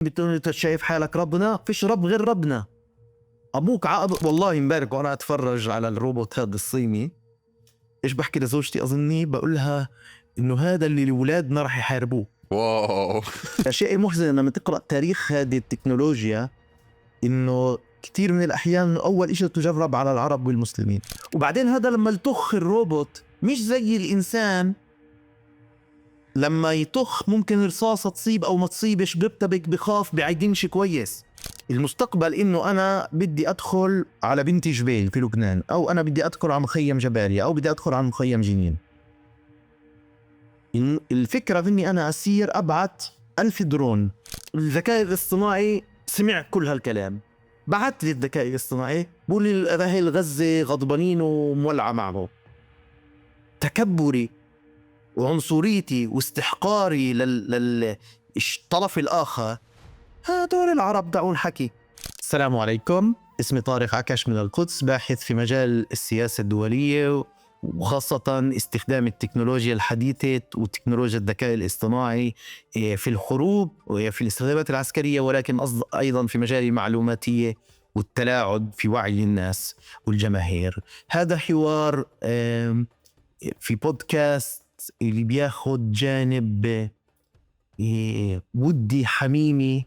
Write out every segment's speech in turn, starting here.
بتقول انت شايف حالك ربنا؟ فيش رب غير ربنا. ابوك عقب والله امبارح وانا اتفرج على الروبوت هذا الصيني، ايش بحكي لزوجتي اظني بقول لها انه هذا اللي اولادنا راح يحاربوه. واو. الشيء المحزن لما تقرا تاريخ هذه التكنولوجيا انه كثير من الاحيان اول شيء تجرب على العرب والمسلمين، وبعدين هذا لما يطخ الروبوت مش زي الانسان، لما يطخ ممكن رصاصة تصيب أو ما تصيبش، بيرتبك، بخاف، بعيدنش كويس. المستقبل إنه أنا بدي أدخل على بنتي جبيل في لبنان، أو أنا بدي أدخل على مخيم جباليا، أو بدي أدخل على مخيم جنين. الفكرة إني أنا أسير أبعت 1000 درون. الذكاء الاصطناعي سمع كل هالكلام، بعت لي الذكاء الاصطناعي بقول لي أهل غزة غضبانين ومولعة معه. تكبري وعنصريتي واستحقاري للطرف الآخر، هدول العرب دعون حكي. السلام عليكم، اسمي طارق عكش من القدس، باحث في مجال السياسة الدولية وخاصة استخدام التكنولوجيا الحديثة وتكنولوجيا الذكاء الاصطناعي في الحروب وفي الاستخدامات العسكرية، ولكن أيضا في مجال المعلوماتية والتلاعب في وعي الناس والجماهير. هذا حوار في بودكاست اللي بياخد جانب ودي حميمي.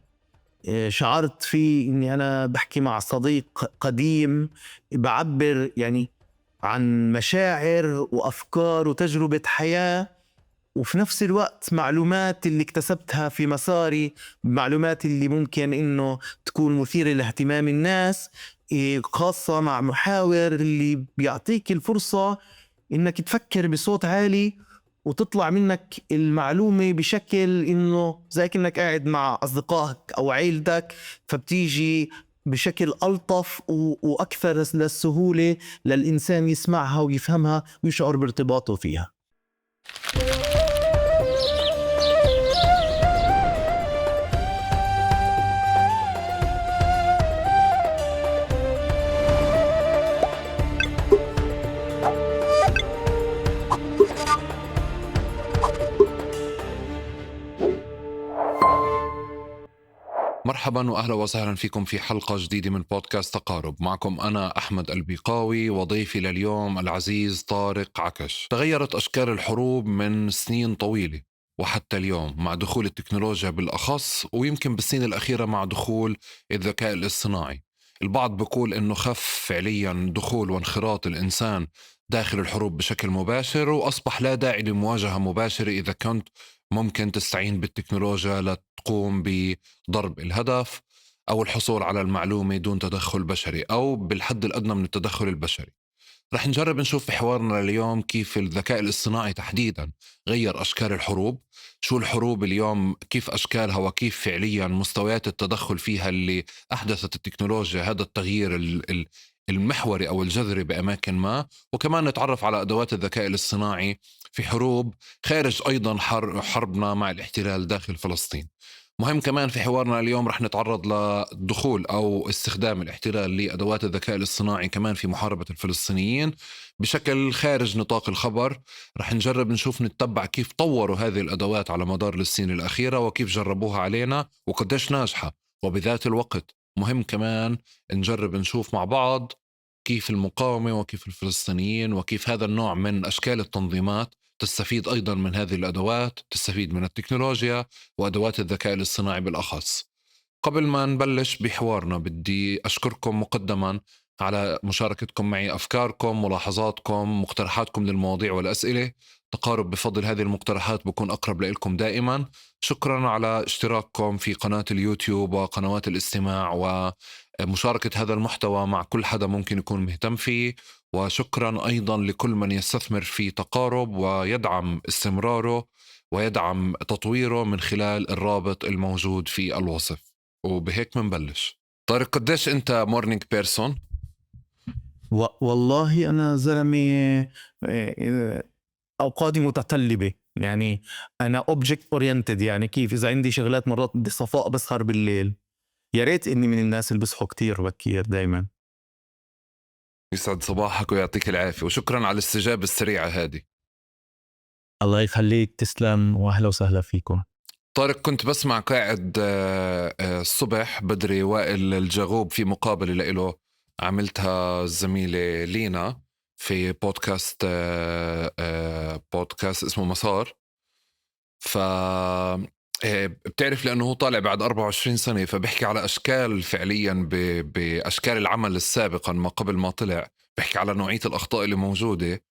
شعرت فيه اني انا بحكي مع صديق قديم، بعبر يعني عن مشاعر وافكار وتجربة حياة، وفي نفس الوقت معلومات اللي اكتسبتها في مساري، معلومات اللي ممكن انه تكون مثيرة لاهتمام الناس، خاصة مع محاور اللي بيعطيك الفرصة انك تفكر بصوت عالي وتطلع منك المعلومة بشكل انه زي كأنك قاعد مع اصدقائك او عيلتك، فبتيجي بشكل ألطف وأكثر للسهولة للإنسان يسمعها ويفهمها ويشعر بارتباطه فيها. مرحبا وأهلا وسهلا فيكم في حلقة جديدة من بودكاست تقارب. معكم أنا أحمد البيقاوي، وضيفي لليوم العزيز طارق عكش. تغيرت أشكال الحروب من سنين طويلة وحتى اليوم مع دخول التكنولوجيا بالأخص، ويمكن بالسنين الأخيرة مع دخول الذكاء الاصطناعي. البعض بيقول إنه خف فعليا دخول وانخراط الإنسان داخل الحروب بشكل مباشر، وأصبح لا داعي لمواجهة مباشرة إذا كنت ممكن تستعين بالتكنولوجيا لتقوم بضرب الهدف أو الحصول على المعلومة دون تدخل بشري، أو بالحد الأدنى من التدخل البشري. رح نجرب نشوف في حوارنا اليوم كيف الذكاء الاصطناعي تحديدا غير أشكال الحروب، شو الحروب اليوم، كيف أشكالها، وكيف فعليا مستويات التدخل فيها اللي أحدثت التكنولوجيا هذا التغيير المحوري أو الجذري بأماكن ما. وكمان نتعرف على أدوات الذكاء الاصطناعي في حروب خارج أيضا حربنا مع الاحتلال داخل فلسطين. مهم كمان في حوارنا اليوم رح نتعرض لدخول أو استخدام الاحتلال لأدوات الذكاء الاصطناعي كمان في محاربة الفلسطينيين بشكل خارج نطاق الخبر. رح نجرب نشوف نتبع كيف طوروا هذه الأدوات على مدار السنين الأخيرة، وكيف جربوها علينا وقديش ناجحة. وبذات الوقت مهم كمان نجرب نشوف مع بعض كيف المقاومة وكيف الفلسطينيين وكيف هذا النوع من أشكال التنظيمات تستفيد أيضا من هذه الأدوات، تستفيد من التكنولوجيا وأدوات الذكاء الاصطناعي بالأخص. قبل ما نبلش بحوارنا بدي أشكركم مقدما على مشاركتكم معي أفكاركم، ملاحظاتكم، مقترحاتكم للمواضيع والأسئلة. تقارب بفضل هذه المقترحات بكون أقرب لكم دائما. شكرا على اشتراككم في قناة اليوتيوب وقنوات الاستماع ومشاركة هذا المحتوى مع كل حدا ممكن يكون مهتم فيه. وشكرا أيضا لكل من يستثمر في تقارب ويدعم استمراره ويدعم تطويره من خلال الرابط الموجود في الوصف. وبهيك منبلش. طارق، قديش أنت مورنينج بيرسون؟ والله أنا زلمة أوقاتي متطلبة، يعني أنا object oriented، يعني كيف إذا عندي شغلات مرات بدي صفاء بسهر بالليل. يا ريت إني من الناس اللي بصحوا كتير بكير دايما. يسعد صباحك ويعطيك العافية، وشكرا على الاستجابة السريعة هذه. الله يخليك، تسلم، وأهلا وسهلا فيكم. طارق، كنت بسمع قاعد الصبح بدري وائل الجغوب في مقابلة له عملتها الزميلة لينا في بودكاست بودكاست اسمه مسار. ف بتعرف لأنه هو طالع بعد 24 سنة، فبحكي على أشكال فعليا بأشكال العمل السابقا ما قبل ما طلع، بحكي على نوعية الأخطاء اللي موجودة.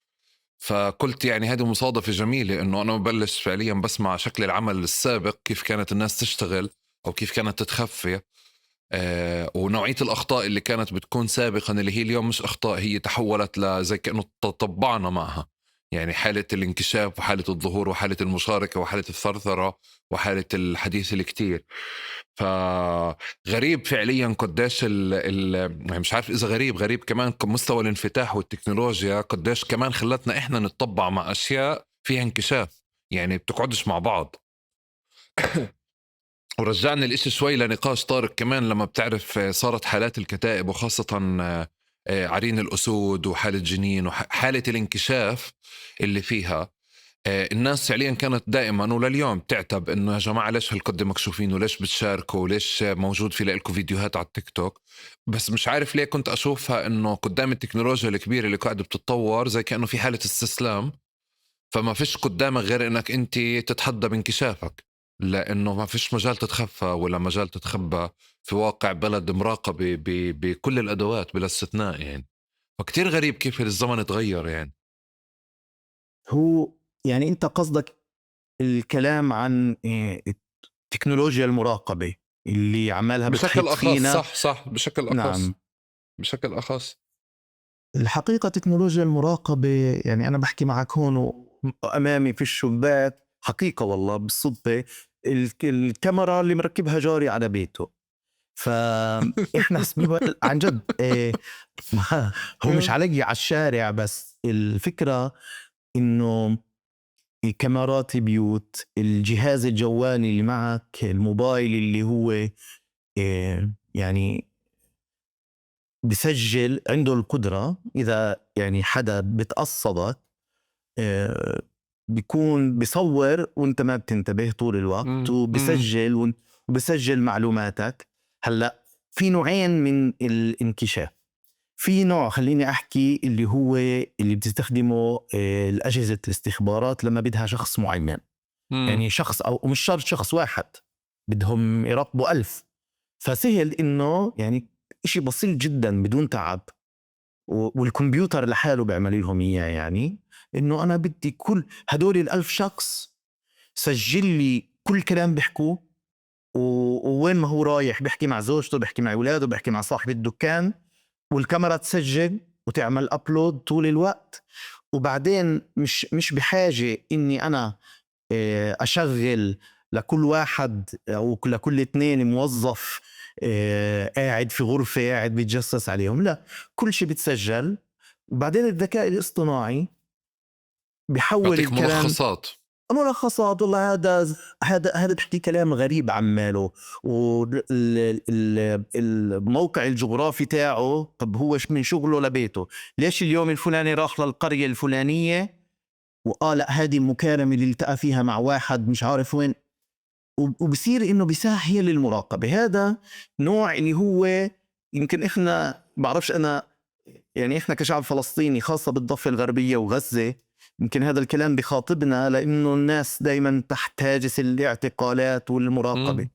فقلت يعني هذه مصادفة جميلة إنه أنا ببلش فعليا بسمع شكل العمل السابق، كيف كانت الناس تشتغل أو كيف كانت تتخفي، ونوعية الأخطاء اللي كانت بتكون سابقا اللي هي اليوم مش أخطاء، هي تحولت لزي كأنه تطبعنا معها. يعني حالة الانكشاف وحالة الظهور وحالة المشاركة وحالة الثرثرة وحالة الحديث الكتير. فغريب فعليا قديش يعني مش عارف إذا غريب كمان مستوى الانفتاح والتكنولوجيا قديش كمان خلتنا إحنا نتطبع مع أشياء فيها انكشاف، يعني بتقعدش مع بعض. ورجعني الإشي شوي لنقاش طارق كمان، لما بتعرف صارت حالات الكتائب وخاصة عرين الأسود وحالة جنين وحالة الانكشاف اللي فيها، الناس فعليا كانت دائما ولليوم تعتب إنه يا جماعة ليش هالقد مكشوفين وليش بتشاركوا وليش موجود في لكم فيديوهات على التيك توك. بس مش عارف ليه كنت أشوفها إنه قدام التكنولوجيا الكبيرة اللي قاعدة بتتطور زي كأنه في حالة استسلام، فما فيش قدامك غير إنك أنت تتحدى بانكشافك، لأنه ما فيش مجال تتخفى ولا مجال تتخبى في واقع بلد مراقبة بكل الأدوات بلا استثناء يعني. فكتير غريب كيف الزمن تغير يعني. هو يعني أنت قصدك الكلام عن تكنولوجيا المراقبة اللي عمالها بشكل بتحيط أخص، فينا. صح بشكل أخص. نعم، بشكل أخص. الحقيقة تكنولوجيا المراقبة، يعني أنا بحكي معك هون وأمامي في الشباك حقيقة والله بالصدفة الكاميرا اللي مركبها جاري على بيته. فإحنا عن جد هو مش علي على الشارع، بس الفكرة إنه الكاميرات بيوت، الجهاز الجوالي اللي معك، الموبايل اللي هو يعني بسجل، عنده القدرة إذا يعني حدا بتقصدك بيكون بيصور وانت ما بتنتبه طول الوقت، وبسجل وبسجل معلوماتك. هلأ في نوعين من الانكشاف. في نوع خليني أحكي اللي هو اللي بتستخدمه الأجهزة الاستخبارات لما بدها شخص معين، يعني شخص أو مش شرط شخص واحد، بدهم يراقبوا 1000. فسهل إنه يعني إشي بسيط جدا بدون تعب، والكمبيوتر لحاله بيعمل لهم إياه. يعني إنه أنا بدي كل هدول 1000 شخص سجل لي كل كلام بيحكوه، ووين ما هو رايح، بيحكي مع زوجته، بيحكي مع أولاده، بيحكي مع صاحب الدكان، والكاميرا تسجل وتعمل أبلود طول الوقت. وبعدين مش بحاجة إني أنا أشغل لكل واحد أو لكل 2 موظف قاعد في غرفة قاعد بيتجسس عليهم. لا، كل شيء بتسجل، وبعدين الذكاء الاصطناعي بيحول بعطيك الكلام ملخصات. ملخصات. والله هذا بحكي كلام غريب عماله، والموقع الجغرافي تاعه، طب هو من شغله لبيته، ليش اليوم الفلاني راح للقرية الفلانية، لا هذه المكالمة اللي التقى فيها مع واحد مش عارف وين. وبصير انه بيسهل المراقبة. هذا نوع اللي هو يمكن احنا بعرفش انا، يعني احنا كشعب فلسطيني خاصة بالضفة الغربية وغزة، يمكن هذا الكلام بخاطبنا لانه الناس دايما تحت هاجس الاعتقالات والمراقبة.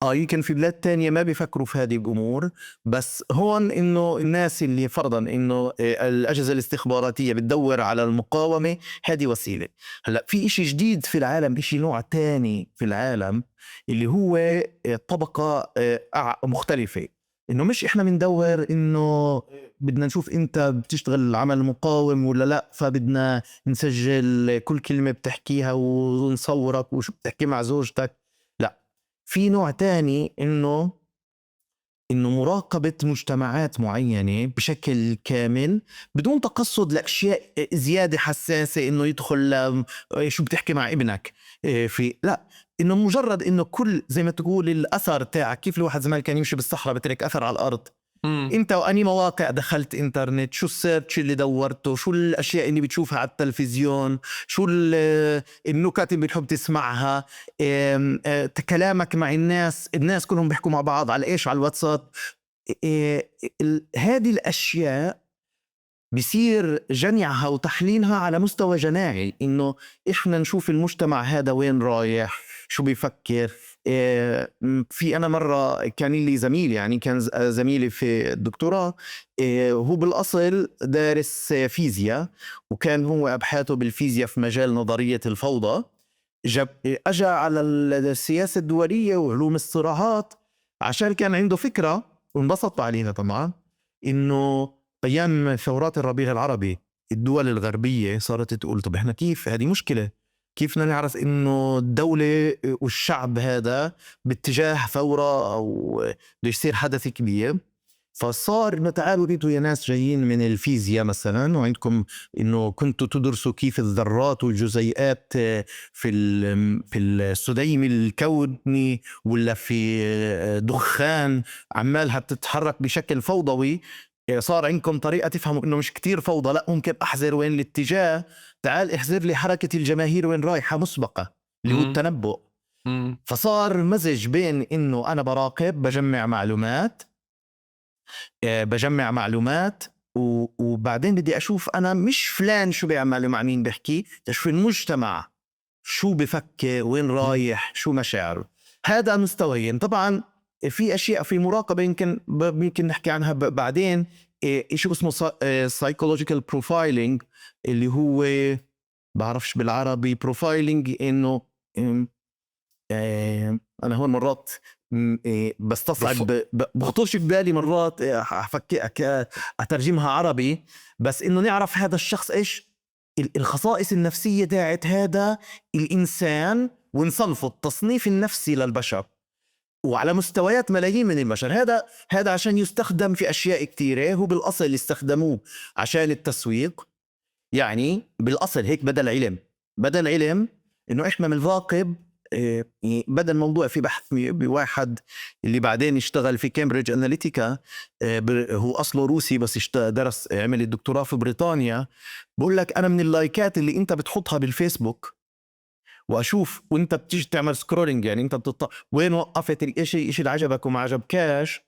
يمكن في بلاد تانية ما بيفكروا في هذه الأمور، بس هون إنه الناس اللي فرضاً إنه الأجهزة الاستخباراتية بتدور على المقاومة، هذه وسيلة. هلأ في إشي جديد في العالم، إشي نوع تاني في العالم اللي هو طبقة مختلفة. إنه مش إحنا بندور إنه بدنا نشوف أنت بتشتغل عمل مقاوم ولا لا، فبدنا نسجل كل كلمة بتحكيها ونصورك وشو بتحكي مع زوجتك. لا، في نوع تاني إنه مراقبة مجتمعات معينة بشكل كامل بدون تقصد لأشياء زيادة حساسة، إنه يدخل شو بتحكي مع ابنك في، لا، إنه مجرد إنه كل زي ما تقول الأثر تاعك، كيف الواحد زمان كان يمشي بالصحراء بترك أثر على الأرض، انت واني مواقع دخلت انترنت، شو السيرش اللي دورته، شو الاشياء اللي بتشوفها على التلفزيون، شو النكت اللي بتحب تسمعها، كلامك مع الناس كلهم بيحكوا مع بعض على ايش، على الواتساب. هذه الاشياء بيصير جمعها وتحليلها على مستوى جماعي، إنه إحنا نشوف المجتمع هذا وين رايح، شو بيفكر. في أنا مرة كان لي زميل، يعني كان زميلي في الدكتوراه، هو بالأصل دارس فيزياء، وكان هو أبحاثه بالفيزياء في مجال نظرية الفوضى. أجا على السياسة الدولية وعلوم الصراعات عشان كان عنده فكرة، وانبسط علينا طبعا، إنه أيام ثورات الربيع العربي الدول الغربية صارت تقول طب إحنا كيف، هذه مشكلة، كيف بدنا نعرف إنه الدولة والشعب هذا باتجاه ثورة أو بده يصير حدث كبير. فصار إنه تعالوا انتوا يا ناس جايين من الفيزياء مثلا وعندكم إنه كنتوا تدرسوا كيف الذرات والجزيئات في السديم الكوني ولا في دخان عمالها بتتحرك بشكل فوضوي، صار عندكم طريقة تفهموا إنه مش كتير فوضى، لا ممكن أحذر وين الاتجاه، تعال احذر لي حركة الجماهير وين رايحة مسبقة، اللي هو التنبؤ. فصار مزج بين إنه أنا براقب بجمع معلومات وبعدين بدي أشوف أنا مش فلان شو بيعمل مع مين بحكي، أشوف المجتمع شو بفكر، وين رايح، شو مشاعر. هذا مستويين. طبعا في أشياء في مراقبة يمكن نحكي عنها بعدين، شيء اسمه psychological profiling، اللي هو بعرفش بالعربي profiling، إنه أنا هون مرات بستصعب، بخطرش ببالي مرات أحفكك أترجمها عربي، بس إنه نعرف هذا الشخص إيش الخصائص النفسية تاعت هذا الإنسان، ونصنفه التصنيف النفسي للبشر وعلى مستويات ملايين من البشر. هذا عشان يستخدم في أشياء كتيرة. هو بالأصل استخدموه عشان التسويق، يعني بالأصل هيك بدل علم إنه إحنا بنراقب. بدأ الموضوع في بحث بواحد اللي بعدين اشتغل في كامبريدج أناليتيكا، هو أصله روسي بس درس عمل الدكتوراه في بريطانيا. بقول لك أنا من اللايكات اللي أنت بتحطها بالفيسبوك وأشوف وأنت بتيجي تعمل سكرولينج، يعني أنت وين وقفت الإشي اللي عجبك وما عجبكاش،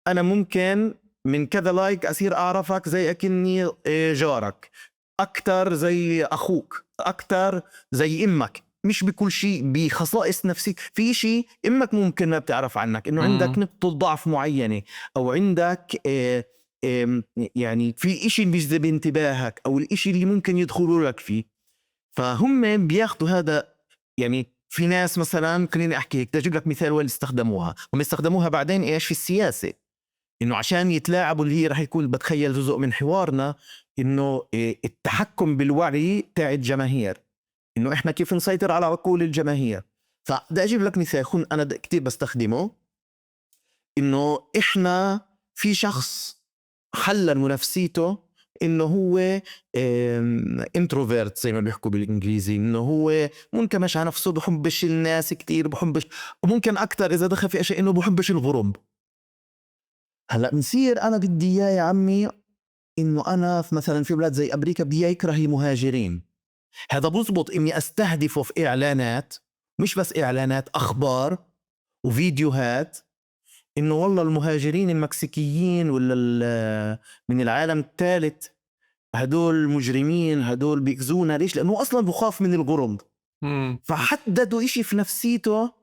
أنا ممكن من كذا لايك أصير أعرفك زي أكني جارك أكتر، زي أخوك أكتر، زي إمك. مش بكل شيء، بخصائص نفسك. في شيء إمك ممكن ما بتعرف عنك، إنه عندك نقطة ضعف معينة، أو عندك يعني في إشي بيجذب انتباهك، أو الإشي اللي ممكن يدخلوا لك فيه. فهم بياخدوا هذا. يعني في ناس مثلا، خليني أحكي هيك تجيب لك مثال وين استخدموها. هم استخدموها بعدين إيش في السياسة، إنه عشان يتلاعبوا، اللي هي رح يكون بتخيل جزء من حوارنا، إنه التحكم بالوعي تاع الجماهير، إنه إحنا كيف نسيطر على عقول الجماهير. فبدي أجيب لك مثال أنا كتير بستخدمه، إنه إحنا في شخص حلل نفسيته إنه هو انتروفيرت زي ما بيحكوا بالإنجليزي، إنه هو منكمش على نفسه، بحبش الناس كتير، بحبش، وممكن أكتر إذا دخل في أشياء إنه بحبش الغرب. هلأ نصير أنا بدي إياه يا عمي إنه أنا مثلا في بلاد زي أمريكا بدي يكره المهاجرين. هذا بضبط إني أستهدفه في إعلانات، مش بس إعلانات، أخبار وفيديوهات، إنه والله المهاجرين المكسيكيين ولا من العالم الثالث هدول مجرمين، هدول بيأذونا. ليش؟ لأنه أصلا بخاف من الغرب. فحددوا إشي في نفسيته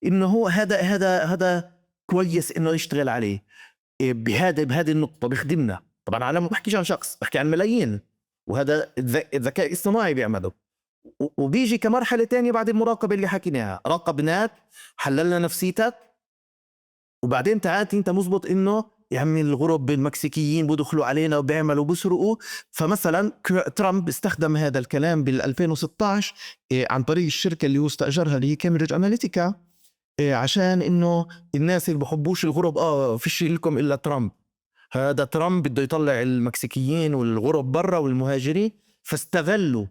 إنه هو هذا كويس إنه يشتغل عليه بهذه النقطة، بيخدمنا. طبعا أنا ما بحكيش عن شخص، بحكي عن ملايين، وهذا الذكاء الاصطناعي بيعمله. وبيجي كمرحلة تانية بعد المراقبة اللي حكيناها، راقبناك، حللنا نفسيتك، وبعدين تعالت انت مزبط انه يعني الغرب المكسيكيين بدخلوا علينا وبيعملوا بسرقوا. فمثلا ترامب استخدم هذا الكلام بال2016 عن طريق الشركة اللي هو استأجرها اللي هي كامبريدج أناليتيكا، عشان انه الناس اللي بحبوش الغرب فيش لكم الا ترامب. هذا ترامب بده يطلع المكسيكيين والغرب برا والمهاجرين. فاستغلوا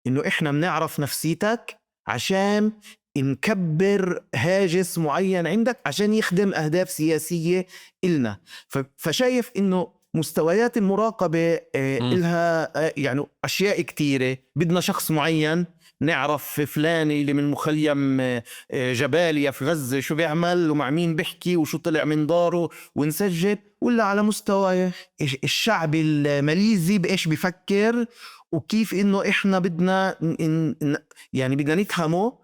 انه احنا بنعرف نفسيتك عشان نكبر هاجس معين عندك عشان يخدم أهداف سياسية إلنا. فشايف إنه مستويات المراقبة إلها يعني أشياء كتيرة. بدنا شخص معين نعرف فلاني اللي من مخيم جباليا في غزة شو بيعمل ومع مين بيحكي وشو طلع من داره ونسجل، ولا على مستوى الشعب الماليزي بإيش بيفكر وكيف إنه إحنا بدنا يعني بدنا نفهمه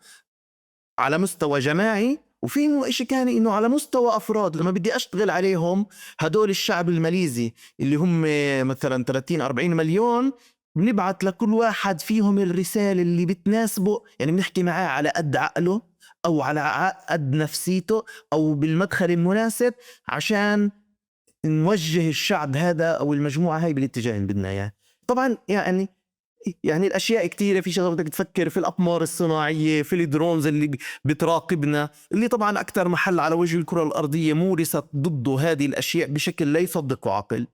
على مستوى جماعي. وفي إنه إشي كان إنه على مستوى أفراد لما بدي أشتغل عليهم هدول الشعب الماليزي اللي هم مثلا 30-40 مليون، بنبعت لكل واحد فيهم الرسالة اللي بتناسبه، يعني بنحكي معاه على قد عقله أو على قد نفسيته أو بالمدخل المناسب عشان نوجه الشعب هذا أو المجموعة هاي بالاتجاه اللي بدنا إياه. طبعا يعني الأشياء كتيرة. في شغلة بدك تفكر في الأقمار الصناعية، في الدرونز اللي بتراقبنا، اللي طبعا أكتر محل على وجه الكرة الأرضية مورست ضده هذه الأشياء بشكل لا يصدق عقل.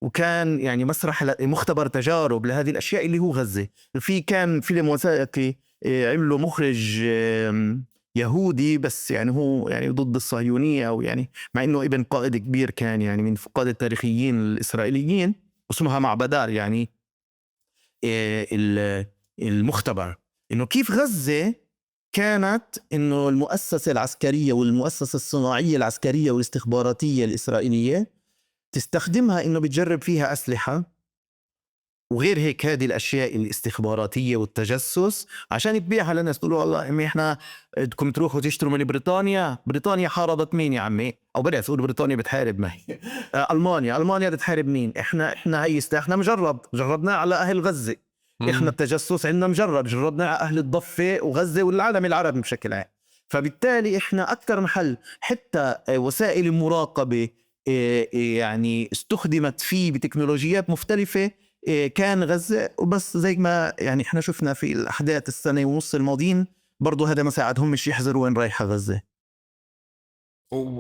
وكان يعني مسرح مختبر تجارب لهذه الأشياء اللي هو غزة. في كان فيلم وثائقي عمله مخرج يهودي، بس يعني هو يعني ضد الصهيونية، أو يعني مع إنه ابن قائد كبير كان يعني من فقاد التاريخيين الإسرائيليين، اسمها معبدار يعني المختبر. إنه كيف غزة كانت إنه المؤسسة العسكرية والمؤسسة الصناعية العسكرية والاستخباراتية الإسرائيلية تستخدمها إنه بتجرب فيها أسلحة وغير هيك هذه الأشياء الاستخباراتية والتجسس عشان تبيعها للناس. تقولوا والله إحنا بدكم تروحوا تشتروا من بريطانيا حاربت مين يا عمي؟ أو بدأت تقول بريطانيا بتحارب ما هي ألمانيا بتحارب مين؟ إحنا هي إحنا جربناه على أهل غزة. إحنا التجسس عندنا جربناه على أهل الضفة وغزة والعالم العربي بشكل عام. فبالتالي إحنا أكثر محل حتى وسائل المراقبة يعني استخدمت فيه بتكنولوجيات مختلفة كان غزة. وبس زي ما يعني احنا شفنا في الأحداث السنة ونص الماضيين برضو هذا ما ساعدهم مش يحذروا وين رايحة غزة.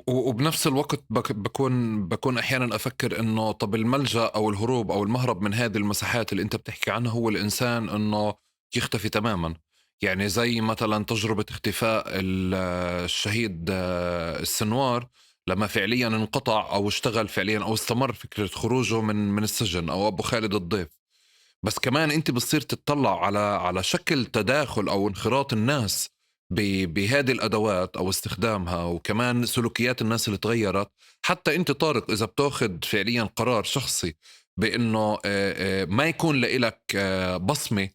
وبنفس الوقت بكون أحيانا أفكر إنه طب الملجأ أو الهروب أو المهرب من هذه المساحات اللي أنت بتحكي عنها هو الإنسان إنه يختفي تماما. يعني زي مثلا تجربة اختفاء الشهيد السنوار لما فعليا انقطع أو اشتغل فعليا أو استمر فكرة خروجه من السجن، أو أبو خالد الضيف. بس كمان أنت بتصير تطلع على شكل تداخل أو انخراط الناس بهذه الأدوات أو استخدامها، وكمان سلوكيات الناس اللي تغيرت. حتى أنت طارق إذا بتاخد فعليا قرار شخصي بأنه ما يكون لإلك بصمة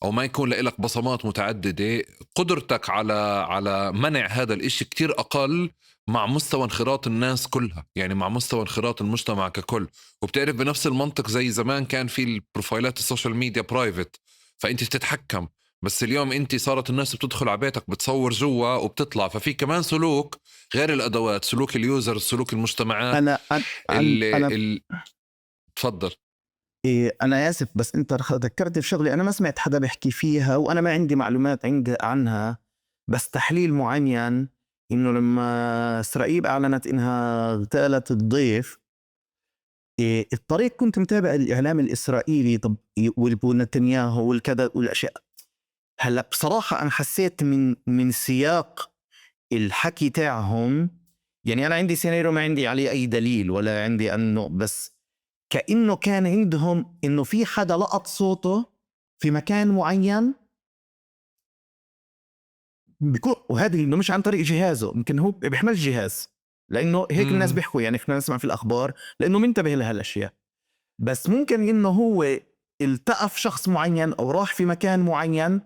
أو ما يكون لإلك بصمات متعددة، قدرتك على منع هذا الإشي كتير أقل مع مستوى انخراط الناس كلها، يعني مع مستوى انخراط المجتمع ككل. وبتعرف بنفس المنطق زي زمان كان في البروفايلات السوشيال ميديا برايفت فأنت تتحكم، بس اليوم أنت صارت الناس بتدخل على بيتك بتصور جوا وبتطلع. ففي كمان سلوك غير الأدوات، سلوك اليوزر، سلوك المجتمعات. أنا تفضل. أنا آسف بس أنت ذكرت في شغلة أنا ما سمعت حدا بيحكي فيها وأنا ما عندي معلومات عنها، بس تحليل معين إنه لما إسرائيل أعلنت إنها اغتالت الضيف، الطريق كنت متابع الإعلام الإسرائيلي طب ونتنياهو والكذا والأشياء. هلا بصراحة أنا حسيت من سياق الحكي تاعهم، يعني أنا عندي سيناريو ما عندي عليه أي دليل ولا عندي أنه، بس كأنه كان عندهم إنه في حدا لقط صوته في مكان معين بيكون، وهذا إنه مش عن طريق جهازه، يمكن هو بيحمل جهاز لأنه هيك الناس بيحكوا، يعني إحنا نسمع في الأخبار لأنه منتبه لهالأشياء. بس ممكن إنه هو التقف شخص معين أو راح في مكان معين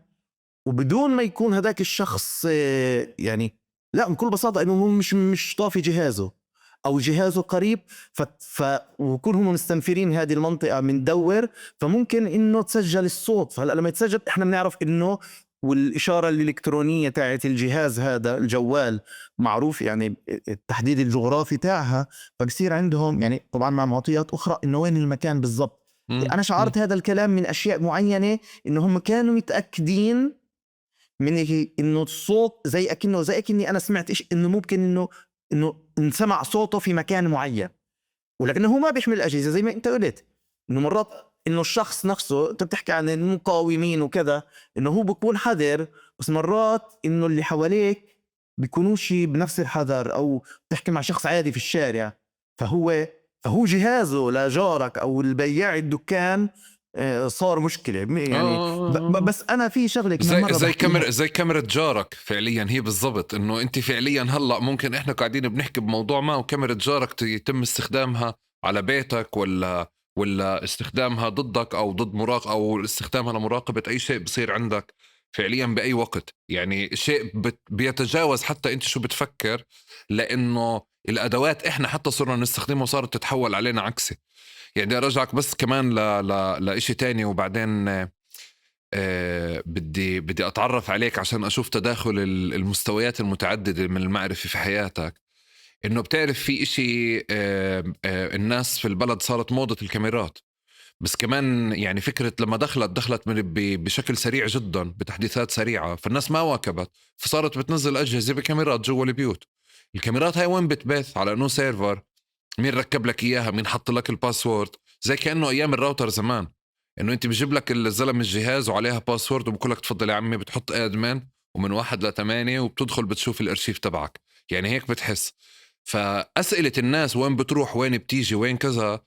وبدون ما يكون هذاك الشخص يعني لا بكل بساطة إنه هو مش طافي جهازه أو جهازه قريب وكون هم مستنفرين هذه المنطقة من دور، فممكن إنه تسجل الصوت. فهلا لما يتسجل إحنا بنعرف إنه والإشارة الإلكترونية تاعت الجهاز هذا الجوال معروف يعني التحديد الجغرافي تاعها، فبصير عندهم يعني طبعا مع معطيات أخرى إنه وين المكان بالضبط. أنا شعرت هذا الكلام من أشياء معينة إنه هم كانوا متأكدين من إنه الصوت زي أكني أنا سمعت إيش إنه ممكن إنه نسمع صوته في مكان معين، ولكنه هو ما بيحمل الأجهزة زي ما أنت قلت إنه مرات إنه الشخص نفسه أنت بتحكي عن المقاومين وكذا، إنه هو بيكون حذر، بس مرات إنه اللي حواليك بيكونوش بنفس الحذر، أو بتحكي مع شخص عادي في الشارع فهو جهازه لجارك أو البياع الدكان صار مشكلة يعني. بس أنا في شغلة كمان مرة بحكيها. زي كاميرا جارك فعليا، هي بالضبط انه انت فعليا هلا ممكن احنا قاعدين بنحكي بموضوع ما وكاميرا جارك يتم استخدامها على بيتك، ولا استخدامها ضدك او ضد مراقب، او استخدامها لمراقبة اي شيء بصير عندك فعليا باي وقت. يعني شيء بيتجاوز حتى انت شو بتفكر، لانه الادوات احنا حتى صرنا نستخدمها وصارت تتحول علينا عكسي. يعني بدي ارجعك بس كمان لإشي تاني، وبعدين بدي أتعرف عليك عشان أشوف تداخل المستويات المتعددة من المعرفة في حياتك. إنه بتعرف في إشي الناس في البلد صارت موضة الكاميرات، بس كمان يعني فكرة لما دخلت بشكل سريع جدا بتحديثات سريعة، فالناس ما واكبت، فصارت بتنزل أجهزة بكاميرات جوا البيوت. الكاميرات هاي وين بتبث؟ على إنه سيرفر، مين ركب لك إياها، مين حط لك الباسورد، زي كأنه أيام الراوتر زمان، إنه أنت بجيب لك الزلم الجهاز وعليها باسورد وبقول لك تفضل يا عمي، بتحط ادمن ومن 1 ل8 وبتدخل بتشوف الارشيف تبعك. يعني هيك بتحس. فأسئلة الناس وين بتروح، وين بتيجي، وين كذا،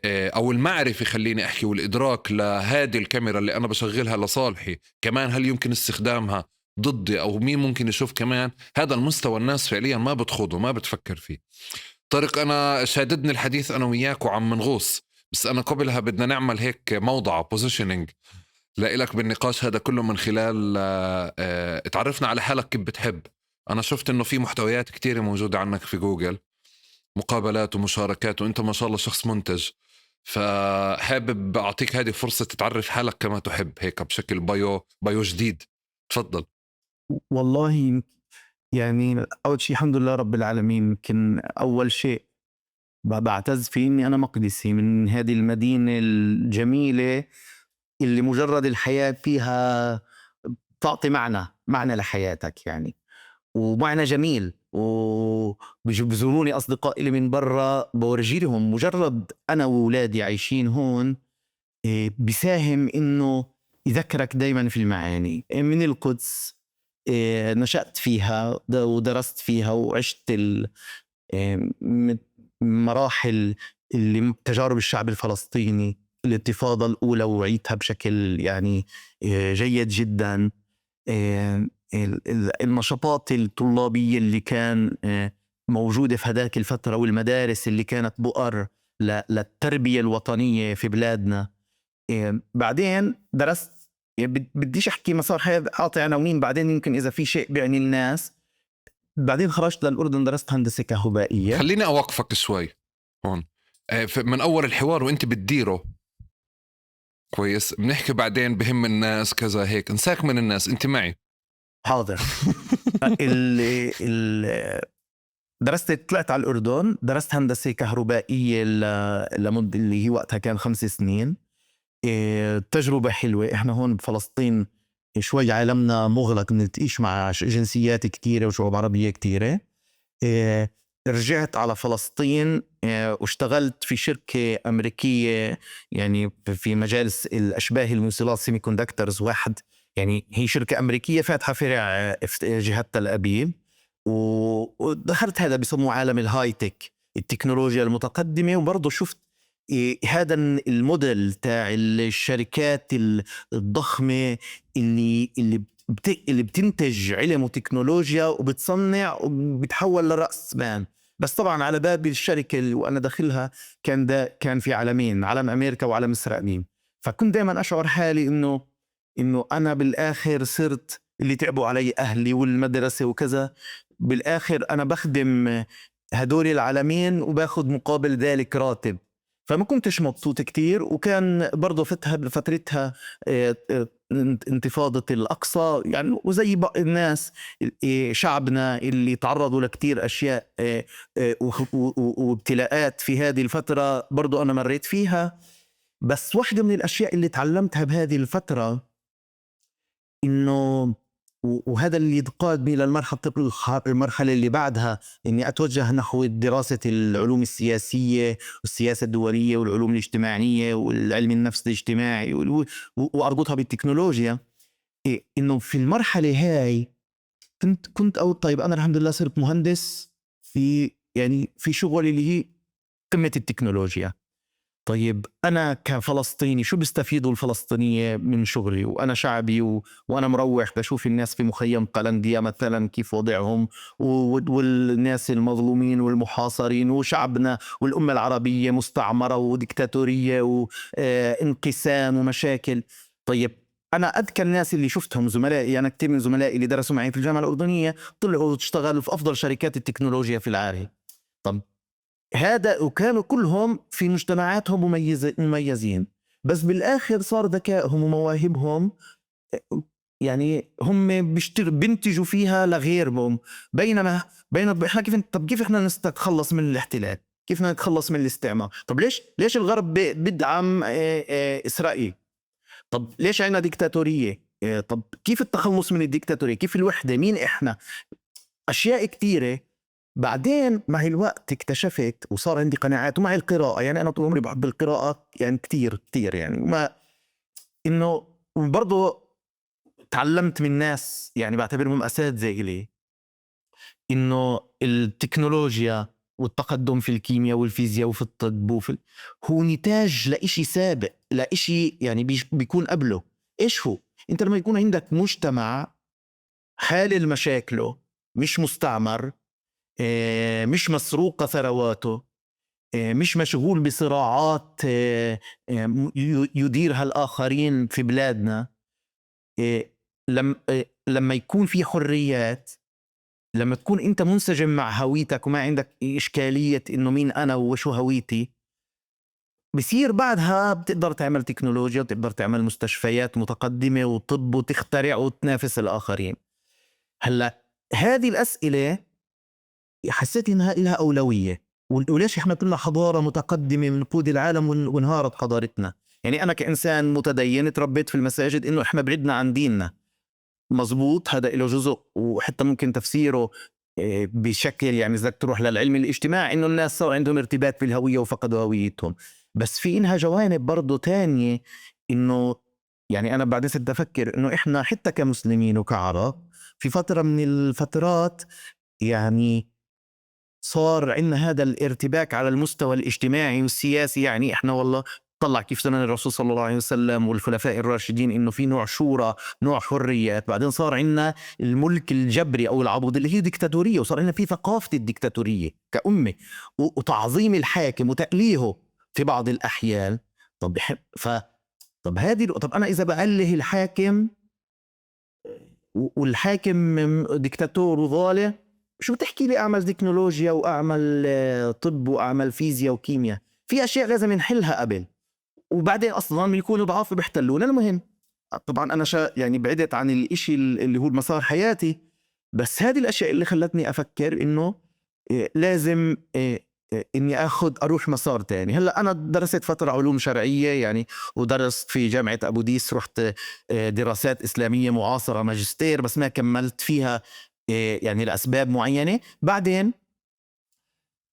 أو المعرفة خليني أحكي والإدراك لهذه الكاميرا اللي أنا بشغلها لصالحي كمان، هل يمكن استخدامها ضدي، أو مين ممكن يشوف كمان، هذا المستوى الناس فعليا ما بتخوضه ما بتفكر فيه. طارق، أنا شاددني الحديث أنا وياك وعم نغوص، بس أنا قبلها بدنا نعمل هيك موضع بوزيشننج لإلك بالنقاش هذا كله، من خلال اتعرفنا على حالك كيف بتحب. أنا شفت إنه في محتويات كتيرة موجودة عنك في جوجل، مقابلات ومشاركات، وإنت ما شاء الله شخص منتج، فحابب أعطيك هذه فرصة تتعرف حالك كما تحب، هيك بشكل بايو جديد. تفضل. والله يعني أول شيء الحمد لله رب العالمين. يمكن أول شيء بعتز فيه إني أنا مقدسي من هذه المدينة الجميلة اللي مجرد الحياة فيها تعطي معنى لحياتك يعني، ومعنى جميل. وبزوروني أصدقائي اللي من برا بورجي لهم مجرد أنا وولادي عايشين هون بيساهم إنه يذكرك دايما في المعاني من القدس. نشأت فيها ودرست فيها وعشت مراحل اللي تجارب الشعب الفلسطيني، الانتفاضة الأولى وعيتها بشكل يعني جيد جدا. النشاطات الطلابية اللي كان موجودة في هذاك الفترة، والمدارس اللي كانت بؤر للتربية الوطنية في بلادنا. بعدين درست، بديش أحكي مسار حياة أعطي عناوين، بعدين يمكن إذا في شيء بيعني الناس. بعدين خرجت للأردن درست هندسة كهربائية. خليني أوقفك شوي هون. من أول الحوار وإنت بتديره كويس، بنحكي بعدين بهم الناس كذا هيك، انساك من الناس، انت معي. حاضر. درست، طلعت على الأردن، درست هندسة كهربائية لمدة اللي هي وقتها كان 5 سنين. تجربة حلوة. احنا هون بفلسطين شوي عالمنا مغلق، بنلتقيش مع جنسيات كتيرة وشعوب عربية كتيرة. رجعت على فلسطين واشتغلت في شركة أمريكية يعني في مجال الأشباه الموصلات سيمي كوندكترز واحد. يعني هي شركة أمريكية فاتحة فرع في جهة تل أبيب، ودخلت هذا بيسموه عالم الهاي تك، التكنولوجيا المتقدمة. وبرضه شفت هذا الموديل تاع الشركات الضخمة اللي بتنتج علم وتكنولوجيا وبتصنع وبتحول لرأس مال. بس طبعا على باب الشركة اللي وأنا داخلها كان في عالمين، عالم أمريكا وعالم إسرائيل. فكنت دائما أشعر حالي إنه أنا بالآخر صرت اللي تعبوا علي أهلي والمدرسة وكذا، بالآخر أنا بخدم هدول العالمين وباخد مقابل ذلك راتب. فما كنتش مبسوط كتير. وكان برضو فترتها انتفاضة الأقصى يعني، وزي باقي الناس شعبنا اللي تعرضوا لكتير أشياء وابتلاءات في هذه الفترة، برضو أنا مريت فيها. بس واحدة من الأشياء اللي تعلمتها بهذه الفترة إنه وهذا اللي قادني المرحلة اللي بعدها إني أتوجه نحو دراسة العلوم السياسية والسياسة الدولية والعلوم الاجتماعية والعلم النفس الاجتماعي وأربطها بالتكنولوجيا. إنه في المرحلة هاي كنت أقول طيب أنا الحمد لله صرت مهندس في يعني في شغلي اللي هي قمة التكنولوجيا. طيب أنا كفلسطيني شو بيستفيدوا الفلسطينية من شغلي وأنا شعبي وأنا مروح بشوف الناس في مخيم قلندية مثلا كيف وضعهم والناس المظلومين والمحاصرين وشعبنا والأمة العربية مستعمرة وديكتاتورية وانقسام ومشاكل. طيب أنا أذكر الناس اللي شفتهم زملائي، أنا كتير من زملائي اللي درسوا معي في الجامعة الأردنية طلعوا تشتغلوا في أفضل شركات التكنولوجيا في العالم. طب هذا وكانوا كلهم في مجتمعاتهم مميزين، بس بالآخر صار ذكائهم ومواهبهم يعني هم بينتجوا فيها لغيرهم. بينما احنا كيف احنا نتخلص من الاحتلال؟ كيف نتخلص من الاستعمار؟ طب ليش الغرب بدعم إسرائيل؟ طب ليش عندنا ديكتاتورية؟ طب كيف التخلص من الديكتاتورية؟ كيف الوحدة؟ مين احنا؟ أشياء كتيرة. بعدين مع الوقت اكتشفت وصار عندي قناعات ومع القراءة، يعني أنا طول عمري بحب القراءة يعني كتير يعني ما إنه برضو تعلمت من ناس يعني بعتبرهم أساتذة إلي إنه التكنولوجيا والتقدم في الكيمياء والفيزياء وفي الطب هو نتاج لإشي سابق، لإشي يعني بيكون قبله. إيش هو؟ أنت لما يكون عندك مجتمع حالل مشاكله، مش مستعمر، مش مسروقة ثرواته، مش مشغول بصراعات يديرها الآخرين في بلادنا، لما يكون في حريات، لما تكون أنت منسجم مع هويتك وما عندك إشكالية إنه مين أنا وشو هويتي، بصير بعدها بتقدر تعمل تكنولوجيا وتقدر تعمل مستشفيات متقدمة وطب وتخترع وتنافس الآخرين. هلأ هذه الأسئلة حسيت إنها لها أولوية. وليش إحنا كنا حضارة متقدمة من قود العالم وانهارت حضارتنا؟ يعني أنا كإنسان متدين تربيت في المساجد إنه إحنا بعدنا عن ديننا، مزبوط، هذا له جزء وحتى ممكن تفسيره بشكل يعني إذا تروح للعلم الاجتماعي إنه الناس صار عندهم ارتباك في الهوية وفقدوا هويتهم. بس في إنها جوانب برضو تانية، إنه يعني أنا بعدين صرت أفكر إنه إحنا حتى كمسلمين وكعرب في فترة من الفترات يعني صار عندنا هذا الارتباك على المستوى الاجتماعي والسياسي. يعني احنا والله طلع كيف سنن الرسول صلى الله عليه وسلم والخلفاء الراشدين انه في نوع شورى، نوع حريات. بعدين صار عندنا الملك الجبري او العبودية اللي هي ديكتاتورية، وصار عندنا في ثقافة الديكتاتورية كأمة وتعظيم الحاكم وتأليهه في بعض الأحيان. طب طب انا اذا بأله الحاكم والحاكم ديكتاتور وظالم، شو بتحكي لي أعمل تكنولوجيا وأعمل طب وأعمل فيزياء وكيمياء؟ في أشياء لازم نحلها قبل، وبعدين أصلاً بيكونوا ضعاف بيحتلونا. المهم طبعاً أنا يعني بعدت عن الإشي اللي هو مسار حياتي، بس هذه الأشياء اللي خلتني أفكر إنه لازم إني أروح مسار تاني. هلأ أنا درست فترة علوم شرعية يعني، ودرست في جامعة أبو ديس، رحت دراسات إسلامية معاصرة ماجستير، بس ما كملت فيها يعني لأسباب معينة. بعدين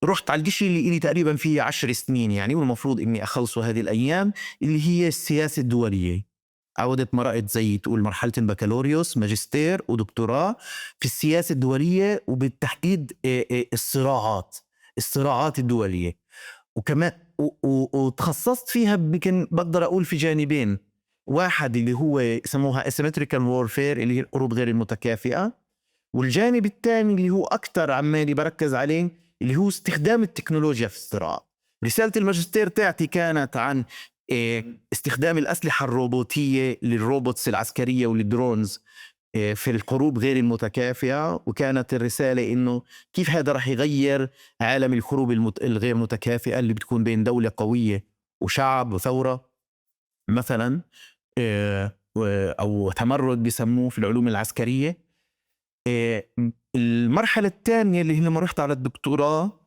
رحت على الشيء اللي إلي تقريبا فيه 10 سنين يعني، والمفروض إني أخلصه هذه الأيام، اللي هي السياسة الدولية. عودت مرقت زي تقول مرحلة البكالوريوس، ماجستير ودكتوراه في السياسة الدولية، وبالتحديد الصراعات الدولية. وكمان وتخصصت فيها يمكن بقدر أقول في جانبين. واحد اللي هو يسموها asymmetrical warfare اللي هي الحروب غير المتكافئة، والجانب الثاني اللي هو أكتر عمالي بركز عليه اللي هو استخدام التكنولوجيا في الصراع. رسالة الماجستير تاعتي كانت عن استخدام الأسلحة الروبوتية للروبوتس العسكرية والدرونز في الحروب غير المتكافئة. وكانت الرسالة إنه كيف هذا رح يغير عالم الحروب الغير متكافئة اللي بتكون بين دولة قوية وشعب وثورة مثلا، أو تمرد بيسموه في العلوم العسكرية. المرحلة الثانية اللي هي لما رحت على الدكتوراه،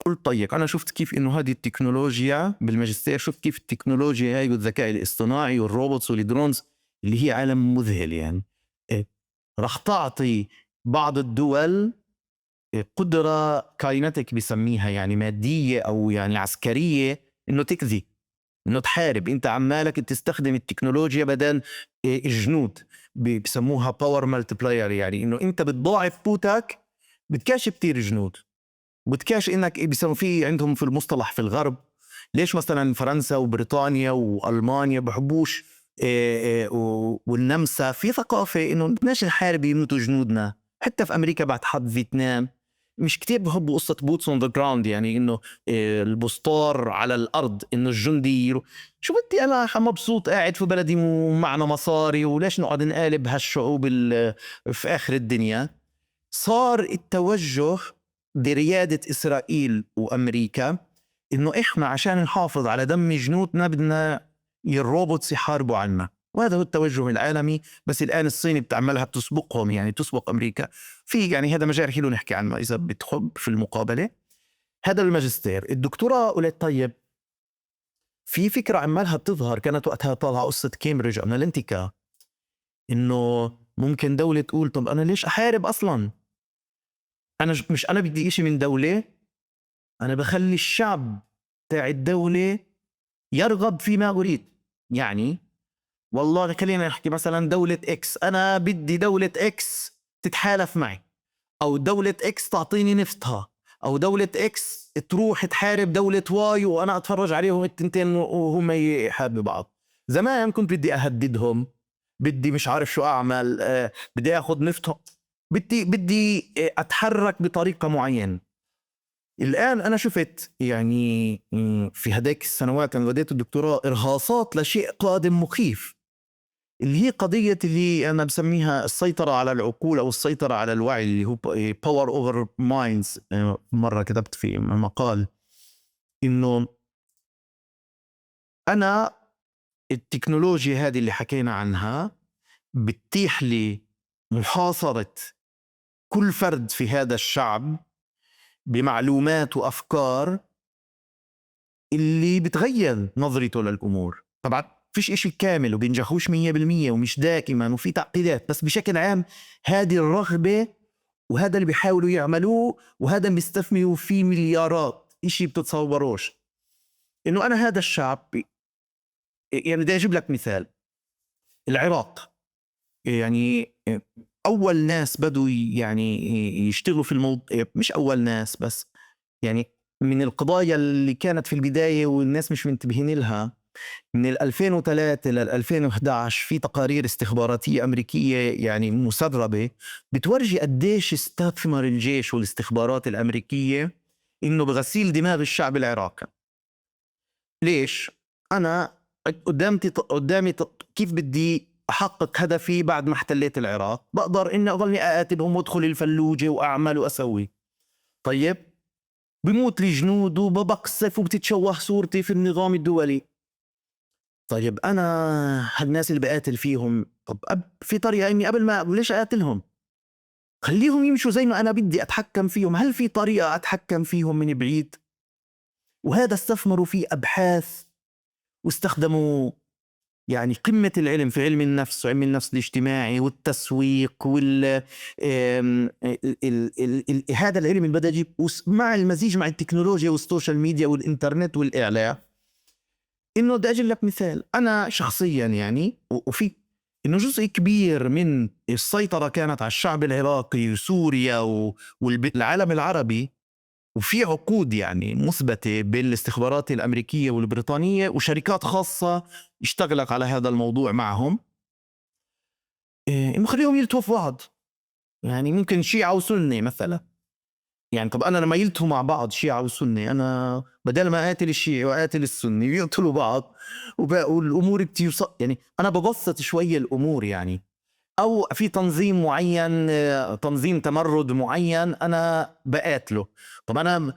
قلت طيب أنا شفت كيف إنه هذه التكنولوجيا بالماجستير، شفت كيف التكنولوجيا هاي والذكاء الاصطناعي والروبوتس والدرونز اللي هي عالم مذهل يعني. إيه، رح تعطي بعض الدول قدرة كاينتك بسميها، يعني مادية أو يعني عسكرية، إنه تكذي، إنه تحارب. أنت عمالك تستخدم التكنولوجيا بدل الجنود. بسموها باور مالتبلاير، يعني إنه أنت بتضاعف قوتك بتكاش كتير جنود، بتكاش إنك بيسموا فيه عندهم في المصطلح في الغرب. ليش مثلا فرنسا وبريطانيا وألمانيا بحبوش والنمسا في ثقافة إنه بدناش نحارب يموتوا جنودنا. حتى في أمريكا بعد حرب فيتنام مش كتير بحبوا قصة بوتس اون ذا جراوند، يعني إنه البسطار على الأرض، إنه الجندي شو بدي أنا مبسوط قاعد في بلدي ومعنا مصاري، وليش نقعد نقالب هالشعوب في آخر الدنيا. صار التوجه بريادة إسرائيل وأمريكا إنه إحنا عشان نحافظ على دم جنودنا بدنا الروبوتس يحاربوا عنا، وهذا هو التوجه العالمي. بس الآن الصين بتعملها، بتسبقهم، يعني تسبق أمريكا في، يعني هذا مجال حلو نحكي عنه إذا بتحب في المقابلة. هذا الماجستير. الدكتوراه قلت طيب في فكرة عمالها بتظهر، كانت وقتها طالعة قصة كامبريدج أناليتيكا، إنه ممكن دولة تقول طب أنا ليش أحارب أصلاً؟ أنا مش أنا بدي إشي من دولة، أنا بخلي الشعب تاع الدولة يرغب فيما أريد. يعني والله خلينا نحكي مثلا دولة إكس، أنا بدي دولة إكس تتحالف معي، أو دولة إكس تعطيني نفتها، أو دولة إكس تروح تحارب دولة واي وأنا أتفرج عليهم التنتين وهم يحاربوا بعض. زمان كنت بدي أهددهم، بدي مش عارف شو أعمل، بدي أخذ نفتهم، بدي أتحرك بطريقة معينة. الآن أنا شفت يعني في هداك السنوات أنا بديت الدكتوراه إرهاصات لشيء قادم مخيف، اللي هي قضية اللي أنا بسميها السيطرة على العقول أو السيطرة على الوعي، اللي هو power over minds. مرة كتبت في مقال إنه أنا التكنولوجيا هذه اللي حكينا عنها بتتيح لي محاصرة كل فرد في هذا الشعب بمعلومات وأفكار اللي بتغير نظرته للأمور. طبعا فيش إشي كامل وبينجحوش 100% ومش دائما، وفي تعقيدات، بس بشكل عام هذه الرغبة وهذا اللي بيحاولوا يعملوه، وهذا بيستثمروا فيه مليارات. إشي بتتصوروش إنه أنا هذا الشعب. يعني بدي أجيب لك مثال. العراق، يعني أول ناس بدوا يعني يشتغلوا في الموضوع، مش أول ناس بس، يعني من القضايا اللي كانت في البداية والناس مش منتبهين لها، من 2003 لل 2011 في تقارير استخباراتية أمريكية يعني مسربة بتورجي قديش استثمر الجيش والاستخبارات الأمريكية إنه بغسيل دماغ الشعب العراقي. ليش؟ أنا قدامي كيف بدي أحقق هدفي بعد ما احتليت العراق؟ بقدر إني أظلني أقاتلهم وأدخل الفلوجة وأعمل وأسوي. طيب بموت لي جنود وبقصف وبتتشوه صورتي في النظام الدولي. طيب أنا هالناس اللي بقاتل فيهم، طب في طريقة إني قبل ما ليش أقاتلهم؟ خليهم يمشوا زي ما أنا بدي أتحكم فيهم. هل في طريقة أتحكم فيهم من بعيد؟ وهذا استثمروا فيه أبحاث واستخدموا يعني قمة العلم في علم النفس وعلم النفس الاجتماعي والتسويق هذا العلم اللي بدأ يجيب مع المزيج مع التكنولوجيا والسوشيال ميديا والإنترنت والإعلام. إنه بدي أجيب لك مثال أنا شخصيا، يعني وفي إنه جزء كبير من السيطرة كانت على الشعب العراقي وسوريا والعالم العربي، وفي عقود يعني مثبتة بين الاستخبارات الأمريكية والبريطانية وشركات خاصة اشتغلت على هذا الموضوع معهم، إنه خليهم يلتوا في بعض. يعني ممكن شيعة وسنة مثلا، يعني طب أنا لما يلتوا مع بعض شيعة وسنة، أنا بدل ما قاتل الشيعي وقاتل السني يقتلوا بعض والأمور يعني أنا ببسط شوية الأمور يعني. أو في تنظيم معين، تنظيم تمرد معين أنا بقاتله، طب أنا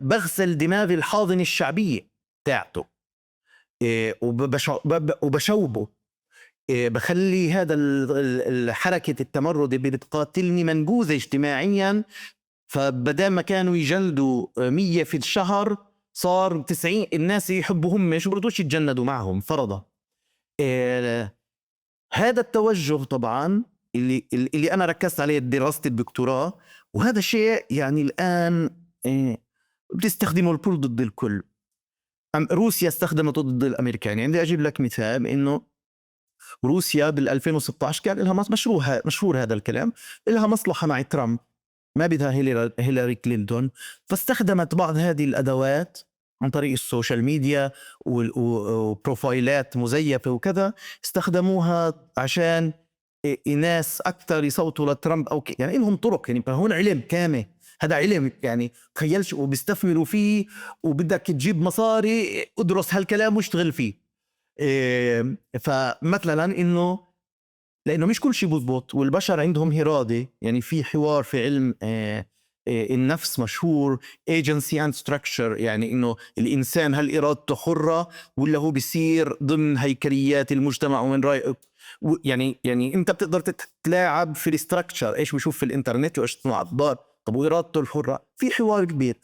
بغسل دماغ الحاضنة الشعبية تاعته، وبشوبه، بخلي هذا الحركة التمرد اللي بتقاتلني منبوذة اجتماعيا. فبدال ما كانوا يجلدوا 100 في الشهر صار 90 الناس يحبوهم، مش برضوش يتجندوا معهم فرضا. هذا التوجه طبعا اللي أنا ركزت عليه دراسة الدكتوراه، وهذا الشيء يعني الآن بتستخدمه الكل ضد الكل. روسيا استخدمته ضد الأمريكان. يعني بدي أجيب لك مثال إنه روسيا بال2016 كان لها مشهور هذا الكلام، لها مصلحة مع ترامب، ما بدها هيلاري كلينتون، فاستخدمت بعض هذه الأدوات عن طريق السوشيال ميديا وبروفايلات مزيفة وكذا، استخدموها عشان ناس أكثر يصوتوا لترامب أو يعني لهم طرق. يعني هون علم كامل، هذا علم يعني تخيلش، وبيستثمروا فيه، وبدك تجيب مصاري ادرس هالكلام واشتغل فيه. فمثلا إنه لأنه مش كل شيء بضبط، والبشر عندهم إرادة. يعني في حوار في علم النفس مشهور agency and structure، يعني إنه الإنسان هل إرادته حرة ولا هو بيصير ضمن هيكليات المجتمع؟ ومن رأيك يعني أنت بتقدر تتلاعب في الاستراكشر، إيش بيشوف في الإنترنت وإيش تسمع أخبار، طب وإرادته الحرة؟ في حوار كبير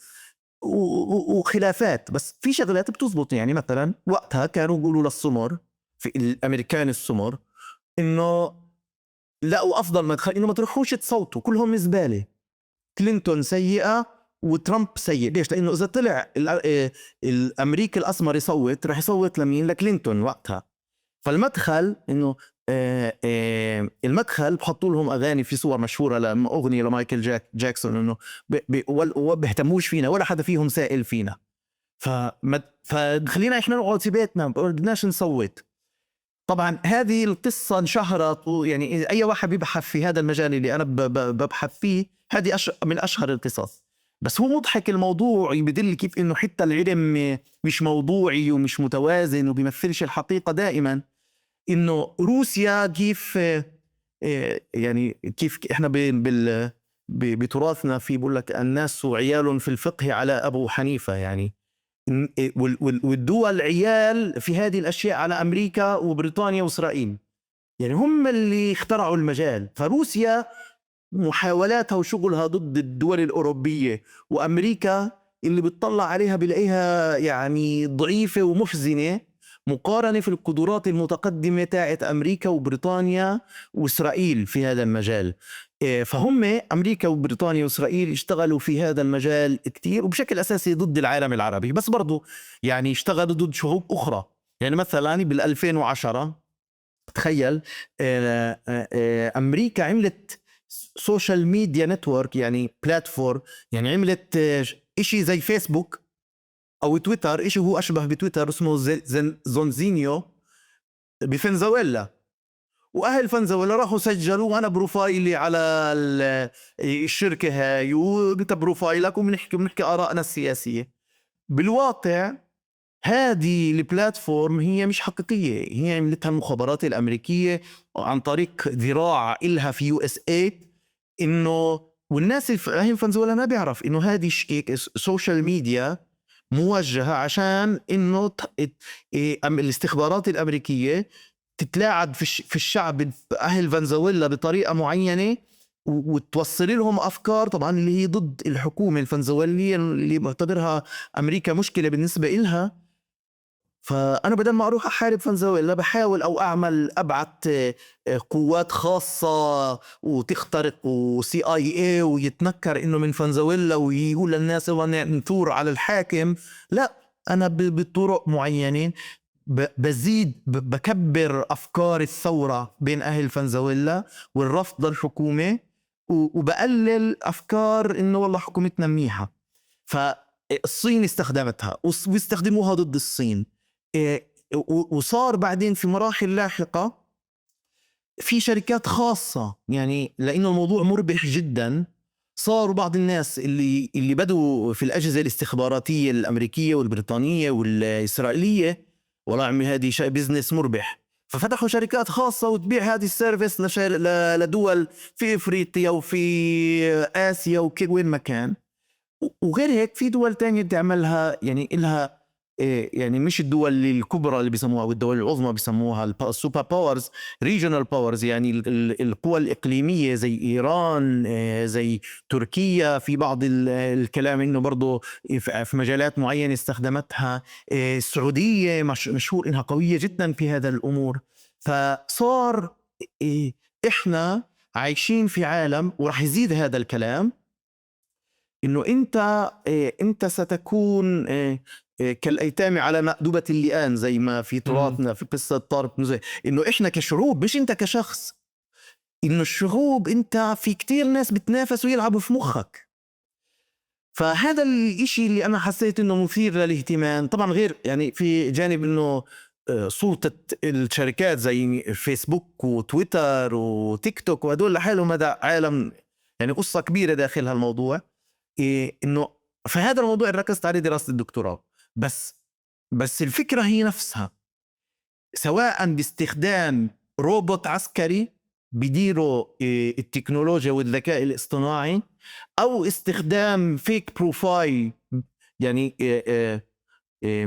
وخلافات، بس في شغلات بتزبط. يعني مثلا وقتها كانوا يقولوا للسمر، في الأمريكان السمر، إنه لقوا أفضل مدخل إنه ما تروحوش تصوتوا، كلهم زبالة، كلينتون سيئة وترامب سيء. ليش؟ لأنه إذا طلع الأمريكي الأسمر يصوت، رح يصوت لمين؟ لكلينتون وقتها. فالمدخل إنه المدخل بحطوا لهم أغاني، في صور مشهورة أغنية لمايكل جاكسون، إنه بيهتموش فينا، ولا حدا فيهم سائل فينا، فخلينا إحنا نقعد في بيتنا، ما بدناش نصوت. طبعا هذه القصة انشهرت، يعني أي واحد بيبحث في هذا المجال اللي أنا ببحث فيه، هذه من أشهر القصص. بس هو مضحك الموضوع، يبدل كيف إنه حتى العلم مش موضوعي ومش متوازن وبيمثلش الحقيقة دائما. إنه روسيا كيف يعني كيف إحنا بتراثنا في بقول لك الناس عيال في الفقه على أبو حنيفة. يعني والدول عيال في هذه الأشياء على أمريكا وبريطانيا وإسرائيل، يعني هم اللي اخترعوا المجال. فروسيا محاولاتها وشغلها ضد الدول الأوروبية وأمريكا اللي بتطلع عليها بلاقيها يعني ضعيفة ومحزنة مقارنة في القدرات المتقدمة تاعت أمريكا وبريطانيا وإسرائيل في هذا المجال. فهم أمريكا وبريطانيا وإسرائيل اشتغلوا في هذا المجال كتير، وبشكل أساسي ضد العالم العربي، بس برضو يعني اشتغلوا ضد شعوب أخرى. يعني مثلا بال2010 تخيل أمريكا عملت سوشيال ميديا نتورك، يعني بلاتفورم، يعني عملت إشي زي فيسبوك أو تويتر، إشي هو أشبه بتويتر، اسمه زونزينيو بفنزويلا. وأهل فنزويلا راحوا سجلوا، وأنا بروفايلي على الشركة هاي، وأنت بروفايلك، وبنحكي آرائنا السياسية. بالواقع هذه البلاتفورم هي مش حقيقية، هي عملتها المخابرات الأمريكية عن طريق ذراع إلها في USA. إنه والناس في فنزويلا ما بيعرف إنه هذه سوشيال ميديا موجهة عشان إنه الاستخبارات الأمريكية تتلاعب في الشعب أهل فنزويلا بطريقة معينة، وتوصل لهم أفكار طبعا اللي هي ضد الحكومة الفنزويلية اللي معتبرها أمريكا مشكلة بالنسبة إلها. فأنا بدل ما أروح أحارب فنزويلا، بحاول أو أبعت قوات خاصة وتخترق CIA ويتنكر إنه من فنزويلا، ويقول للناس نثور على الحاكم. لا، أنا بطرق معينة بزيد بكبر أفكار الثورة بين أهل فنزويلا والرفض للحكومة، وبقلل أفكار إنه والله حكومتنا منيحة. فالصين استخدمتها واستخدموها ضد الصين. وصار بعدين في مراحل لاحقة في شركات خاصة، يعني لأنه الموضوع مربح جدا، صاروا بعض الناس اللي بدوا في الأجهزة الاستخباراتية الأمريكية والبريطانية والإسرائيلية، والله عمي هذه شيء بيزنس مربح، ففتحوا شركات خاصة وتبيع هذه السيرفيس لدول في إفريقيا وفي آسيا وكل وين مكان. وغير هيك في دول تانية تعملها، يعني إلها يعني مش الدول الكبرى اللي بيسموها والدول العظمى بيسموها السوبر باورز، ريجونال باورز، يعني القوى الإقليمية زي إيران، زي تركيا. في بعض الكلام إنه برضو في مجالات معينة استخدمتها. السعودية مشهور إنها قوية جدا في هذا الأمور. فصار إيه، إحنا عايشين في عالم ورح يزيد هذا الكلام إنه أنت ستكون كالأيتام على مأدبة اللئام، زي ما في تراثنا في قصة طارق بن زيد، إنه إحنا كشعوب مش أنت كشخص، إنه الشعوب أنت في كتير ناس بتنافسوا يلعبوا في مخك. فهذا الإشي اللي أنا حسيت إنه مثير للاهتمام. طبعا غير يعني في جانب إنه سلطة الشركات زي فيسبوك وتويتر وتيك توك وهدول لحالهم هذا عالم يعني قصة كبيرة داخل هالموضوع. إنه فهذا الموضوع اللي ركزت عليه دراسة الدكتوراه. بس الفكرة هي نفسها، سواء باستخدام روبوت عسكري بديروا التكنولوجيا والذكاء الاصطناعي، أو استخدام فيك بروفايل، يعني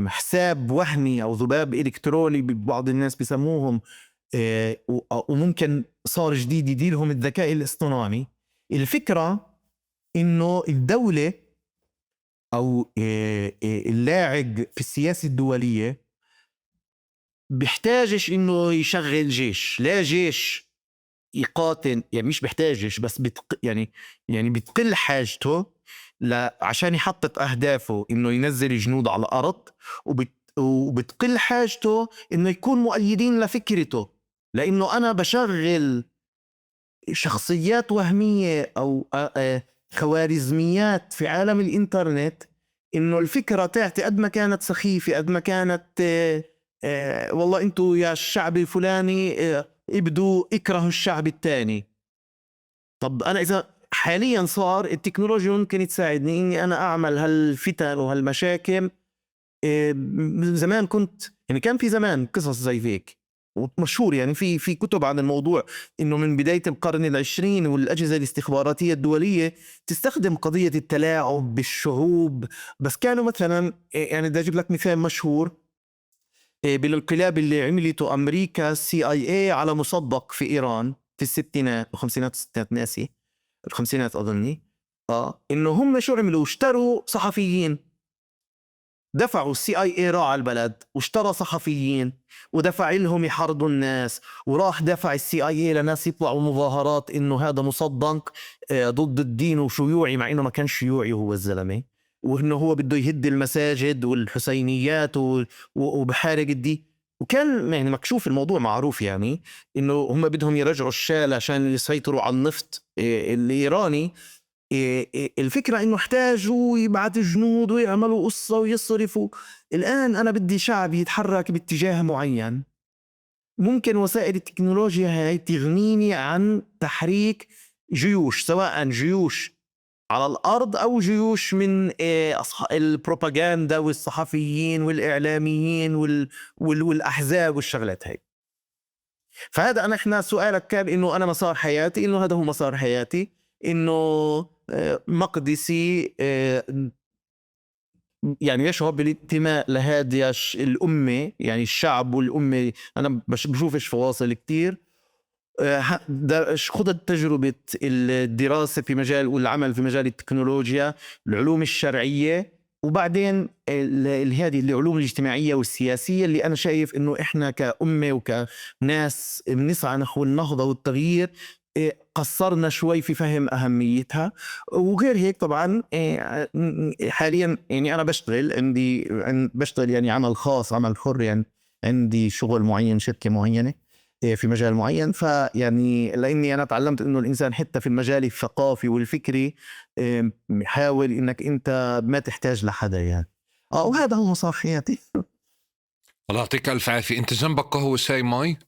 حساب وهمي أو ذباب إلكتروني بعض الناس بيسموهم، وممكن صار جديد يديرهم الذكاء الاصطناعي. الفكرة إنه الدولة أو اللاعب في السياسة الدولية بيحتاجش إنه يشغل جيش، لا جيش يقاتل، يعني مش بيحتاجش، بس يعني بتقل حاجته عشان يحقق أهدافه إنه ينزل جنود على الأرض، وبتقل حاجته إنه يكون مؤيدين لفكرته، لأنه أنا بشغل شخصيات وهمية أو خوارزميات في عالم الإنترنت، إنه الفكرة تاعتي قد ما كانت سخيفة، قد ما كانت والله أنتوا يا الشعب الفلاني ابدوا اكرهوا الشعب التاني. طب أنا إذا حاليا صار التكنولوجيا ممكن تساعدني إني أنا أعمل هالفتن وهالمشاكل. من زمان كنت يعني كان في زمان قصص زي هيك ومشهور، يعني في كتب عن الموضوع، إنه من بداية القرن العشرين والأجهزة الاستخباراتية الدولية تستخدم قضية التلاعب بالشعوب. بس كانوا مثلا يعني بدي أجيب لك مثال مشهور، بالانقلاب اللي عملته أمريكا CIA على مصدق في إيران في الستينات والخمسينات والستينات، ناسي الخمسينات أظني. إنه هم شو عملوا؟ اشتروا صحفيين، دفعوا CIA راح البلد واشترى صحفيين ودفع لهم يحرضوا الناس، وراح دفع CIA لناس يطلعوا مظاهرات إنه هذا مصدق ضد الدين وشيوعي، مع إنه ما كان شيوعي هو الزلمة، وإنه هو بده يهد المساجد والحسينيات وبحارق الدين. وكان يعني مكشوف الموضوع معروف، يعني إنه هم بدهم يرجعوا الشال عشان يسيطروا على النفط الإيراني. الفكرة إنه احتاجوا يبعث جنود ويعملوا قصة ويصرفوا. الآن أنا بدي شعب يتحرك باتجاه معين، ممكن وسائل التكنولوجيا هاي تغنيني عن تحريك جيوش، سواء جيوش على الأرض أو جيوش من البروباغندا والصحفيين والإعلاميين والأحزاب والشغلات هاي. فهذا إحنا سؤالك كان إنه أنا مسار حياتي، إنه هذا هو مسار حياتي، إنه مقدسي يعني يشعر بالانتماء لهذه الأمة، يعني الشعب والأمة. أنا بشوفش فواصل كتير. خضت تجربة الدراسة في مجال والعمل في مجال التكنولوجيا، العلوم الشرعية، وبعدين هذه العلوم الاجتماعية والسياسية، اللي أنا شايف إنه إحنا كأمة وكناس بنسعى نحو النهضة والتغيير قصرنا شوي في فهم أهميتها. وغير هيك طبعا حاليا يعني أنا بشتغل يعني عمل خاص، عمل حر، يعني عندي شغل معين، شركة معينة في مجال معين. فيعني لاني انا تعلمت انه الانسان حتى في المجال الثقافي والفكري حاول انك انت ما تحتاج لحدا يعني. وهذا هو مسار حياتي. الله يعطيك الف عافيه. انت جنبك قهوه شاي مي؟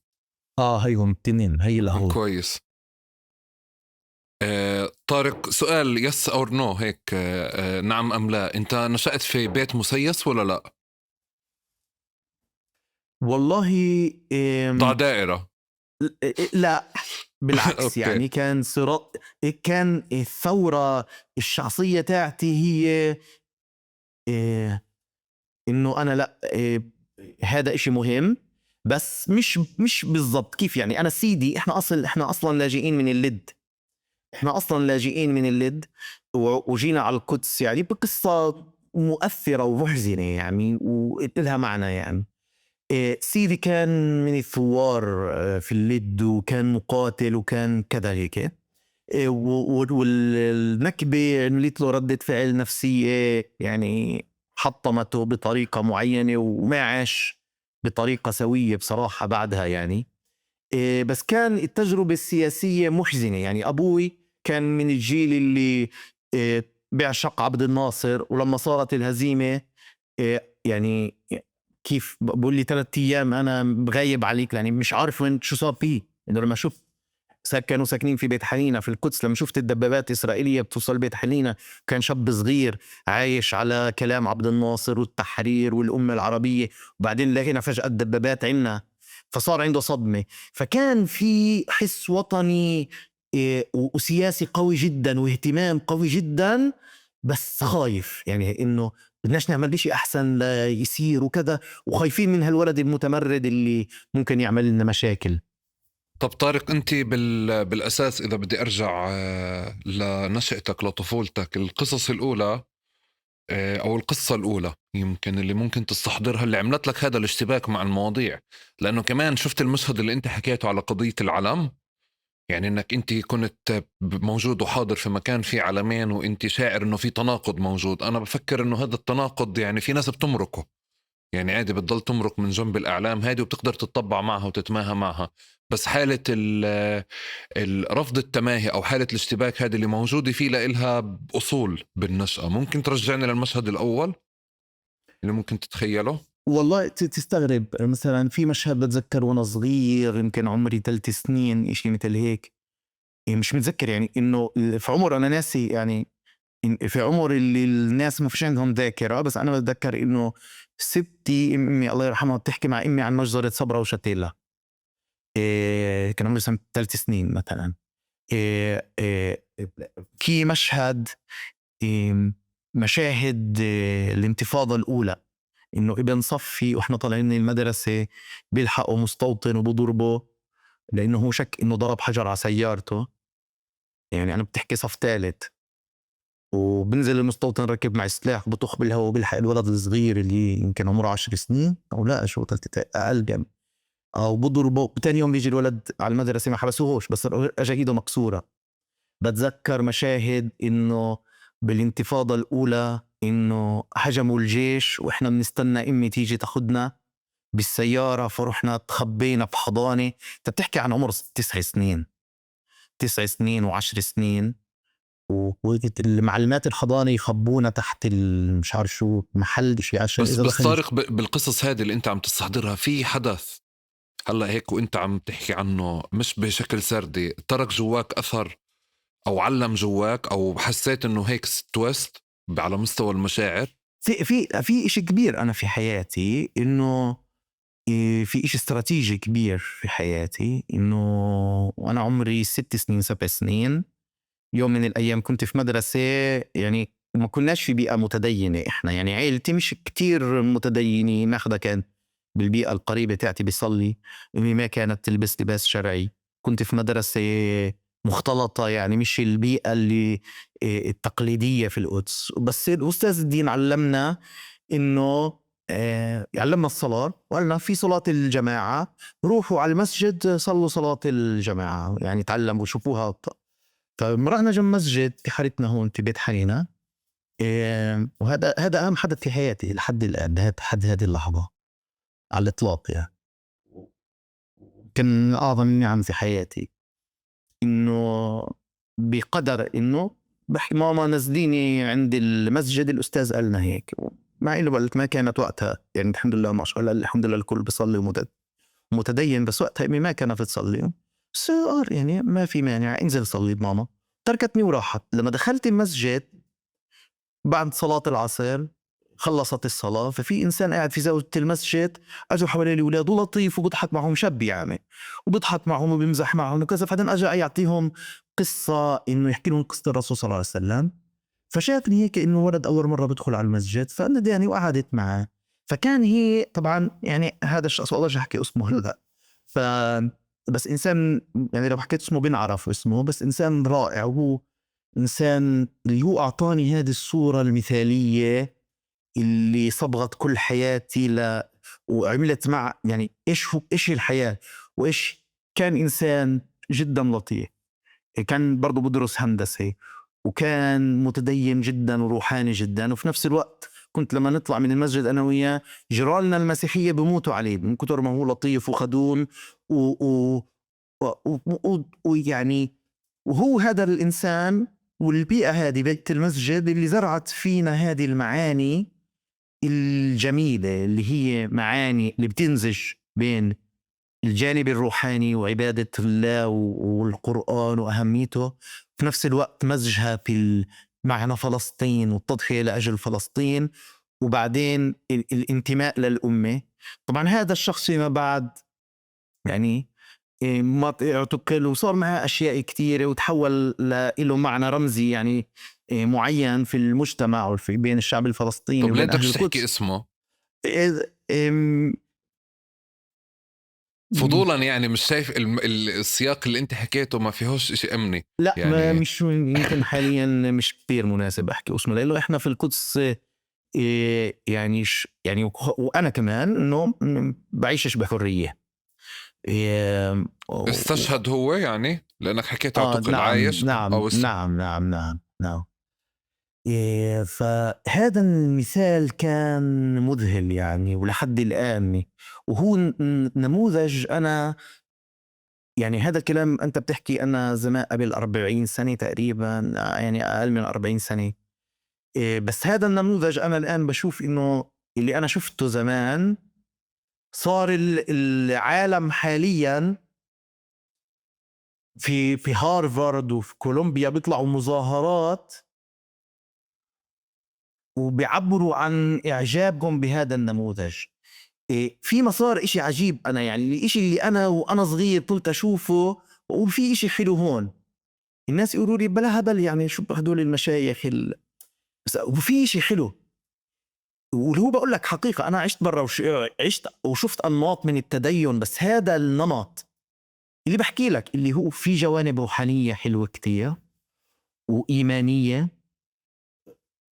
هيهم تنين، هي لهو. كويس. طارق، سؤال يس اور نو هيك، نعم ام لا، انت نشأت في بيت مسيس ولا لا؟ والله ضع دائره. لا بالعكس. اوكي. يعني كان الثورة الشخصية تاعتي هي انه انا لا هذا اشي مهم، بس مش بالضبط كيف. يعني انا سيدي احنا اصلا لاجئين من اللد، احنا اصلا لاجئين من اللد وجينا على القدس، يعني بقصة مؤثرة ومحزنة يعني ولها معنى يعني. سيدي كان من الثوار في اللد، وكان مقاتل، وكان كذا هيك. والنكبة عملت له ردة فعل نفسية، يعني حطمته بطريقة معينة، وما عاش بطريقة سوية بصراحة بعدها يعني. بس كان التجربة السياسية محزنة. يعني أبوي كان من الجيل اللي بيعشق عبد الناصر، ولما صارت الهزيمة يعني كيف بقول لي 3 أيام أنا غايب عليك، يعني مش عارف وين شو صار فيه. إنه لما شفت كانوا ساكنين في بيت حنينة في القدس، لما شفت الدبابات الإسرائيلية بتوصل بيت حنينة، كان شاب صغير عايش على كلام عبد الناصر والتحرير والأمة العربية، وبعدين لقينا فجأة الدبابات عنا، فصار عنده صدمة. فكان في حس وطني وسياسي قوي جدا، واهتمام قوي جدا، بس خايف يعني إنه بدناش نعمل شيء أحسن لا يصير وكذا، وخايفين من هالولد المتمرد اللي ممكن يعمل لنا مشاكل. طب طارق، أنت بالأساس إذا بدي أرجع لنشأتك لطفولتك، القصص الأولى أو القصة الأولى يمكن اللي ممكن تستحضرها اللي عملت لك هذا الاشتباك مع المواضيع، لأنه كمان شفت المشهد اللي أنت حكيته على قضية العلم، يعني انك انت كنت موجود وحاضر في مكان فيه علمين، وانت شاعر انه في تناقض موجود. انا بفكر انه هذا التناقض يعني في ناس بتمركه، يعني عادي بتضل تمرك من جنب الاعلام هذه وبتقدر تتطبع معها وتتماهى معها، بس حالة رفض التماهي او حالة الاشتباك هذه اللي موجودة فيه لإلها اصول بالنشأة. ممكن ترجعني للمشهد الاول اللي ممكن تتخيله؟ والله تستغرب، مثلا في مشهد بتذكر وانا صغير، يمكن عمري 3 سنين اشي مثل هيك. مش متذكر يعني انه في عمر انا ناسي، يعني في عمر اللي الناس ما فيش عندهم ذاكرة، بس انا بتذكر انه ستي امي الله يرحمها بتحكي مع امي عن مجزرة صبرا وشتيلا. كان عمري 3 سنين مثلا. في مشهد مشاهد الانتفاضة الأولى، إنه ابن صفي وإحنا طالعين من المدرسة بيلحقوا مستوطن وبضربه لأنه هو شك إنه ضرب حجر على سيارته. يعني أنا بتحكي صف ثالث، وبنزل المستوطن ركب مع السلاح بطخ بالهواء وبيلحق الولد الصغير اللي يمكن عمره 10 سنين أو لا شو أقل يعني، أو بضربه. تاني يوم بيجي الولد على المدرسة ما حبسوهوش، بس أجا إيده مكسورة. بتذكر مشاهد إنه بالانتفاضة الأولى إنه هجموا الجيش وإحنا بنستنى أمي تيجي تاخدنا بالسيارة، فرحنا تخبينا في حضانة. أنت بتحكي عن عمر 9 سنين، 9 سنين و10 سنين، والمعلمات الحضانة يخبونا تحت مش عارف شو محل شيء عشان بس إذا بس دخل. طارق، بالقصص هذه اللي انت عم تستحضرها في حدث هلا هيك وانت عم تحكي عنه مش بشكل سردي ترك جواك اثر او علم جواك او حسيت انه هيك تويست على مستوى المشاعر؟ في إشي كبير أنا في حياتي، إنه في إشي استراتيجي كبير في حياتي، إنه وأنا عمري 6 سنين 7 سنين، يوم من الأيام كنت في مدرسة، يعني ما كناش في بيئة متدينة إحنا، يعني عيلتي مش كتير متدينين، ماخدة كان بالبيئة القريبة تاعتي بيصلي، أمي ما كانت تلبس لباس شرعي. كنت في مدرسة مختلطة، يعني مش البيئة اللي التقليدية في القدس. بس الأستاذ الدين علمنا إنه علمنا الصلاة، وقالنا في صلاة الجماعة روحوا على المسجد صلوا صلاة الجماعة، يعني تعلموا شوفوها. فمرقنا جنب مسجد في حارتنا هون في بيت حنينة. وهذا أهم حدث في حياتي لحد الآن، لحد هذه اللحظة على الإطلاق. يعني كان أعظم النعم في حياتي إنه بقدر إنه بحكي ماما نزليني عند المسجد، الأستاذ قالنا هيك، مع إنه قلت ما كانت وقتها، يعني الحمد لله ما شاء الله الحمد لله الكل بيصلي ومتدين، بس وقتها أمي ما كانت تصلي. صار يعني ما في مانع انزل صلي بماما، تركتني وراحت. لما دخلت المسجد بعد صلاة العصر خلصت الصلاة، ففي إنسان قاعد في زاوية المسجد، أجوا حوالي الأولاد ولطيف وبضحك معهم، شاب يعني، وبضحك معهم وبيمزح معهم وكذا. بعدين أجا يعطيهم قصة، إنه يحكي لهم قصة الرسول صلى الله عليه وسلم. فشافني هيك إنه ولد أول مرة بدخل على المسجد، فنداني وقعدت معه. فكان هي طبعا يعني هذا الشخص والله أحكي اسمه هلا، ف بس إنسان يعني لو حكيت اسمه بنعرف اسمه، بس إنسان رائع، وهو إنسان اللي هو أعطاني هذه الصورة المثالية اللي صبغت كل حياتي وعملت مع يعني إيش هي الحياة وإيش كان إنسان جدا لطيف. كان برضو بدرس هندسة وكان متدين جدا وروحاني جدا، وفي نفس الوقت كنت لما نطلع من المسجد أنا وياه جيراننا المسيحية بموتوا عليه من كتر ما هو لطيف وخدوم ويعني وهو هذا الإنسان والبيئة هذه بيت المسجد اللي زرعت فينا هذه المعاني الجميلة اللي هي معاني اللي بتنزج بين الجانب الروحاني وعبادة الله والقرآن وأهميته، في نفس الوقت مزجها في معنى فلسطين والتضحية لأجل فلسطين، وبعدين الانتماء للأمة. طبعا هذا الشخص فيما بعد يعني ما اعتقل وصار معه أشياء كتيرة وتحول له معنى رمزي يعني معين في المجتمع وفي بين الشعب الفلسطيني طب ليه وبين بدك أهل تحكي القدس. اسمه إم- فضولا؟ يعني مش شايف السياق اللي انت حكيته ما فيهوش اشي امني لا ما يعني؟ مش يمكن حاليا مش كتير مناسب احكي اسمه لانه احنا في القدس يعني يعني وانا كمان انه بعيشش بحريه. إيه، استشهد هو يعني لانك حكيت اعتقل، نعم عايش نعم او نعم نعم نعم نعم. فهذا المثال كان مذهل يعني ولحد الآن، وهو نموذج. أنا يعني هذا الكلام أنت بتحكي أنا زمان قبل 40 سنة تقريبا، يعني أقل من 40 سنة. بس هذا النموذج أنا الآن بشوف إنه اللي أنا شفته زمان صار العالم حاليا في هارفارد وفي كولومبيا بيطلعوا مظاهرات وبيعبروا عن إعجابهم بهذا النموذج. في مسار إشي عجيب. أنا يعني الإشي اللي أنا وأنا صغير طلت أشوفه وفي إشي حلو هون. الناس يقولوا لي بلا هبل يعني شو هدول المشايخ بس وفي إشي حلو. واللي هو بقول لك حقيقة أنا عشت برا عشت وشفت أنماط من التدين، بس هذا النمط اللي بحكي لك اللي هو في جوانب روحانية حلوة كتير وإيمانية،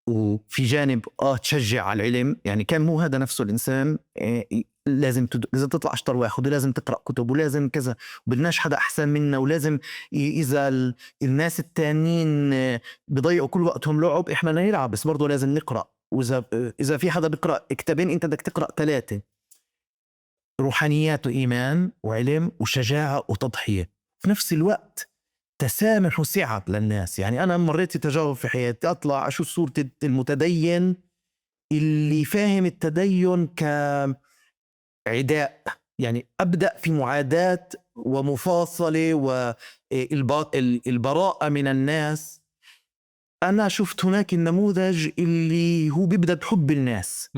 وفي جانب تشجع على العلم. يعني كان مو هذا نفسه الإنسان لازم تطلع أشطر واحد ولازم تقرأ كتب ولازم كذا وبدناش حدا أحسن منا ولازم إذا الناس التانيين بيضيعوا كل وقتهم لعب إحنا نلعب بس برضو لازم نقرأ. وإذا إذا في حدا بيقرأ كتابين أنت بدك تقرأ 3. روحانيات وإيمان وعلم وشجاعة وتضحية في نفس الوقت، تسامح وسعة للناس. يعني أنا مريت تجارب في حياتي أطلع أشوف صورة المتدين اللي فاهم التدين كعداء، يعني أبدأ في معاداة ومفاصلة والبراءة من الناس. أنا شفت هناك النموذج اللي هو بيبدأ بحب الناس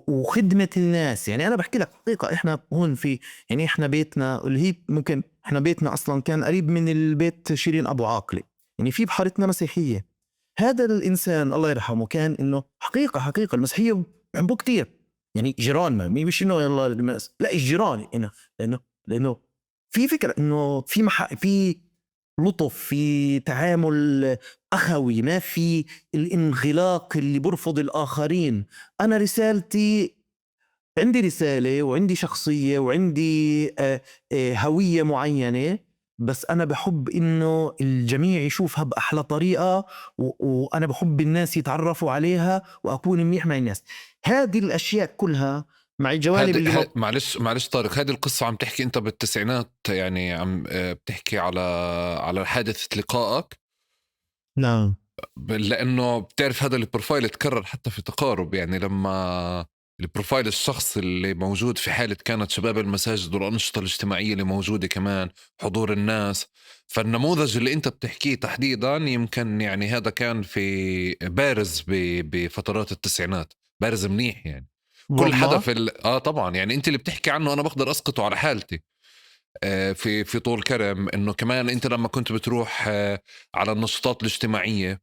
وخدمة الناس. يعني أنا بحكي لك حقيقة إحنا هون في يعني إحنا بيتنا اللي هي ممكن إحنا بيتنا أصلا كان قريب من البيت شيرين أبو عاقلة، يعني في بحارتنا مسيحية. هذا الإنسان الله يرحمه كان إنه حقيقة المسيحية بحبه كتير. يعني جيراننا مش إنه يلا الناس، لا الجيران إنه لأنه في فكرة إنه في لطف، في تعامل أخوي، ما في الانغلاق اللي برفض الآخرين. أنا رسالتي عندي رسالة وعندي شخصية وعندي هوية معينة، بس أنا بحب إنه الجميع يشوفها بأحلى طريقة وأنا بحب الناس يتعرفوا عليها وأكون منيح مع الناس. هذه الأشياء كلها مع الجوانب اللي معلش طارق، هذه القصة عم تحكي أنت بالتسعينات، يعني عم بتحكي على حادثة لقائك. نعم لأنه بتعرف هذا البروفايل تكرر حتى في تقارب، يعني لما البروفايل الشخص اللي موجود في حالة كانت شباب المساجد والأنشطة الاجتماعية اللي موجودة كمان حضور الناس. فالنموذج اللي انت بتحكيه تحديدا يمكن يعني هذا كان في بارز بفترات التسعينات، بارز منيح يعني. كل حدا والله. طبعا يعني انت اللي بتحكي عنه انا بقدر اسقطه على حالتي. في طول كرم انه كمان انت لما كنت بتروح على النشاطات الاجتماعية،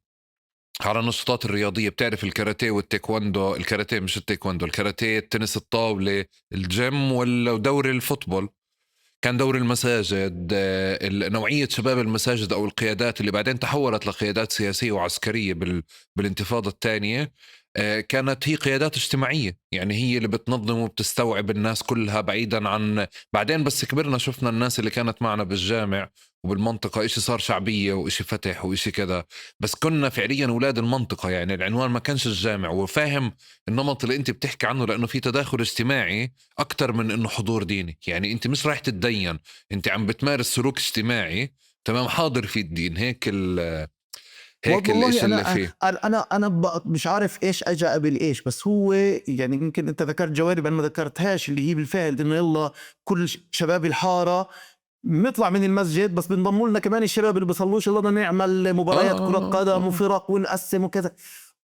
على النشاطات الرياضية، بتعرف الكاراتيه والتايكوندو، الكاراتيه مش التايكوندو، الكاراتيه، التنس الطاولة، الجيم ودوري الفوتبول، كان دوري المساجد، نوعية شباب المساجد أو القيادات اللي بعدين تحولت لقيادات سياسية وعسكرية بالانتفاضة الثانية. كانت هي قيادات اجتماعية، يعني هي اللي بتنظم وبتستوعب الناس كلها بعيدا عن. بعدين بس كبرنا شفنا الناس اللي كانت معنا بالجامع وبالمنطقة إشي صار شعبية وإشي فتح وإشي كذا، بس كنا فعليا أولاد المنطقة. يعني العنوان ما كانش الجامع، وفاهم النمط اللي أنت بتحكي عنه، لأنه في تداخل اجتماعي أكتر من إنه حضور ديني. يعني أنت مش رايح تتدين، أنت عم بتمارس سلوك اجتماعي، تمام، حاضر في الدين. هيك والله الإشي اللي انا فيه. مش عارف ايش اجى قبل ايش، بس هو يعني يمكن انت ذكرت جوانب انا ما ذكرتهاش، اللي هي بالفعل انه يلا كل شباب الحاره بنطلع من المسجد، بس بنضموا لنا كمان الشباب اللي بيصلوش يلا بدنا نعمل مباريات كره قدم آه. وفرق ونقسم وكذا.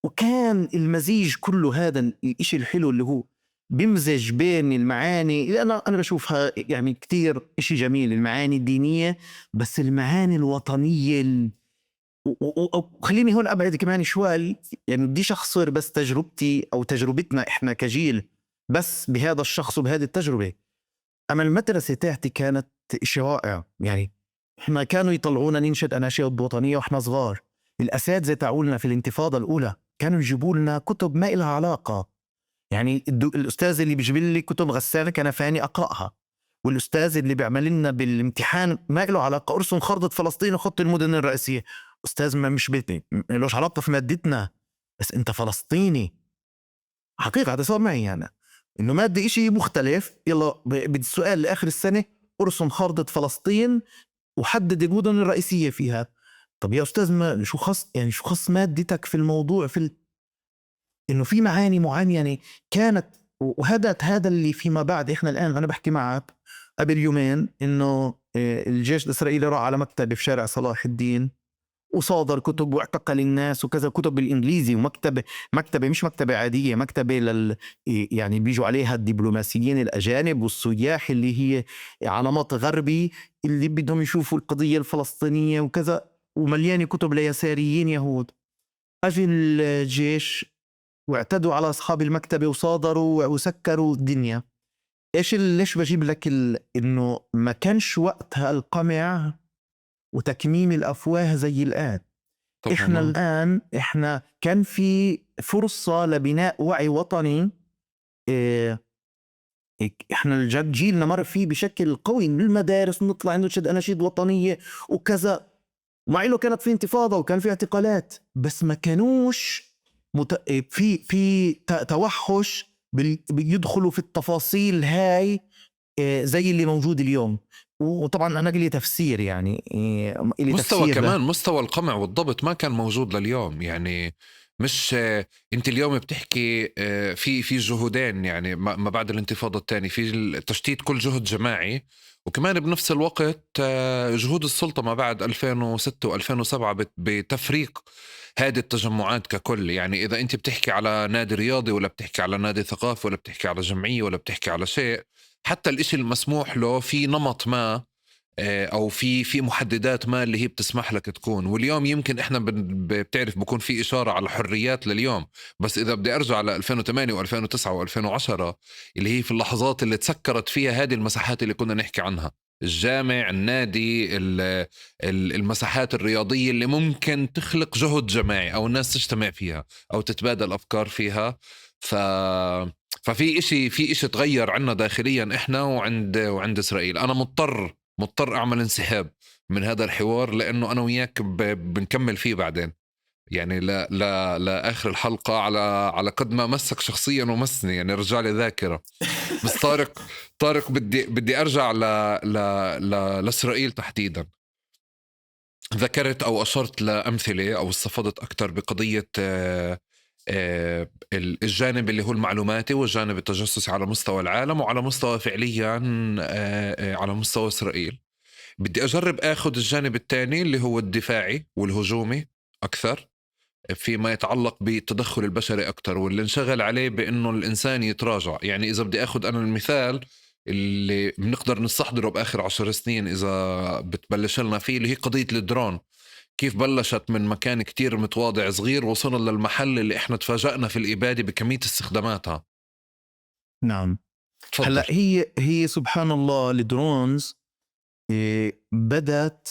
وكان المزيج كله هذا الاشي الحلو اللي هو بيمزج بين المعاني اللي انا بشوفها يعني كتير اشي جميل، المعاني الدينيه بس المعاني الوطنيه وخليني هون ابعد كمان شوي، يعني بديش اخسر بس تجربتي او تجربتنا احنا كجيل بس بهذا الشخص وبهذه التجربه. اما المدرسه تاعتي كانت شيء رائع، يعني احنا كانوا يطلعونا ننشد اناشيد وطنيه واحنا صغار. الاساتذه تاعولنا في الانتفاضه الاولى كانوا يجيبوا لنا كتب ما لها علاقه، يعني الاستاذ اللي بيجيب لي كتب غسالة كنفاني اقراها، والاستاذ اللي بيعمل لنا بالامتحان ما له علاقه ارسم خريطه فلسطين وخط المدن الرئيسيه. استاذ ما مش بيتي ملوش علاقه في مادتنا، بس انت فلسطيني. حقيقه هذا صار معي انا، انه مادة اشي مختلف، يلا بدي السؤال لاخر السنه ارسم خريطه فلسطين وحدد المدن الرئيسيه فيها. طب يا استاذ ما شو خص يعني شو خص مادتك في الموضوع انه في معاني معينه كانت. وهذا اللي فيما بعد احنا الان انا بحكي معك قبل يومين انه الجيش الاسرائيلي راح على مكتبه في شارع صلاح الدين وصادر كتب واعتقل الناس وكذا، كتب بالانجليزي، مكتبه مش مكتبه عاديه، مكتبه يعني بيجوا عليها الدبلوماسيين الاجانب والسياح اللي هي علامات غربي اللي بدهم يشوفوا القضيه الفلسطينيه وكذا، ومليانه كتب ليساريين يهود. اجى الجيش واعتدوا على أصحاب المكتبة وصادروا وسكروا الدنيا. ليش بجيب لك إنه ما كانش وقتها القمع وتكميم الأفواه زي الآن. إحنا طبعا. الآن كان في فرصة لبناء وعي وطني. إيه، إحنا جيلنا مر فيه بشكل قوي من المدارس، نطلع ننشد أناشيد وطنية وكذا، مع إنه كانت في انتفاضة وكان في اعتقالات، بس ما كانوش في توحش بيدخلوا في التفاصيل هاي زي اللي موجود اليوم. وطبعا انا لي تفسير يعني لي مستوى تفسير كمان له. مستوى القمع والضبط ما كان موجود لليوم. يعني مش انت اليوم بتحكي في جهودين، يعني ما بعد الانتفاضة الثانية في تشتيت كل جهد جماعي، وكمان بنفس الوقت جهود السلطة ما بعد 2006 و2007 بتفريق هذه التجمعات ككل. يعني إذا أنت بتحكي على نادي رياضي ولا بتحكي على نادي ثقافي ولا بتحكي على جمعية ولا بتحكي على شيء، حتى الإشي المسموح له في نمط ما او في محددات ما اللي هي بتسمح لك تكون. واليوم يمكن احنا بتعرف بكون في اشاره على حريات لليوم، بس اذا بدي ارجع ل 2008 و2009 و2010 اللي هي في اللحظات اللي تسكرت فيها هذه المساحات اللي كنا نحكي عنها، الجامع، النادي، المساحات الرياضيه اللي ممكن تخلق جهد جماعي او الناس تجتمع فيها او تتبادل افكار فيها. ف في إشي تغير عنا داخليا إحنا وعند إسرائيل. أنا مضطر أعمل انسحاب من هذا الحوار، لأنه أنا وياك بنكمل فيه بعدين. يعني لا آخر الحلقة على قد ما مسك شخصيا ومسني، يعني رجع لي ذاكرة. بس طارق بدي أرجع لإسرائيل تحديدا. ذكرت أو أشرت لأمثلة أو استفضت أكثر بقضية الجانب اللي هو المعلوماتي والجانب التجسسي على مستوى العالم وعلى مستوى فعليا على مستوى إسرائيل. بدي أجرب أخذ الجانب الثاني اللي هو الدفاعي والهجومي أكثر، فيما يتعلق بالتدخل البشري أكثر، واللي انشغل عليه بأنه الإنسان يتراجع. يعني إذا بدي أخذ أنا المثال اللي بنقدر نستحضره بآخر 10 سنين إذا بتبلش لنا فيه، اللي هي قضية الدرون. كيف بلشت من مكان كتير متواضع صغير وصلنا للمحل اللي احنا تفاجأنا في الإبادة بكمية استخداماتها. نعم. تفضل. هلا هي سبحان الله الدرونز بدأت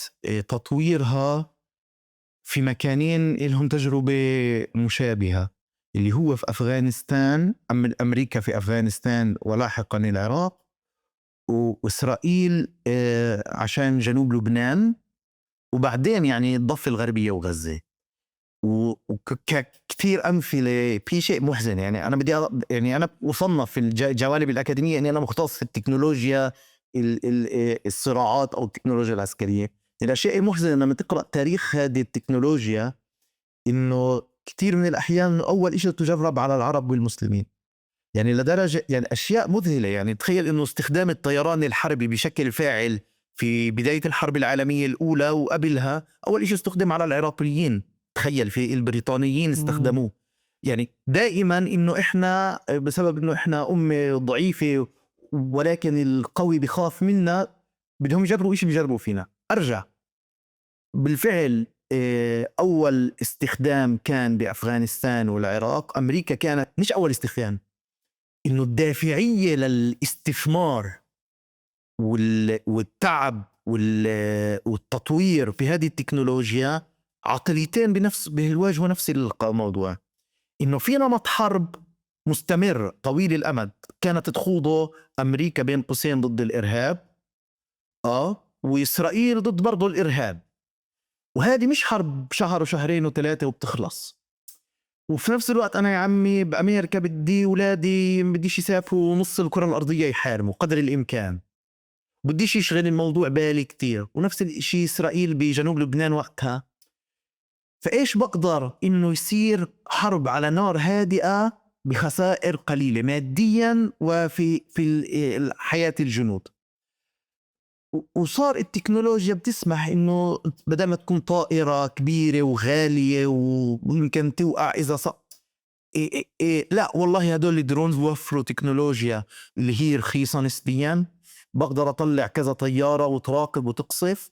تطويرها في مكانين لهم تجربة مشابهة. اللي هو في أفغانستان، أمريكا في أفغانستان ولاحقا العراق، وإسرائيل عشان جنوب لبنان، وبعدين يعني الضفة الغربية وغزة. وكثير أمثلة في شيء محزن. يعني أنا بدي يعني أنا وصلنا في الجوانب الأكاديمية أني أنا مختص في التكنولوجيا الصراعات أو التكنولوجيا العسكرية. الأشياء المحزنة لما تقرأ تاريخ هذه التكنولوجيا إنه كثير من الأحيان أول إشي تجرب على العرب والمسلمين، يعني لدرجة يعني أشياء مذهلة. يعني تخيل إنه استخدام الطيران الحربي بشكل فاعل في بداية الحرب العالمية الأولى وقبلها أول إشي استخدم على العراقيين، تخيل في البريطانيين استخدموه. يعني دائما إنه إحنا بسبب إنه إحنا أمة ضعيفة ولكن القوي بخاف منا، بدهم يجربوا إشي بيجربوا فينا. أرجع بالفعل أول استخدام كان بأفغانستان والعراق. أمريكا كانت مش أول استخدام، إنه الدافعية للاستثمار والتعب والتطوير في هذه التكنولوجيا عقليتين بيواجهوا نفس الموضوع. إنه في نمط حرب مستمر طويل الأمد كانت تخوضه أمريكا بين قوسين ضد الإرهاب، وإسرائيل ضد برضو الإرهاب. وهذه مش حرب شهر وشهرين وثلاثة وبتخلص. وفي نفس الوقت أنا يا عمي بأمريكا بدي أولادي بديش يسافروا نص الكرة الأرضية يحاربوا قدر الإمكان، بديش يشغل الموضوع بالي كتير. ونفس الشيء إسرائيل بجنوب لبنان وقتها. فإيش بقدر إنه يصير حرب على نار هادئة بخسائر قليلة ماديا وفي حياة الجنود. وصار التكنولوجيا بتسمح إنه بدل ما تكون طائرة كبيرة وغالية ويمكن توقع إذا لا والله هدول الدرونز وفروا تكنولوجيا اللي هي رخيصة نسبيا، بقدر أطلع كذا طيارة وتراقب وتقصف،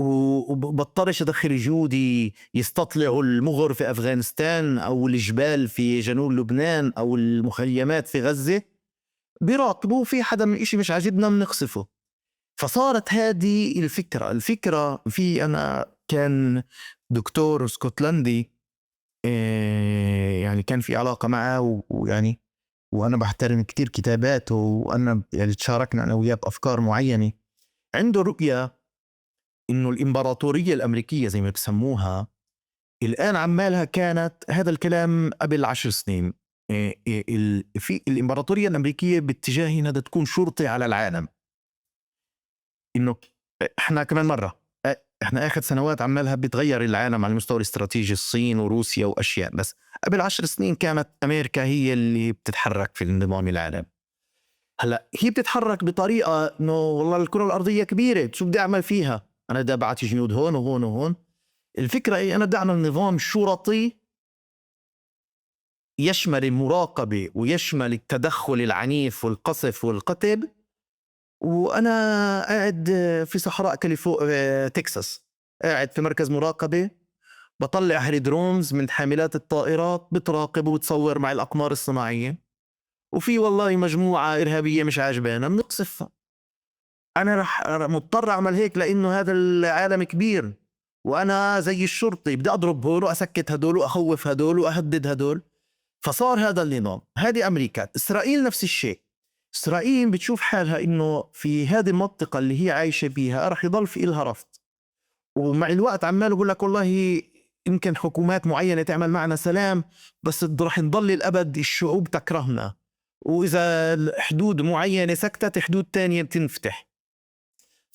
وبضطرش أدخل جهودي يستطلعوا المغر في أفغانستان أو الجبال في جنوب لبنان أو المخيمات في غزة، بيراقبوا في حدا من إشي مش عاجبنا بنقصفه. فصارت هذه الفكرة في أنا كان دكتور اسكتلندي يعني كان في علاقة معه ويعني وأنا بحترم كتير كتاباته، وأنا يعني تشاركنا أنا وياه بأفكار معينة. عنده رؤية إنه الإمبراطورية الأمريكية زي ما بسموها الآن عمالها كانت هذا الكلام قبل 10 سنين. في الإمبراطورية الأمريكية باتجاه إنها تكون شرطة على العالم. إنه إحنا كمان مرة إحنا آخر سنوات عمالها بتغير العالم على المستوى الاستراتيجي، الصين وروسيا وأشياء، بس قبل 10 سنين كانت أمريكا هي اللي بتتحرك في النظام العالمي. هلا هي بتتحرك بطريقة إنه والله الكرة الأرضية كبيرة، شو بدي أعمل فيها؟ أنا بدي أبعت جنود هون وهون وهون. الفكرة إيه؟ أنا بدي أعمل نظام شرطي يشمل المراقبة ويشمل التدخل العنيف والقصف والقتل، وأنا قاعد في صحراء تكساس، قاعد في مركز مراقبة، بطلع هلي درونز من حاملات الطائرات بتراقب وتصور مع الأقمار الصناعية، وفي والله مجموعة إرهابية مش عاجبانا بنقصفها. أنا رح مضطر أعمل هيك لأنه هذا العالم كبير، وأنا زي الشرطي بدي أضرب هول وأسكت هدول وأخوف هدول وأهدد هدول. فصار هذا النظام. هذه أمريكا. إسرائيل نفس الشيء. إسرائيل بتشوف حالها إنه في هذه المنطقة اللي هي عايشة بيها رح يضل في إلها رفض، ومع الوقت عمال يقول لك والله يمكن حكومات معينة تعمل معنا سلام، بس رح نضل الأبد الشعوب تكرهنا، وإذا حدود معينة سكتت حدود تانية بتنفتح.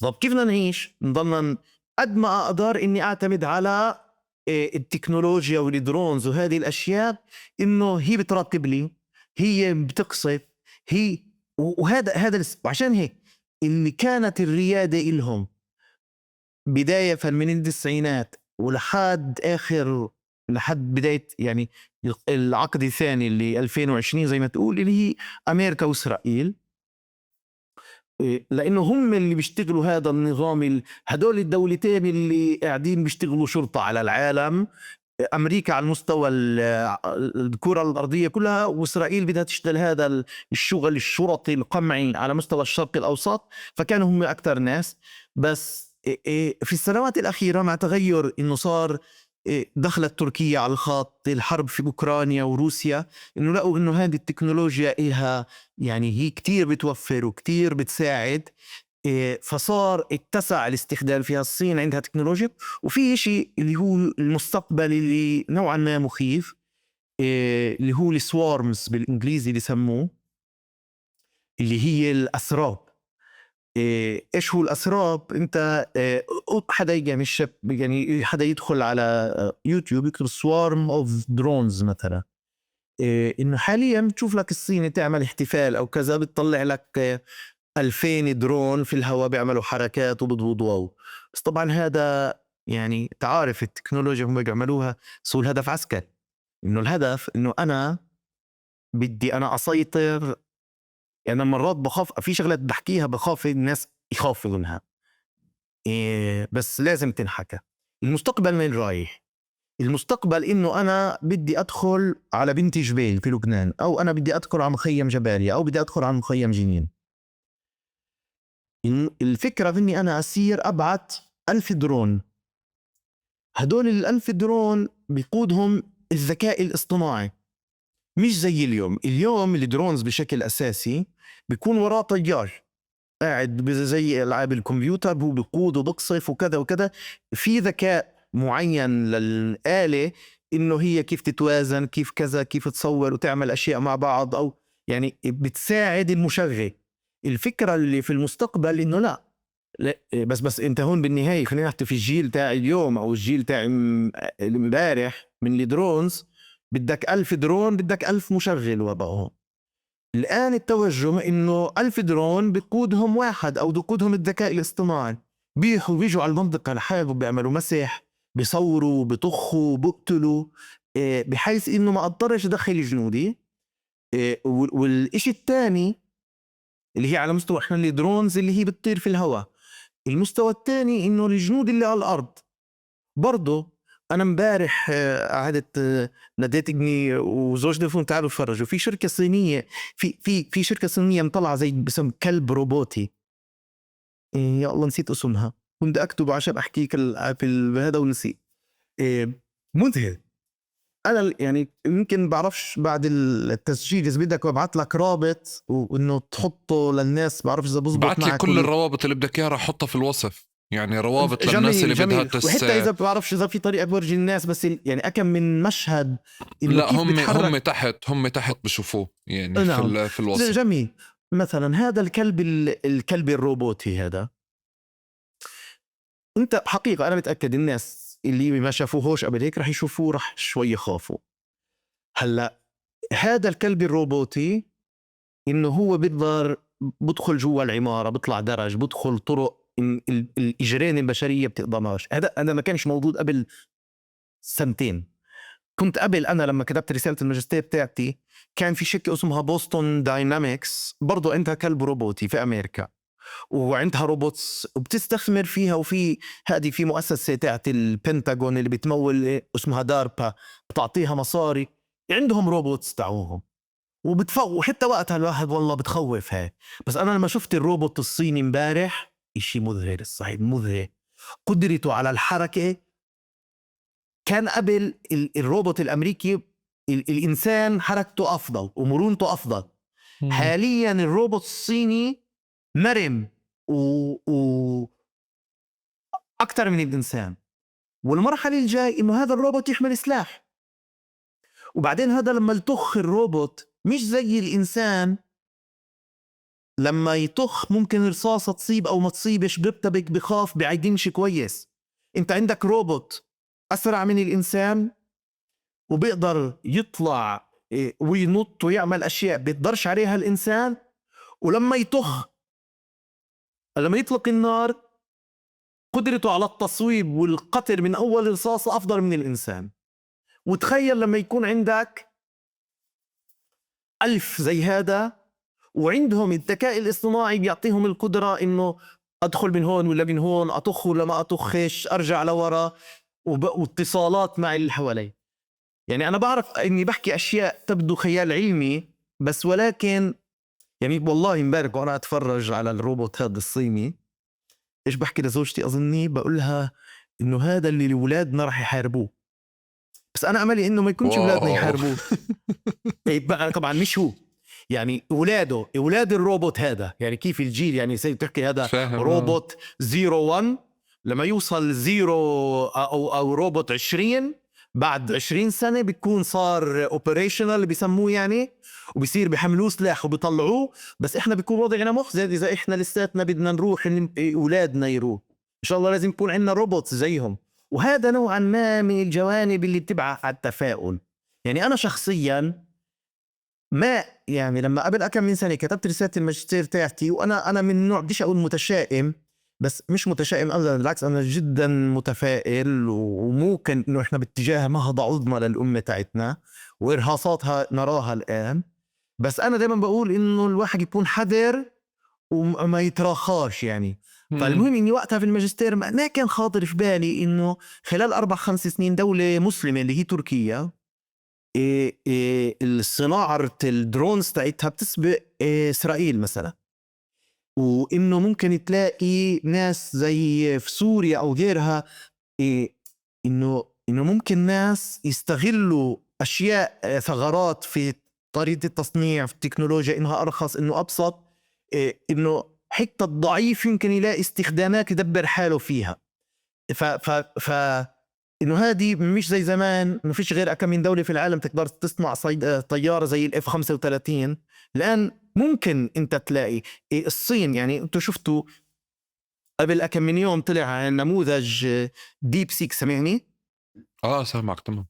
طب كيف بدنا نعيش؟ نضلنا قد ما أقدر إني أعتمد على التكنولوجيا والدرونز وهذه الأشياء، إنه هي بترتب لي، هي بتقصف، هي وهذا وعشان هيك اللي كانت الريادة إلهم بداية من التسعينات ولحد لحد بداية يعني العقد الثاني اللي 2020 زي ما تقول، اللي هي أمريكا وإسرائيل، لأنه هم اللي بيشتغلوا هذا النظام. هدول الدولتين اللي قاعدين بيشتغلوا شرطة على العالم، أمريكا على المستوى الكرة الأرضية كلها، وإسرائيل بدها تشتغل هذا الشغل الشرطي القمعي على مستوى الشرق الأوسط. فكانوا هم أكثر ناس. بس في السنوات الأخيرة مع تغير إنه صار دخلت تركيا على الخط، الحرب في أوكرانيا وروسيا، إنه لقوا إنه هذه التكنولوجيا إلها يعني هي كتير بتوفر وكتير بتساعد. فصار اتسع الاستخدام فيها. الصين عندها تكنولوجيا. وفي شيء اللي هو المستقبل اللي نوعا ما مخيف، اللي هو السوارمز بالإنجليزي اللي سموه، اللي هي الأسراب. ايش هو الاسراب؟ انت حدا يعني حدا يدخل على يوتيوب يكتب سوارم اوف درونز مثلا، انه حاليا بتشوف لك الصين تعمل احتفال او كذا، بتطلع لك 2000 درون في الهواء بيعملوا حركات وبضوضوا. بس طبعا هذا يعني تعرف التكنولوجيا هم بيعملوها سو الهدف عسكري، انه الهدف انه انا بدي انا اسيطر. يعني مرات بخاف في شغلات بحكيها بخاف الناس يخافوا منها، بس لازم تنحكى. المستقبل وين رايح؟ المستقبل انه انا بدي ادخل على بنتي جبيل في لبنان، او انا بدي ادخل على مخيم جباليا، او بدي ادخل على مخيم جنين. الفكرة اني انا اسير ابعت 1000 درون. هدول 1000 درون بيقودهم الذكاء الاصطناعي، مش زي اليوم الدرونز بشكل اساسي بيكون وراه طيار قاعد زي العاب الكمبيوتر، هو بيقود وبقصف وكذا وكذا. في ذكاء معين للآلة انه هي كيف تتوازن، كيف كذا، كيف تصور وتعمل اشياء مع بعض، او يعني بتساعد المشغل. الفكرة اللي في المستقبل انه لا بس انت هون بالنهاية خلينا نحكي في الجيل تاع اليوم او الجيل تاع امبارح من الدرونز، بدك 1000 درون بدك 1000 مشغل وبقهم. الآن التوجه إنه 1000 درون بقودهم واحد أو بقودهم الذكاء الاصطناعي، بيجوا على المنطقة لحالهم، بيعملوا مسح، بيصوروا، بيطخوا، بقتلوا، بحيث إنه ما أقدرش أدخل جنودي. والإشي الثاني اللي هي على مستوى إحنا اللي درونز اللي هي بتطير في الهواء. المستوى الثاني إنه الجنود اللي على الأرض برضو. أنا مبارح قعدت ناديت ابني وزوجتي فون تعالوا اتفرجوا في شركة صينية، في شركة صينية مطلعة زي باسم كلب روبوتي. يا الله نسيت اسمها، كنت أكتبه عشان أحكيك في هذا ونسيت. مذهل. أنا يعني يمكن بعرفش بعد التسجيل إذا بدك ببعث لك رابط وإنه تحطه للناس، بعرفش إذا بزبط بعت لي معك كل الروابط اللي بدك اياها، رح احطها في الوصف، يعني روابط للناس اللي بدها وحتى اذا بعرفش اذا في طريقه بورجي الناس، بس يعني اكم من مشهد انه لا كيف هم بتحرك. هم تحت بشوفوه يعني نعم في الوصف. جميل. مثلا هذا الكلب الروبوتي هذا، انت حقيقه انا متاكد الناس اللي ما شافوهوش قبل هيك رح يشوفوه رح شوي يخافوا. هلا هذا الكلب الروبوتي انه هو بيقدر بدخل جوا العماره، بيطلع درج، بدخل طرق الاجرين البشريه بتقدرش. هذا انا ما كانش موجود قبل سنتين. كنت قبل أنا لما كتبت رسالة الماجستير بتاعتي كان في شركة اسمها بوسطن داينامكس، برضو عندها كلب روبوتي في أمريكا، وعندها روبوتس وبتستثمر فيها. وفي هذه في مؤسسة تاعت البنتاغون اللي بتمول اسمها داربا، بتعطيها مصاري، عندهم روبوتس تاعوهم وحتى وقتها الواحد والله بتخوف هاي. بس أنا لما شفت الروبوت الصيني امبارح إشي مذهل، الصحيح مذهل. قدرته على الحركة كان قبل الروبوت الأمريكي الإنسان حركته أفضل ومرونته أفضل. حاليا الروبوت الصيني مرن و أكتر من الإنسان. والمرحلة الجاي إنه هذا الروبوت يحمل سلاح. وبعدين هذا لما يطخ الروبوت مش زي الإنسان، لما يطخ ممكن رصاصة تصيب أو ما تصيبش، بيرتبك، بخاف، بعيدنش كويس. أنت عندك روبوت أسرع من الإنسان وبيقدر يطلع وينط ويعمل أشياء بيقدرش عليها الإنسان. ولما لما يطلق النار قدرته على التصويب والقتل من أول رصاصة أفضل من الإنسان. وتخيل لما يكون عندك 1000 زي هذا، وعندهم الذكاء الاصطناعي بيعطيهم القدرة إنه أدخل من هون ولا من هون، أطخ ولا ما أطخش، أرجع لورا، واتصالات مع اللي حوالي. يعني أنا بعرف إني بحكي أشياء تبدو خيال علمي، بس ولكن يعني والله امبارح وأنا أتفرج على الروبوت هذا الصيني إيش بحكي لزوجتي، أظني بقولها إنه هذا اللي لولادنا رح يحاربوه. بس انا املي انه ما يكونش اولادنا واو. يحاربوه. بقى طبعا مش هو، يعني اولاد الروبوت هذا، يعني كيف الجيل، يعني زي تحكي هذا فاهم. روبوت 01 لما يوصل زيرو او روبوت 20، بعد 20 سنة بيكون صار اوبريشنال بيسموه يعني، وبيصير بيحملوه سلاح وبيطلعوه. بس احنا بيكون وضعنا مخزن اذا احنا لساتنا بدنا نروح اولادنا يروح. ان شاء الله لازم يكون عندنا روبوت زيهم. وهذا نوعا ما من الجوانب اللي بتبعث على التفاؤل. يعني انا شخصيا ما يعني لما قبل كم من سنة كتبت رسالة الماجستير تاعتي، وأنا من نوع بديش أقول متشائم، بس مش متشائم أبدا، بالعكس أنا جدا متفائل، وممكن إنه إحنا باتجاه نهضة عظمى للأمة تاعتنا وإرهاصاتها نراها الآن. بس أنا دائما بقول إنه الواحد يكون حذر وما يتراخاش يعني. فالمهم إني وقتها في الماجستير ما كان خاطر في بالي إنه خلال 4-5 سنين دولة مسلمة اللي هي تركيا الصناعة الدرونز تاعتها بتسبق إسرائيل مثلا، وإنه ممكن تلاقي ناس زي في سوريا أو غيرها، إنه ممكن ناس يستغلوا أشياء ثغرات في طريقة التصنيع في التكنولوجيا، إنها أرخص، إنه أبسط، إنه حتى الضعيف يمكن يلاقي استخدامات يدبر حاله فيها. ف انه هذه مش زي زمان، ما فيش غير كم من دولة في العالم تقدر تصنع طيارة زي الاف 35. الان ممكن انت تلاقي الصين، يعني انتوا شفتوا قبل كم من يوم طلع نموذج ديب سيك، سمعني؟ سامعك تمام.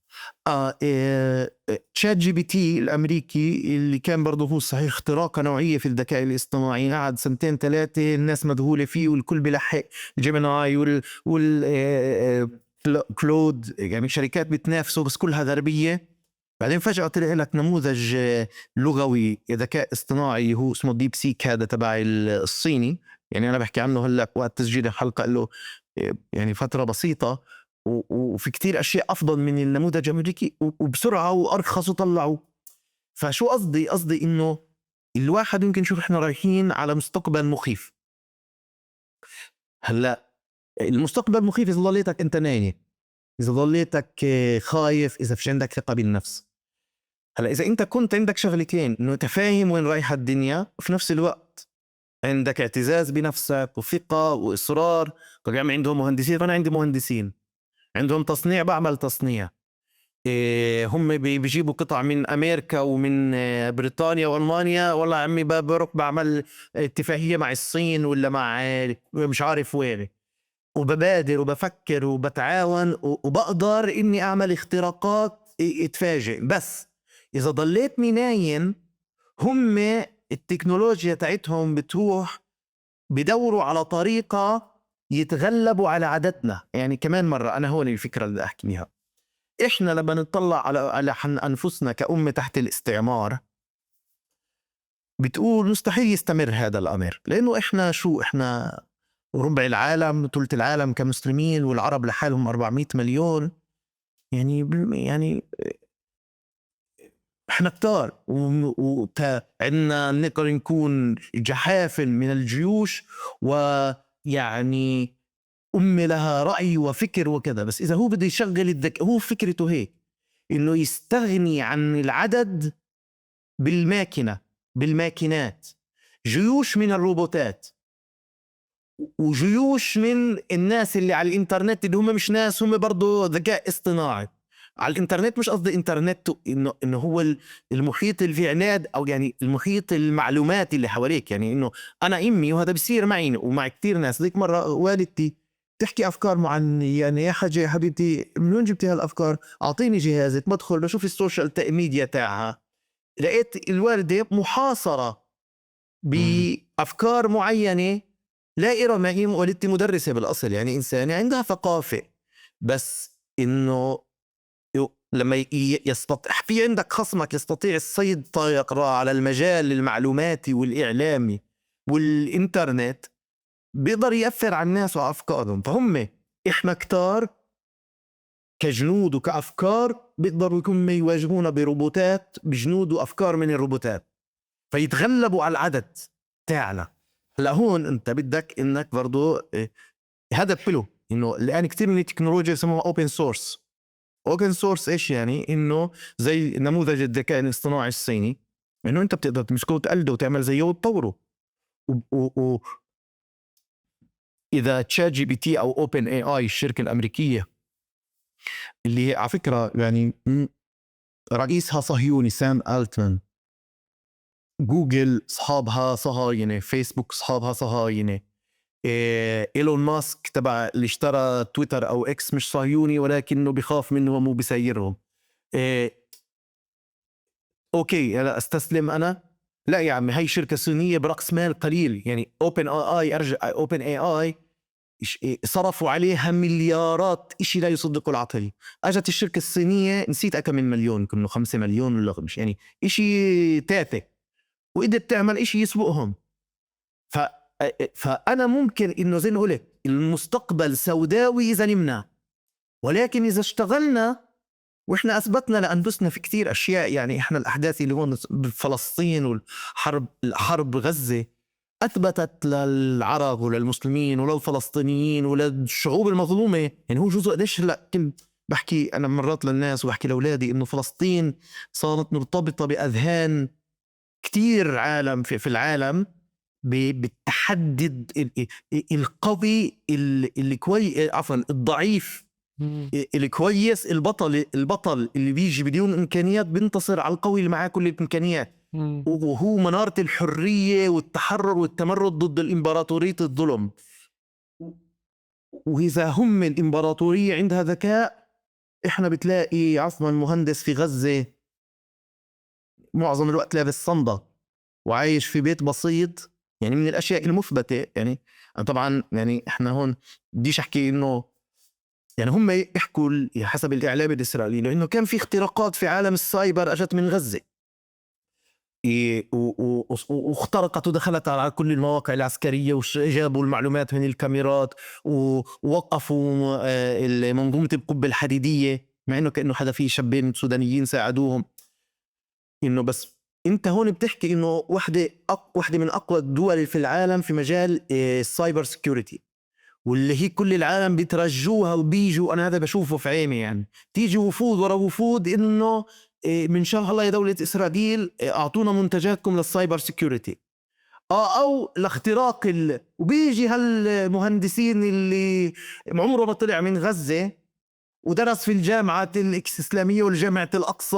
تشات جي بي تي الامريكي اللي كان برضه هو صحيح اختراق نوعيه في الذكاء الاصطناعي، قعد 2-3 الناس مذهوله فيه والكل بيلحق، جيميناي كلود، يعني شركات بتنافسه بس كلها غربيه. بعدين فجأة طلع لك نموذج لغوي ذكاء اصطناعي هو اسمه ديب سيك، هذا تبع الصيني. يعني أنا بحكي عنه هلأ وقت تسجيل الحلقة له يعني فترة بسيطة، وفي كتير أشياء أفضل من النموذج الأمريكي وبسرعة وأرخص وطلعوا. فشو قصدي إنه الواحد يمكن شوف إحنا رايحين على مستقبل مخيف. هلأ المستقبل مخيف إذا ضليتك أنت نايم، إذا ضليتك خايف، إذا فيش عندك ثقة بالنفس. هلا إذا أنت كنت عندك شغلتين، إنه تفاهم وين رايحة الدنيا، وفي نفس الوقت عندك اعتزاز بنفسك وثقة وإصرار. طبعا عندهم مهندسين، أنا عندي مهندسين عندهم تصنيع، بعمل تصنيع. هم بيجيبوا قطع من أمريكا ومن بريطانيا وألمانيا، والله عمي بروح بعمل اتفاقية مع الصين ولا مع مش عارف وين، وببادر وبفكر وبتعاون وبقدر إني أعمل اختراقات اتفاجئ. بس إذا ضليتني نايم، هم التكنولوجيا تاعتهم بتروح بدوروا على طريقة يتغلبوا على عادتنا. يعني كمان مرة أنا هون الفكرة اللي أحكيها، إحنا لما نطلع على أنفسنا كأمة تحت الاستعمار، بتقول مستحيل يستمر هذا الأمر، لأنه إحنا ربع العالم، ثلث العالم كمسلمين، والعرب لحالهم 400 مليون. يعني احنا كتار، وعندنا نقدر نكون جحافل من الجيوش، ويعني أمة لها رأي وفكر وكذا. بس إذا هو بده يشغل الذكاء، هو فكرته هيك إنه يستغني عن العدد بالماكينات، جيوش من الروبوتات وجيوش من الناس اللي على الإنترنت، اللي هم مش ناس، هم برضو ذكاء اصطناعي على الإنترنت. مش قصدي إنترنت إنه هو المحيط اللي فيه عناد، أو يعني المحيط المعلومات اللي حواليك. يعني إنه أنا إمي وهذا بيصير معي ومع كتير ناس. ذيك مرة والدتي تحكي أفكار يعني يا حاجة يا حبيبتي من وين جبتي هالأفكار؟ أعطيني جهازك. بدخل بشوف السوشيال ميديا تاعها، لقيت الوالدة محاصرة بأفكار معينة لا إرى. والدتي مدرسة بالأصل، يعني إنسانة عندها ثقافة، بس إنه لما يستطيع في عندك خصمك يستطيع السيطرة على المجال المعلوماتي والإعلامي والإنترنت، بيقدر يأثر على الناس وأفكارهم. فهم إحنا كتار كجنود وكأفكار بيقدروا يكونوا يواجهونا بروبوتات بجنود وأفكار من الروبوتات، فيتغلبوا على العدد تاعنا. هلا هون انت بدك انك برضو هذا حلو، انه الان كتير من التكنولوجيا يسموها اوبن سورس. اوبن سورس ايش يعني؟ انه زي نموذج الذكاء الاصطناعي الصيني، انه انت بتقدر تمسكه وتقلده وتعمل زيه وتطوره. اذا تشات جي بي تي او اوبن اي اي الشركه الامريكيه اللي على فكره يعني رئيسها صهيوني سام التمان، جوجل اصحابها صهاينه، فيسبوك اصحابها صهاينه، ايلون ماسك تبع اللي اشترى تويتر او اكس مش صهيوني ولكنه بخاف منهم وبسيرهم. اوكي هلا استسلم انا؟ لا يا عمي، هي شركه صينيه براس مال قليل. يعني اوبن اي اي، ارجع اوبن اي اي صرفوا عليها مليارات، إشي لا يصدق العقل. اجت الشركه الصينيه نسيت كم من مليون، كانوا 5 مليون ولا مش يعني إشي تافه، وقدرت تعمل إشي يسبقهم. ف فانا ممكن انه زي ما قلت المستقبل سوداوي اذا نمنا، ولكن اذا اشتغلنا واحنا اثبتنا لانفسنا في كتير اشياء. يعني احنا الاحداث اللي هون بفلسطين والحرب غزه اثبتت للعرب وللمسلمين وللفلسطينيين وللشعوب المظلومه، يعني هو جزء قديش. لا بحكي انا مرات للناس وبحكي لاولادي انه فلسطين صارت مرتبطه باذهان كتير عالم في العالم بالتحدي القوي عفوا الضعيف الكويس، البطل اللي بيجي بدون امكانيات بينتصر على القوي اللي معاه كل الامكانيات، وهو منارة الحرية والتحرر والتمرد ضد الامبراطورية الظلم. واذا هم الامبراطورية عندها ذكاء، احنا بتلاقي عفوا مهندس في غزة معظم الوقت لابس صندة وعايش في بيت بسيط. يعني من الاشياء المثبتة، يعني طبعا يعني احنا هون بديش احكي انه يعني هم يحكوا حسب الإعلام الإسرائيلي لأنه كان في اختراقات في عالم السايبر أجت من غزة، واخترقت ودخلت على كل المواقع العسكرية وجابوا المعلومات من الكاميرات ووقفوا منظومة القبة الحديدية، مع إنه كأنه حدا فيه شابين سودانيين ساعدوهم. إنه بس أنت هون بتحكي إنه واحدة من أقوى الدول في العالم في مجال السايبر سيكوريتي، واللي هي كل العالم بيترجوها وبيجوا. أنا هذا بشوفه في عيني، يعني تيجي وفود ورا وفود إنه من شاء الله يا دولة إسرائيل أعطونا منتجاتكم للسايبر سيكوريتي أو لاختراق وبيجي هالمهندسين اللي عمره ما طلع من غزة ودرس في الجامعة الإسلامية والجامعة الأقصى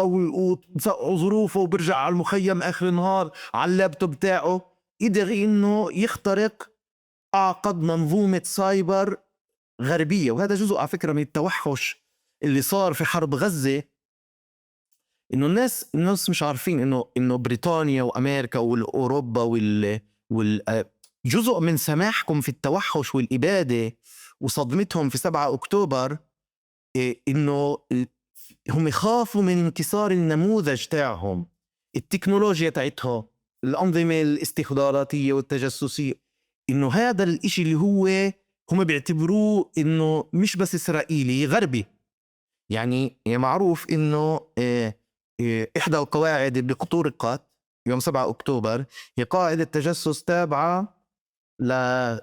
وظروفه وبرجع على المخيم آخر النهار على اللابتوب تاعه، قدر إنه يخترق أعقد منظومة سايبر غربية. وهذا جزء على فكرة من التوحش اللي صار في حرب غزة، إنه الناس مش عارفين إنه بريطانيا وأمريكا والأوروبا جزء من سماحكم في التوحش والإبادة وصدمتهم في 7 أكتوبر إنه هم خافوا من انكسار النموذج تاعهم، التكنولوجيا تاعتهم، الأنظمة الاستخباراتية والتجسسية. إنه هذا الإشي اللي هم بيعتبروه إنه مش بس إسرائيلي، غربي. يعني معروف إنه إحدى القواعد اللي اخترقت يوم 7 أكتوبر هي قاعدة تجسس تابعة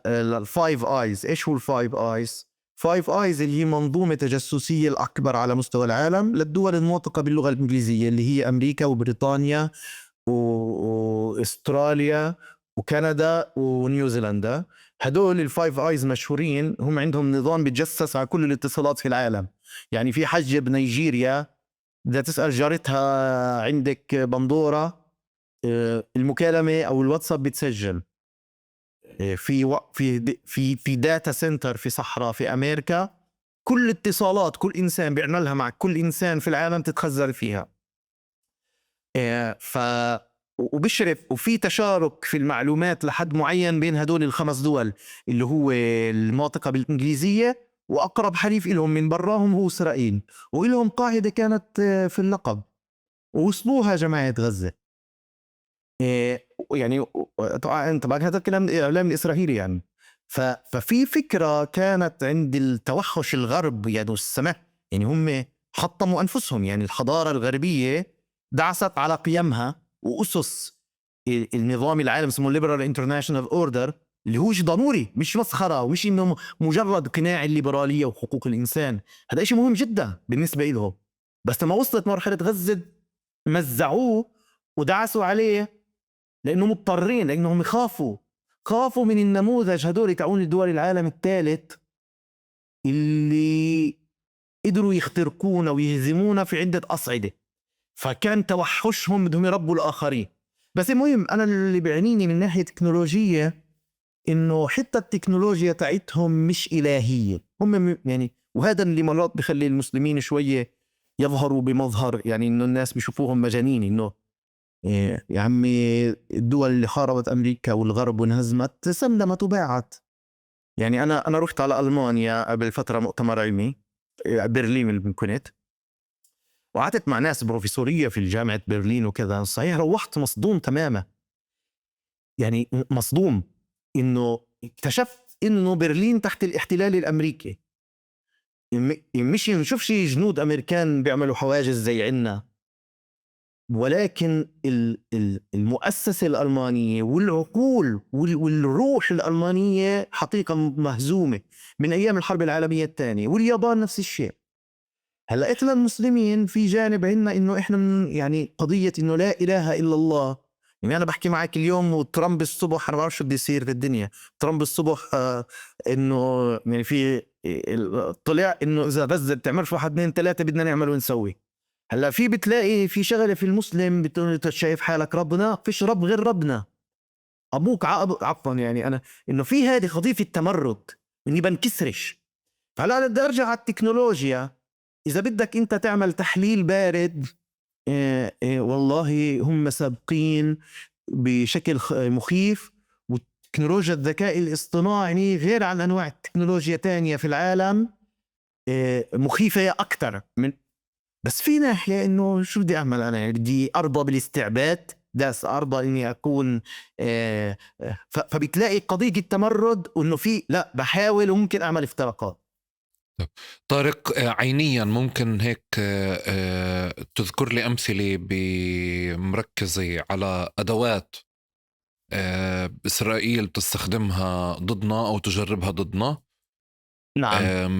للفايف آيز. إيش هو الفايف آيز؟ فايف آيز اللي هي منظومة تجسسية الأكبر على مستوى العالم للدول المنطقة باللغة الإنجليزية، اللي هي أمريكا وبريطانيا واستراليا وكندا ونيوزيلندا. هدول الفايف آيز مشهورين، هم عندهم نظام بيتجسس على كل الاتصالات في العالم. يعني في حجة بنيجيريا إذا تسأل جارتها عندك بندورة، المكالمة أو الواتساب بتسجل. في داتا سنتر في صحراء في أمريكا، كل اتصالات كل إنسان بيعملها مع كل إنسان في العالم تتخزن فيها. وبشرف وفي تشارك في المعلومات لحد معين بين هدول ال5 دول اللي هو المنطقة بالإنجليزية، وأقرب حليف لهم من براهم هو إسرائيل، وإلهم قاعدة كانت في اللقب ووصلوها جماعة غزة. يعني طبعا هذا الكلام الإعلام الإسرائيلي يعني. ففي فكرة كانت عند التوحش الغرب يعني والسماح، يعني هم حطموا أنفسهم. يعني الحضارة الغربية دعست على قيمها وأسس النظام العالمي اسمه Liberal International Order، اللي هو شيء ضروري، مش مسخرة ومش إنه مجرد قناع الليبرالية وحقوق الإنسان. هذا شيء مهم جدا بالنسبة إلهم. بس لما وصلت مرحلة غزة مزعوه ودعسوا عليه لأنه مضطرين، لأنهم خافوا من النموذج هدول تعون دول العالم الثالث اللي قدروا يخترقونا ويهزمونا في عدة أصعدة. فكان توحشهم بدهم يربوا الآخرين. بس المهم أنا اللي بيعنيني من ناحية تكنولوجية إنه حتى التكنولوجيا تاعتهم مش إلهية. هم يعني، وهذا اللي مرات بخلي المسلمين شوية يظهروا بمظهر يعني إنه الناس بيشوفوهم مجانين. إنه يا عمي الدول اللي حاربت أمريكا والغرب وانهزمت سلمت وباعت. يعني أنا رحت على ألمانيا قبل فترة مؤتمر علمي برلين اللي كنت، وقعدت مع ناس بروفيسورية في جامعة برلين وكذا. صحيح روحت مصدوم تماما، يعني مصدوم إنه اكتشفت إنه برلين تحت الاحتلال الأمريكي. مش نشوفش جنود أمريكان بيعملوا حواجز زي عنا، ولكن المؤسسة الألمانية والعقول والروح الألمانية حقيقة مهزومة من أيام الحرب العالمية الثانية. واليابان نفس الشيء. هلا إحنا المسلمين في جانب عنا إنه إحنا يعني قضية إنه لا إله إلا الله. يعني أنا بحكي معك اليوم وترامب الصبح، أنا ما بعرف شو بده يصير في الدنيا. ترامب الصبح إنه يعني في طلع إنه إذا غزة بتعملش 1 2 3 بدنا نعمل ونسوي. هلا في بتلاقي في شغله في المسلم بتقول شايف حالك ربنا، فيش رب غير ربنا ابوك عفوا. يعني انا انه في هذه قضيه التمرد اني بنكسرش. فهلا بدي ارجع على التكنولوجيا. اذا بدك انت تعمل تحليل بارد، والله هم سابقين بشكل مخيف. وتكنولوجيا الذكاء الاصطناعي غير عن انواع التكنولوجيا تانية في العالم مخيفه اكثر من. بس في ناحية إنه شو بدي أعمل أنا؟ يعني بدي أرضى بالاستعباد، داس أرضى إني أكون فبتلاقي قضية التمرد وإنه في لا بحاول وممكن أعمل افتراقات. طارق، عينيا ممكن هيك تذكر لي أمثلة بمركزة على أدوات إسرائيل بتستخدمها ضدنا أو تجربها ضدنا؟ نعم.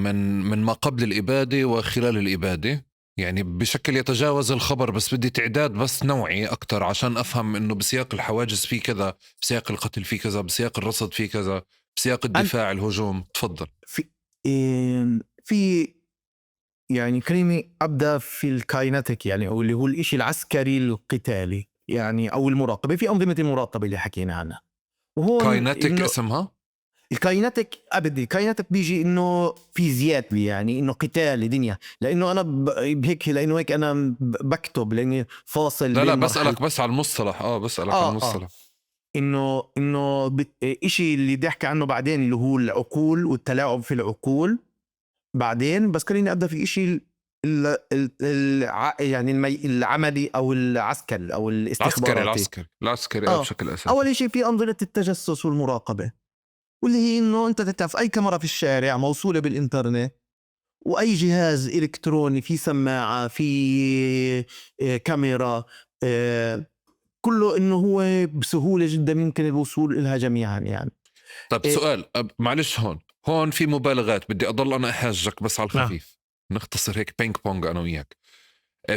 من ما قبل الإبادة وخلال الإبادة، يعني بشكل يتجاوز الخبر، بس بدي تعداد بس نوعي أكتر عشان أفهم إنه بسياق الحواجز في كذا، بسياق القتل في كذا، بسياق الرصد في كذا، بسياق الدفاع الهجوم. تفضل. في يعني كلمة أبدأ في الكايناتيك، يعني أو اللي هو الإشي العسكري القتالي يعني، أو المراقبة. في أنظمة المراقبة اللي حكينا عنها. وهون كايناتيك اسمها الكايناتيك أبدي. الكايناتيك بيجي إنه فيزيات، يعني إنه قتال دنيا. لأنه أنا بهيك، لأنه هيك أنا بكتب لأني فاصل لا بين بسألك بس على المصطلح. بسألك على المصطلح. إنه إشي اللي بدي أحكي عنه بعدين اللي هو العقول والتلاعب في العقول بعدين. بس خليني أبدأ في إشي يعني العملي أو العسكري أو الاستخباراتي. العسكري بشكل أساسي. أول شيء في أنظمة التجسس والمراقبة، واللي هي إنه أنت تعرف أي كاميرا في الشارع موصولة بالإنترنت، وأي جهاز إلكتروني في سماعة في كاميرا، كله إنه هو بسهولة جدا يمكن الوصول إلها جميعا يعني. طيب سؤال، معلش، هون في مبالغات، بدي أضل أنا أحاجك بس على الخفيف. نختصر هيك بينج بونج أنا وياك.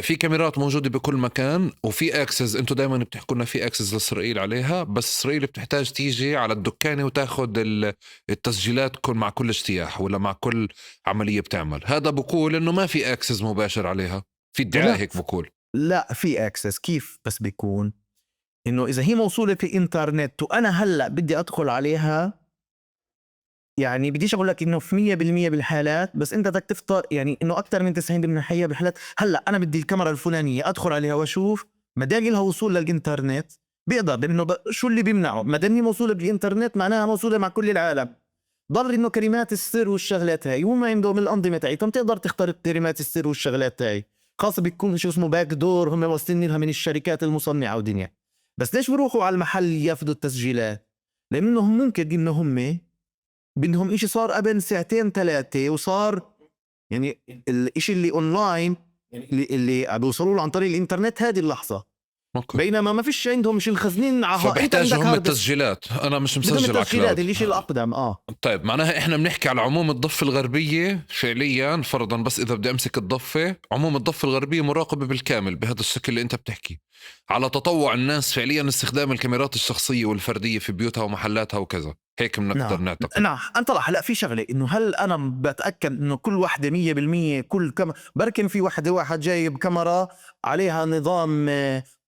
في كاميرات موجودة بكل مكان، وفي اكسس، انتو دايما بتحكوا لنا في اكسس لإسرائيل عليها، بس إسرائيل بتحتاج تيجي على الدكانة وتاخد التسجيلات مع كل اجتياح ولا مع كل عملية بتعمل. هذا بقول انه ما في اكسس مباشر عليها، في ادعاء هيك بقول. لا في اكسس. كيف بس بيكون انه اذا هي موصولة في انترنت وانا هلأ بدي ادخل عليها، يعني بديش اقول لك انه في 100% بالحالات، بس انت بدك تفطر يعني انه اكثر من 90% بالحالات. هلا انا بدي الكاميرا الفلانيه ادخل عليها واشوف ما دام لها وصول للانترنت بيقدر، لانه شو اللي بيمنعه؟ ما دام موصوله بالانترنت معناها موصوله مع كل العالم. ضل انه كلمات السر والشغلات هاي وما عندهم الانظمه تاعتهم تقدر تخترق كلمات السر والشغلات هاي، خاصه بيكون شو اسمه باك دور هم واصلين لها من الشركات المصنعه ودنيا. بس ليش بروحوا على المحل ياخذوا التسجيلات؟ لانهم ممكن انه هم بدهم إشي صار قبل 2 3 وصار يعني الإشي اللي أونلاين، يعني اللي بيوصلوا له عن طريق الإنترنت هذه اللحظة. اوكي. بينما ما فيش عندهم شيء الخزنين انت فبحتاج عندك هم هارد. التسجيلات، انا مش بدهم مسجل على التسجيلات كلاود. اللي يشيل الاقدم. طيب معناها احنا بنحكي على عموم الضفة الغربية فعليا فرضا، بس اذا بدي امسك الضفة، عموم الضفة الغربية مراقبة بالكامل بهذا الشكل اللي انت بتحكي، على تطوع الناس فعليا استخدام الكاميرات الشخصية والفردية في بيوتها ومحلاتها وكذا، هيك بنقدر نعم نعتقد. نعم. انت هلا في شغله، انه هل انا بتاكد انه كل وحده 100% كل بركن في واحد جايب كاميرا عليها نظام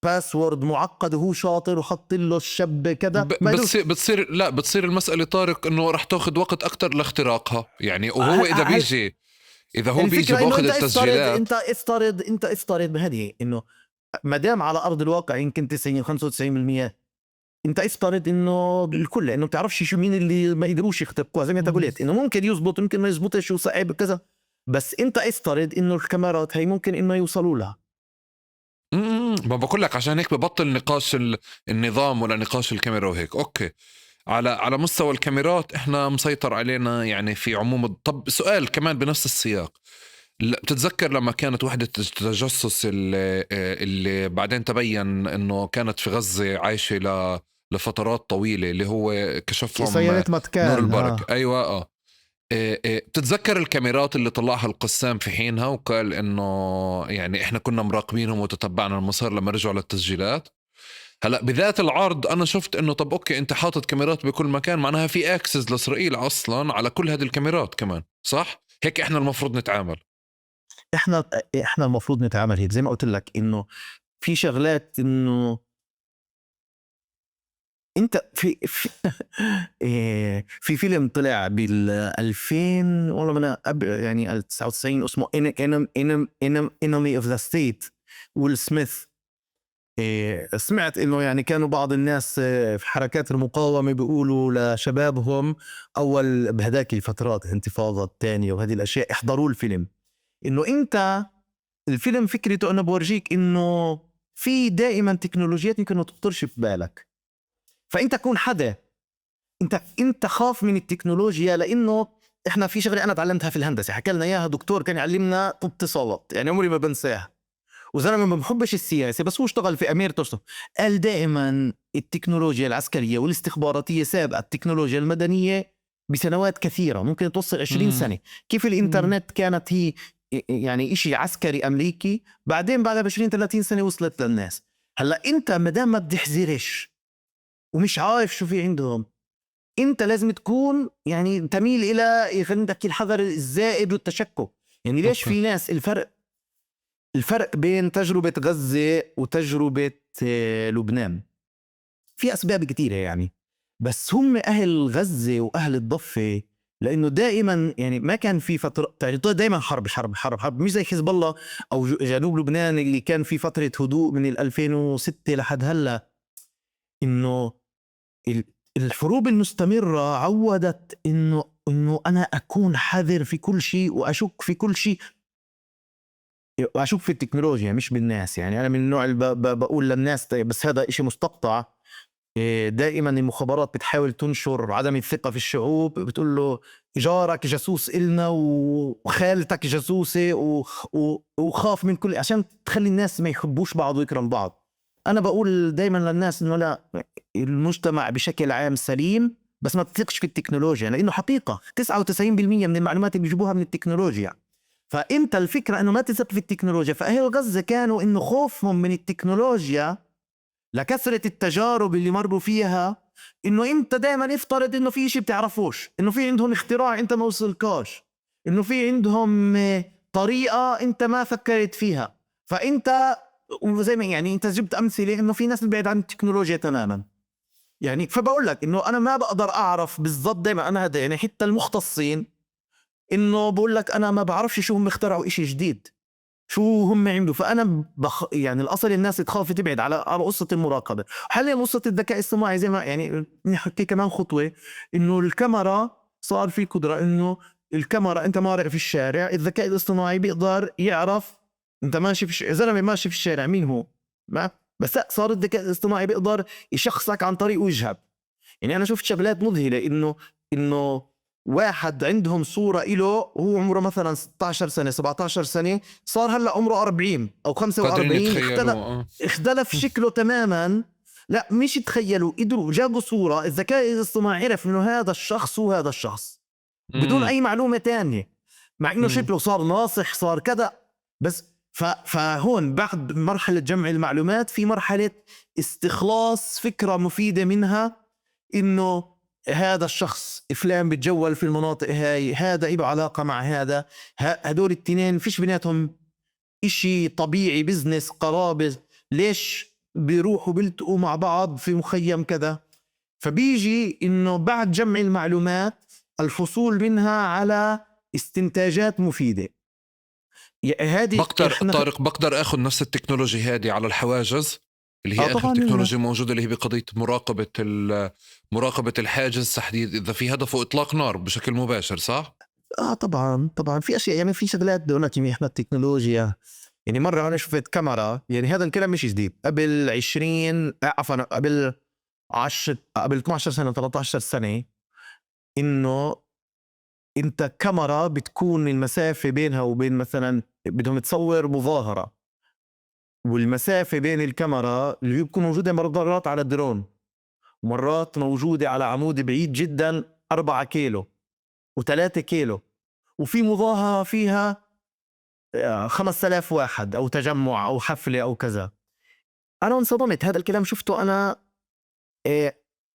باسورد معقد وهو شاطر وحط له الشب كذا ما يدوش. بتصير لا، بتصير المسألة طارق انه رح تاخذ وقت اكتر لاختراقها يعني، وهو هل اذا هل بيجي، اذا هو بيجي الفكره انه باخذ انت افترض التسجيلات. انت افترض بهذه انه ما دام على ارض الواقع يمكن 90 95%، انت افترض انه الكل، انه بتعرفش شو مين اللي ما يقدروش يخترقوها، زي ما انت قلت انه ممكن يزبط ممكن ما يزبطش وصعب كذا، بس انت افترض انه الكاميرات هي ممكن انه يوصلوا لها. ما بقول لك عشان هيك ببطل نقاش النظام ولا نقاش الكاميرا وهيك. اوكي، على مستوى الكاميرات احنا مسيطر علينا يعني في عموم طب سؤال كمان بنفس السياق، بتتذكر لما كانت وحدة التجسس اللي بعدين تبين انه كانت في غزة عايشة لفترات طويلة، اللي هو كشفهم سيارة نور متكال البرك. ايوه بتتذكر الكاميرات اللي طلعها القسام في حينها وقال انه يعني احنا كنا مراقبينهم وتتبعنا المسار لما رجعوا للتسجيلات. هلا بذات العرض انا شفت انه طب اوكي، انت حاطط كاميرات بكل مكان، معناها في اكسس لاسرائيل اصلا على كل هذه الكاميرات كمان، صح؟ هيك احنا المفروض نتعامل. احنا احنا المفروض نتعامل هيك، زي ما قلت لك انه في شغلات انه انت في فيلم طلع بال 2000 والله من قبل يعني 99 اسمه Enemy of the State، ويل سميث. سمعت انه يعني كانوا بعض الناس في حركات المقاومة بيقولوا لشبابهم اول بهداك الفترات الانتفاضة الثانية وهذه الاشياء احضروا الفيلم، انه انت الفيلم فكرته انه بورجيك انه في دائما تكنولوجيات يمكن ما تخطرش في بالك، فانت كون حدا انت خاف من التكنولوجيا، لانه احنا في شغله انا تعلمتها في الهندسه حكى لنا اياها دكتور كان يعلمنا اتصالات، يعني عمري ما بنساها، وزلمه ما بحبش السياسه بس هو اشتغل في اميرته، قال دائما التكنولوجيا العسكريه والاستخباراتيه سابقه التكنولوجيا المدنيه بسنوات كثيره، ممكن توصل 20 سنه. كيف الانترنت كانت هي يعني إشي عسكري امريكي، بعدين بعد 20 30 سنه وصلت للناس. هلا انت ما دام ما بتحذرش ومش عارف شو في عندهم، انت لازم تكون يعني تميل الى عندك الحذر الزائد والتشكك. يعني ليش أوكي. في ناس الفرق بين تجربة غزة وتجربة لبنان في أسباب كتيرة يعني، بس هم أهل غزة وأهل الضفة لأنه دائما يعني ما كان في فترة دائما حرب مش زي حزب الله أو جنوب لبنان اللي كان في فترة هدوء من 2006 لحد هلا. إنه الحروب المستمرة عودت إنه أنا أكون حذر في كل شيء وأشك في كل شيء، وأشوف في التكنولوجيا مش بالناس. يعني أنا من النوع اللي بقول للناس طيب بس هذا إشي مستقطع. دائما المخابرات بتحاول تنشر عدم الثقة في الشعوب، بتقول له جارك جاسوس إلنا وخالتك جاسوسة وخاف من كل عشان تخلي الناس ما يحبوش بعض ويكرم بعض. أنا بقول دائما للناس إنه لا، المجتمع بشكل عام سليم بس ما تثقش في التكنولوجيا، لأنه حقيقة 99% من المعلومات اللي بيجيبوها من التكنولوجيا. فانت الفكره انه ما تثق في التكنولوجيا، فاهل غزه كانوا انه خوفهم من التكنولوجيا لكثره التجارب اللي مروا فيها، انه انت دائما افترض انه في شيء بتعرفوش، انه في عندهم اختراع انت ما وصلكاش، انه في عندهم طريقه انت ما فكرت فيها. فانت وزي ما يعني انت جبت امثله انه في ناس بعيد عن التكنولوجيا تماما. يعني فبقول لك انه انا ما بقدر اعرف بالضبط دائما، انا هذا يعني حتى المختصين انه بقول لك انا ما بعرفش شو هم اخترعوا اشي جديد، شو هم عملوا. فانا يعني الاصل الناس تخاف تبعد على قصه المراقبه. حاليا قصه الذكاء الصناعي زي ما يعني نحكي كمان خطوه، انه الكاميرا صار في قدره انه الكاميرا انت مارق في الشارع، الذكاء الاصطناعي بيقدر يعرف انت ماشي في زلمه ماشي في الشارع مين هو، ما بس لا، صار الذكاء الاصطناعي بيقدر يشخصك عن طريق وجهك. يعني انا شفت شغلات مذهله، انه واحد عندهم صورة إله هو عمره مثلا 16 سنة 17 سنة، صار هلأ عمره 40 أو قادرين 45، يتخيلوا اختلف شكله تماما. لا مش تخيلوا، قدروا جابوا صورة، الذكاء الاصطناعي عرف إنه هذا الشخص هو هذا الشخص بدون مم. أي معلومة تانية، مع إنه مم. شكله صار ناصح صار كذا. بس فهون بعد مرحلة جمع المعلومات في مرحلة استخلاص فكرة مفيدة منها، إنه هذا الشخص فلان بتجول في المناطق هاي، هذا له علاقة مع هذا، هدول التنين فيش بيناتهم إشي طبيعي، بزنس قرابة، ليش بيروحوا بيلتقوا مع بعض في مخيم كذا. فبيجي إنه بعد جمع المعلومات الحصول منها على استنتاجات مفيدة. هذه احنا بقدر اخذ نفس التكنولوجي هذه على الحواجز اللي هي اخر طبعا تكنولوجيا موجوده، اللي هي بقضيه مراقبه الحاجز، تحديد اذا في هدف اطلاق نار بشكل مباشر، صح؟ طبعا في اشياء، يعني في شغلات دونك احنا التكنولوجيا. يعني مرة أنا شفت كاميرا، يعني هذا الكلام مش جديد، قبل 20 عفوا قبل 12 سنة 13 سنة، إنه أنت كاميرا بتكون المسافة بينها وبين مثلا بدهم تصور مظاهرة، والمسافة بين الكاميرا اللي بتكون موجودة مرات على الدرون ومرات موجودة على عمود بعيد جدا 4 كيلو و3 كيلو، وفي مظاهرة فيها 5000 واحد أو تجمع أو حفلة أو كذا. أنا انصدمت، هذا الكلام شفته أنا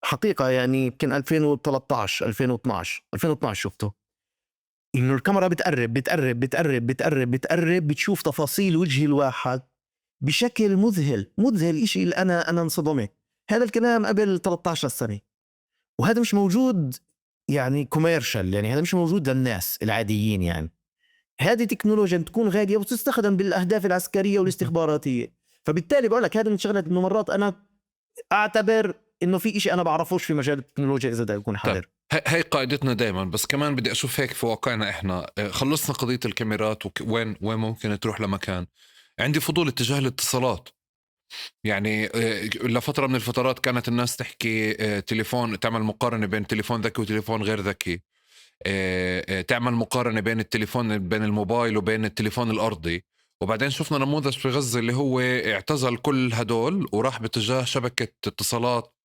حقيقة يعني يمكن 2013 2012 شفته، إنه الكاميرا بتقرب بتشوف تفاصيل وجه الواحد بشكل مذهل إشي اللي أنا انصدمت. هذا الكلام قبل 13 سنة، وهذا مش موجود يعني كوميرشال، يعني هذا مش موجود للناس العاديين. يعني هذه تكنولوجيا تكون غالية وتستخدم بالأهداف العسكرية والاستخباراتية. فبالتالي بقول لك هذا من شغلات إنه مرات أنا أعتبر إنه في إشي أنا بعرفوش في مجال التكنولوجيا إذا بدي أكون حذر. هاي قاعدتنا دايما، بس كمان بدي أشوف هيك في واقعنا إحنا. خلصنا قضية الكاميرات وين ممكن تروح لمكان. عندي فضول اتجاه الاتصالات. يعني لفترة من الفترات كانت الناس تحكي تليفون، تعمل مقارنة بين تليفون ذكي وتليفون غير ذكي، تعمل مقارنة بين التليفون، بين الموبايل وبين التليفون الأرضي. وبعدين شفنا نموذج في غزة اللي هو اعتزل كل هدول وراح باتجاه شبكة اتصالات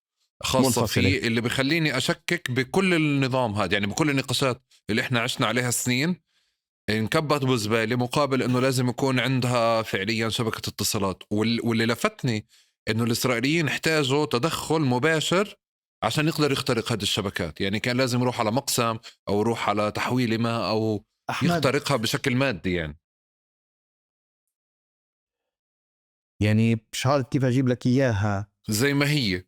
خاصة منفصلة. فيه، اللي بخليني أشكك بكل النظام هذا. يعني بكل النقاشات اللي احنا عشنا عليها سنين انكبت بزبالة، مقابل انه لازم يكون عندها فعليا شبكة اتصالات. واللي لفتني انه الإسرائيليين احتاجوا تدخل مباشر عشان يقدر يخترق هذه الشبكات. يعني كان لازم يروح على مقسم او يروح على تحويل ما او أحمد، يخترقها بشكل مادي. يعني مش عارف كيف أجيب لك إياها. زي ما هي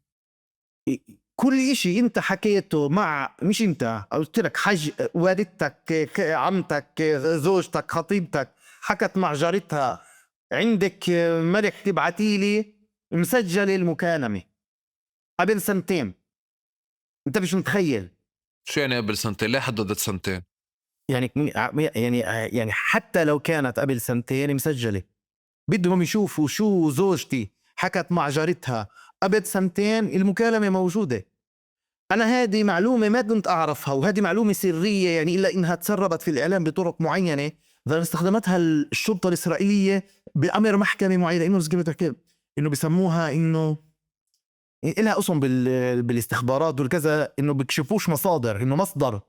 كل إشي أنت حكيته مع، مش أنت قلت لك، والدتك، عمتك، زوجتك، خطيبتك حكت مع جارتها، عندك ملك تبعتيلي مسجل المكالمة قبل 2 سنين. أنت مش متخيل. شو يعني قبل سنتين؟ ليه حددت سنتين؟ يعني حتى لو كانت قبل 2 سنين مسجلة، بدهم يشوفوا شو زوجتي حكت مع جارتها قبل 2 سنين، المكالمة موجودة. أنا هذه معلومة ما كنت أعرفها، وهذه معلومة سرية، يعني إلا إنها تسربت في الإعلام بطرق معينة، إذا استخدمتها الشرطة الإسرائيلية بأمر محكمة معينة، إنه بيسموها إنه إلها اسم بالاستخبارات والكذا، إنه بيكشفوش مصادر، إنه مصدر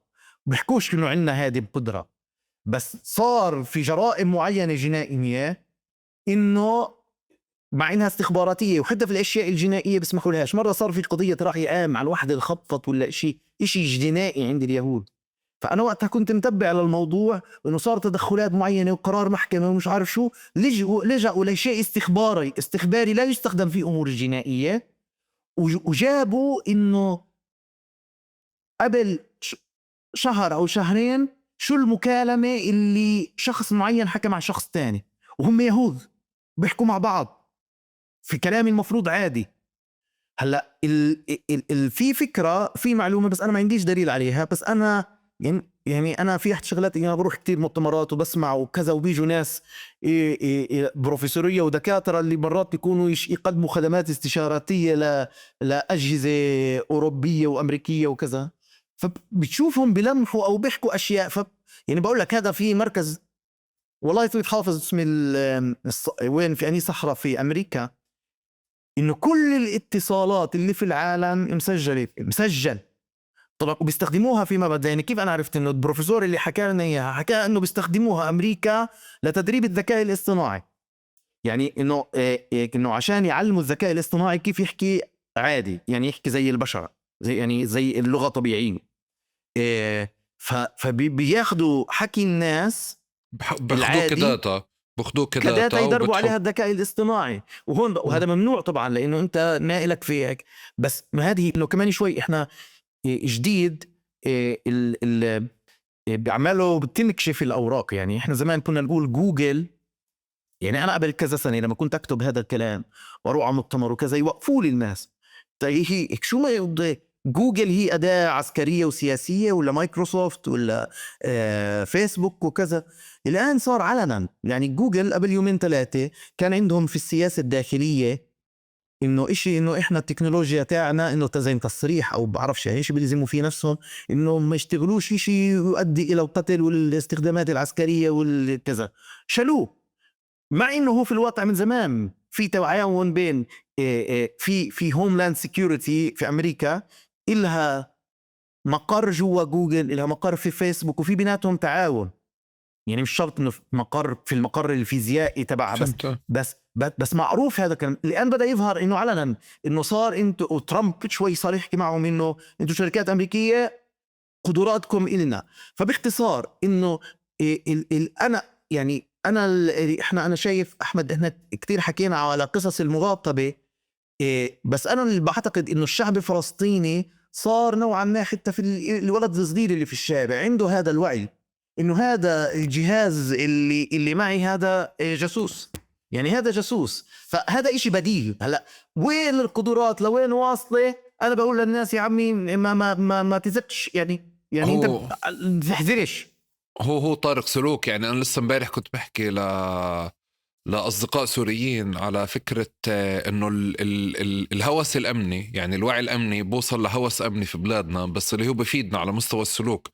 بيحكوش إنه عندنا هذه القدرة. بس صار في جرائم معينة جنائية إنه مع إنها استخباراتية، وحتى في الأشياء الجنائية بيسمحوا لهاش. مرة صار في قضية رأي عام عن واحدة خطت ولا إشي جنائي عند اليهود، فأنا وقتها كنت متبع على الموضوع، وإنه صار تدخلات معينة وقرار محكمة ومش عارف شو، لجأوا لشيء استخباري لا يستخدم في أمور الجنائية، وجابوا إنه قبل شهر أو شهرين شو المكالمة اللي شخص معين حكى مع شخص تاني، وهم يهود بيحكوا مع بعض في كلام المفروض عادي. هلا في فكره، في معلومه، بس انا ما عنديش دليل عليها. بس انا يعني انا في احد شغلات، انا بروح كتير مؤتمرات وبسمع وكذا، وبيجوا ناس بروفيسوريه ودكاتره اللي مرات بيكونوا يقدموا خدمات استشاراتيه لاجهزه اوروبيه وامريكيه وكذا. فبتشوفهم بلمحوا او بيحكوا اشياء. يعني بقول لك هذا في مركز، والله طويل حافظ اسم وين في اني صحراء في امريكا، انه كل الاتصالات اللي في العالم مسجل طبعا، وبيستخدموها فيما بعد. يعني كيف انا عرفت؟ انه البروفيسور اللي حكى لنا اياها حكى انه بيستخدموها امريكا لتدريب الذكاء الاصطناعي. يعني انه عشان يعلموا الذكاء الاصطناعي كيف يحكي عادي، يعني يحكي زي البشر، زي اللغة طبيعية. فبياخدوا حكي الناس بأخذوه العادي كداتا، بأخذوه كداتا يدربوا عليها وبتحط. الذكاء الاصطناعي. وهذا ممنوع طبعا، لانه انت ما إلك فيك. بس ما هذه انه كمان شوي احنا جديد بيعملوا بتنكشف الاوراق. يعني احنا زمان كنا نقول جوجل، يعني انا قبل كذا سنه لما كنت اكتب هذا الكلام واروح على مؤتمر وكذا يوقفوا لي الناس، طيب هي شو ما يقضي جوجل؟ هي اداه عسكريه وسياسيه ولا مايكروسوفت ولا فيسبوك وكذا؟ الان صار علنا. يعني جوجل قبل يومين ثلاثه كان عندهم في السياسه الداخليه انه إشي، انه احنا التكنولوجيا تاعنا انه زي تصريح او بعرفش ايش بيلزموا فيه نفسهم، انه ما يشتغلوش إشي يؤدي الى القتل والاستخدامات العسكريه والكذا، شالوه. مع انه هو في الواقع من زمان في تعاون بين في هوملاند سيكيورتي في امريكا، إلها مقر جوا جوجل، إلها مقر في فيسبوك، وفي بيناتهم تعاون. يعني مش شرط انه في المقر الفيزيائي تبعها، بس معروف هذا كان. الان بدا يظهر انه علنا انه صار انتوا، وترامب شوي صار يحكي معهم انه انتوا شركات امريكيه قدراتكم إلنا. فباختصار انه انا يعني انا شايف احمد احنا كتير حكينا على قصص المراقبه، بس انا اللي بعتقد انه الشعب الفلسطيني صار نوعا ما، حتى في الولد الصغير اللي في الشارع عنده هذا الوعي انه هذا الجهاز اللي معي هذا جاسوس. يعني هذا جاسوس، فهذا إشي بديهي. هلا وين القدرات لوين واصله؟ انا بقول للناس يا عمي ما تزكش، يعني انت تحذرش. هو طارق سلوك. يعني أنا لسه امبارح كنت بحكي لأصدقاء سوريين على فكرة إنه الهوس الأمني، يعني الوعي الأمني بوصل لهوس أمني في بلادنا، بس اللي هو بفيدنا على مستوى السلوك.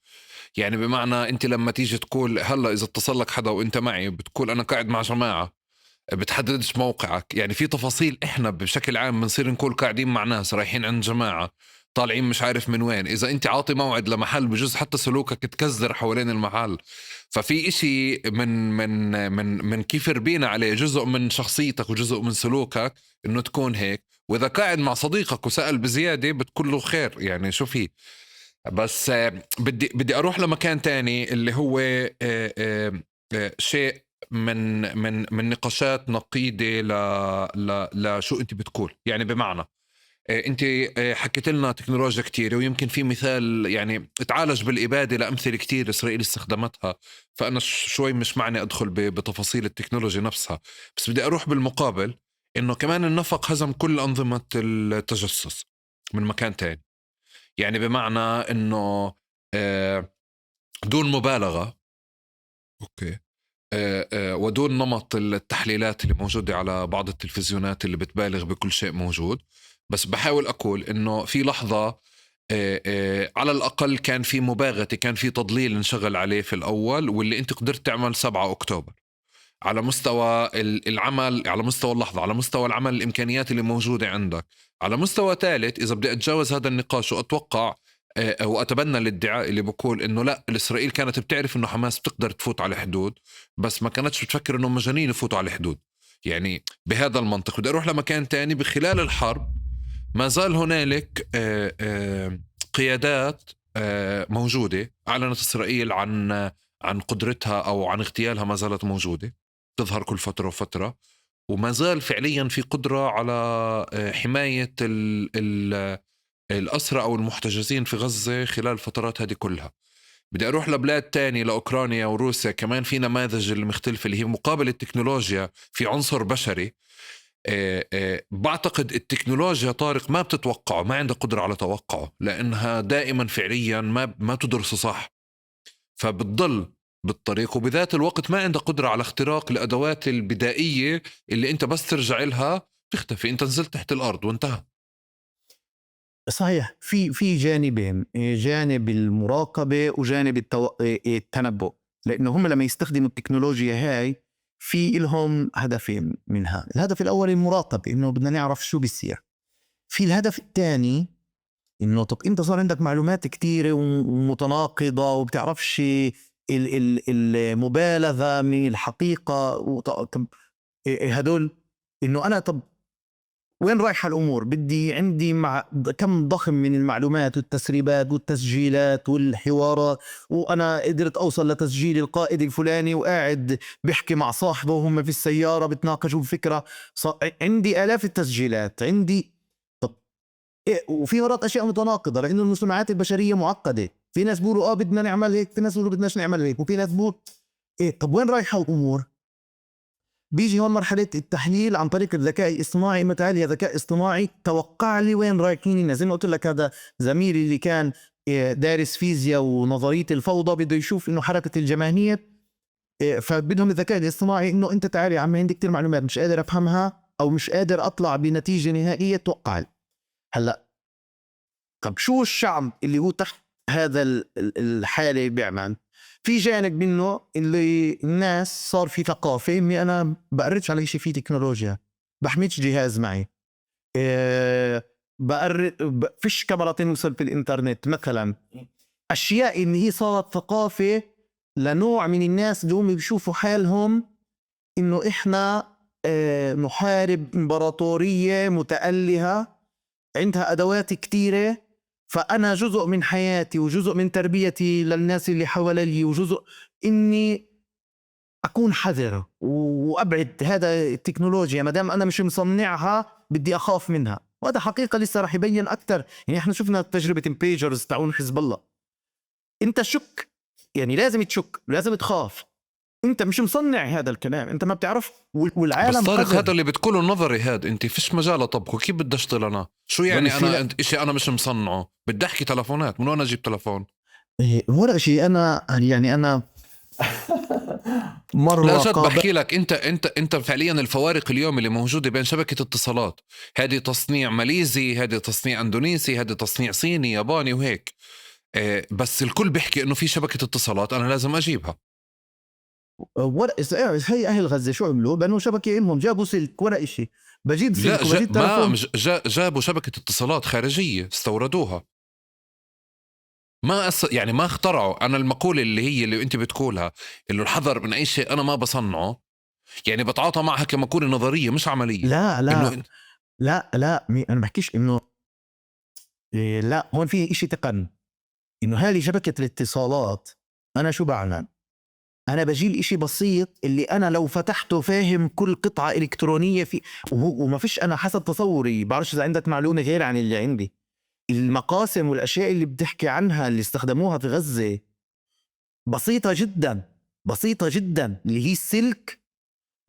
يعني بمعنى أنت لما تيجي تقول هلا إذا اتصل لك حدا وأنت معي بتقول أنا قاعد مع جماعة، بتحددش موقعك. يعني في تفاصيل إحنا بشكل عام بنصير نقول قاعدين مع ناس رايحين عند جماعة طالعين مش عارف من وين. إذا أنت عاطي موعد لمحل بجوز حتى سلوكك تكزر حوالين المحل. ففي إشي من كيف ربينا عليه، جزء من شخصيتك وجزء من سلوكك إنه تكون هيك. وإذا قاعد مع صديقك وسأل بزيادة بتقول له خير، يعني شو في. بس بدي أروح لمكان تاني اللي هو شيء من نقاشات نقيدة لشو أنت بتقول. يعني بمعنى انت حكيت لنا تكنولوجيا كتير، ويمكن في مثال يعني تعالج بالإبادة لأمثلة كتير إسرائيل استخدمتها. فأنا شوي مش معني أدخل بتفاصيل التكنولوجيا نفسها، بس بدي أروح بالمقابل إنه كمان النفق هزم كل أنظمة التجسس من مكان تاني. يعني بمعنى إنه دون مبالغة، أوكي، ودون نمط التحليلات اللي موجودة على بعض التلفزيونات اللي بتبالغ بكل شيء موجود، بس بحاول أقول إنه في لحظة على الأقل كان في مباغتة، كان في تضليل انشغل عليه في الأول، واللي أنت قدرت تعمل 7 أكتوبر على مستوى العمل، على مستوى اللحظة، على مستوى العمل، الإمكانيات اللي موجودة عندك. على مستوى ثالث إذا بدي أتجاوز هذا النقاش وأتوقع وأتبنى الادعاء اللي بقول إنه لا، الإسرائيل كانت بتعرف إنه حماس بتقدر تفوت على الحدود، بس ما كانتش بتفكر إنه مجانين يفوتوا على الحدود. يعني بهذا المنطق بدي أروح لمكان تاني. بخلال الحرب ما زال هنالك قيادات موجودة أعلنت إسرائيل عن قدرتها أو عن اغتيالها، ما زالت موجودة تظهر كل فترة وفترة، وما زال فعليا في قدرة على حماية الأسرى أو المحتجزين في غزة خلال الفترات هذه كلها. بدي أروح لبلاد تاني، لأوكرانيا وروسيا، كمان في نماذج المختلفة اللي هي مقابل التكنولوجيا في عنصر بشري. بعتقد التكنولوجيا طارق ما بتتوقعه، ما عندها قدرة على توقعه، لأنها دائما فعليا ما تدرس صح، فبتضل بالطريق. وبذات الوقت ما عندها قدرة على اختراق الأدوات البدائية اللي أنت بس ترجع لها تختفي، أنت نزلت تحت الأرض وانتهى. صحيح في جانبين، جانب المراقبة وجانب التنبؤ، لأنه هم لما يستخدموا التكنولوجيا هاي في إلهم هدفين منها. الهدف الأول المراقبة، إنه بدنا نعرف شو بيصير. في الهدف الثاني إنه طب أنت صار عندك معلومات كتيرة ومتناقضة وبتعرفش المبالغة من الحقيقة هدول إنه أنا طب وين رايحة الأمور؟ بدي عندي كم ضخم من المعلومات والتسريبات والتسجيلات والحوارات، وأنا قدرت أوصل لتسجيل القائد الفلاني وقاعد بحكي مع صاحبه وهم في السيارة بتناقشوا بفكرة. عندي آلاف التسجيلات عندي. طب إيه؟ وفي مرات أشياء متناقضة لأنه المصطلحات البشرية معقدة. في ناس بيقولوا بدنا نعمل هيك، في ناس بيقولوا بدناش نعمل هيك، وفي ناس بيقولوا إيه. طب وين رايحة الأمور؟ بيجي هون مرحلة التحليل عن طريق الذكاء الاصطناعي. متى يا ذكاء اصطناعي توقع لي وين رايحين الناس. زي ما قلت لك هذا زميلي اللي كان دارس فيزياء ونظرية الفوضى بده يشوف انه حركة الجماهير، فبدهم الذكاء الاصطناعي انه انت تعالي يا عمي عندي كتير معلومات مش قادر افهمها او مش قادر اطلع بنتيجة نهائية توقع لي. هلا طب شو الشعب اللي هو تحت هذا الحالة بيعمل؟ في جانب منه اللي الناس صار في ثقافة إني أنا بقررش على شيء فيه تكنولوجيا، بحميش جهاز معي، فيش كاميرا تنوصل في الإنترنت مثلا. أشياء إن هي صارت ثقافة لنوع من الناس اللي هم بيشوفوا حالهم إنه إحنا نحارب إمبراطورية متألهة عندها أدوات كتيرة، فأنا جزء من حياتي وجزء من تربيتي للناس اللي حوالي وجزء إني أكون حذر وأبعد هذا التكنولوجيا. مدام أنا مش مصنعها بدي أخاف منها، وهذا حقيقة لسه رح يبين أكتر. يعني إحنا شفنا تجربة امبيجرز تعون حزب الله. أنت شك، يعني لازم تشك، لازم تخاف. أنت مش مصنع هذا الكلام، أنت ما بتعرف بس والعالم طارق حذر. هذا اللي بتقوله النظري هاد انت فيش مجال اطبقه، كيف بدي اشتغل انا؟ شو يعني انا انت اشي انا مش مصنعه بدي احكي تلفونات من وين اجيب تلفون؟ ولا شيء. أنا يعني أنا لا مرة جد بحكي لك، انت فعليا الفوارق اليوم اللي موجوده بين شبكه اتصالات، هذه تصنيع ماليزي، هذه تصنيع اندونيسي، هذه تصنيع صيني ياباني وهيك. بس الكل بيحكي انه في شبكه اتصالات انا لازم اجيبها. ولا هي أهل غزة شو عملوا؟ بنوا شبكة إلهم، جابوا سلك ولا إشي، بجيب لا سلك وبجيب تلفون. جابوا شبكه اتصالات خارجيه استوردوها. يعني ما اخترعوا. انا المقوله اللي هي اللي انت بتقولها انه الحذر من اي شيء انا ما بصنعه، يعني بتعاطى معها كمقوله نظريه مش عمليه. لا لا انه لا أنا بحكيش إنه لا، هون في إشي تقن. إنه هذه شبكة الاتصالات أنا شو بعمل؟ أنا بجيل إشي بسيط اللي أنا لو فتحته فاهم كل قطعة إلكترونية في، وما فيش. أنا حسب تصوري بعرفش إذا عندك معلومة غير عن اللي عندي. المقاسم والأشياء اللي بتحكي عنها اللي استخدموها في غزة بسيطة جدا، بسيطة جدا، اللي هي السلك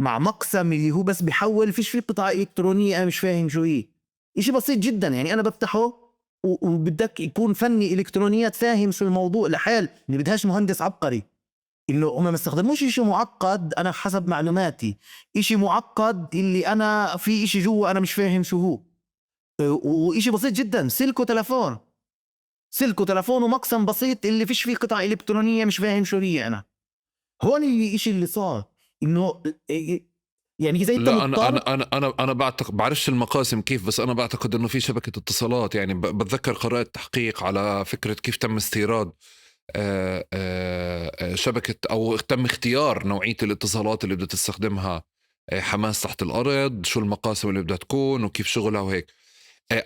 مع مقسم اللي هو بس بيحول، فيش فيه قطعة إلكترونية أنا مش فاهم شو هي. إشي بسيط جدا. يعني أنا بفتحه وبدك يكون فني إلكترونيات فاهم في الموضوع لحال، اللي بدهاش مهندس عبقري. إنه هم ما استخدموش إشي معقد. أنا حسب معلوماتي إشي معقد اللي أنا في إشي جوا أنا مش فاهم شو هو. وإشي بسيط جدا، سلك وتلفون ومقسم بسيط اللي فيش فيه قطع إلكترونية مش فاهم شو هي. أنا هون الإشي اللي صار إنه يعني إذا أنت لا انا مضطر. انا انا انا انا بعتقد بعرفش المقاسم كيف، بس انا بعتقد انه في شبكه اتصالات. يعني بتذكر قرات تحقيق على فكره كيف تم استيراد شبكه، او تم اختيار نوعيه الاتصالات اللي بدها تستخدمها حماس تحت الارض، شو المقاسم اللي بدها تكون وكيف شغلها وهيك.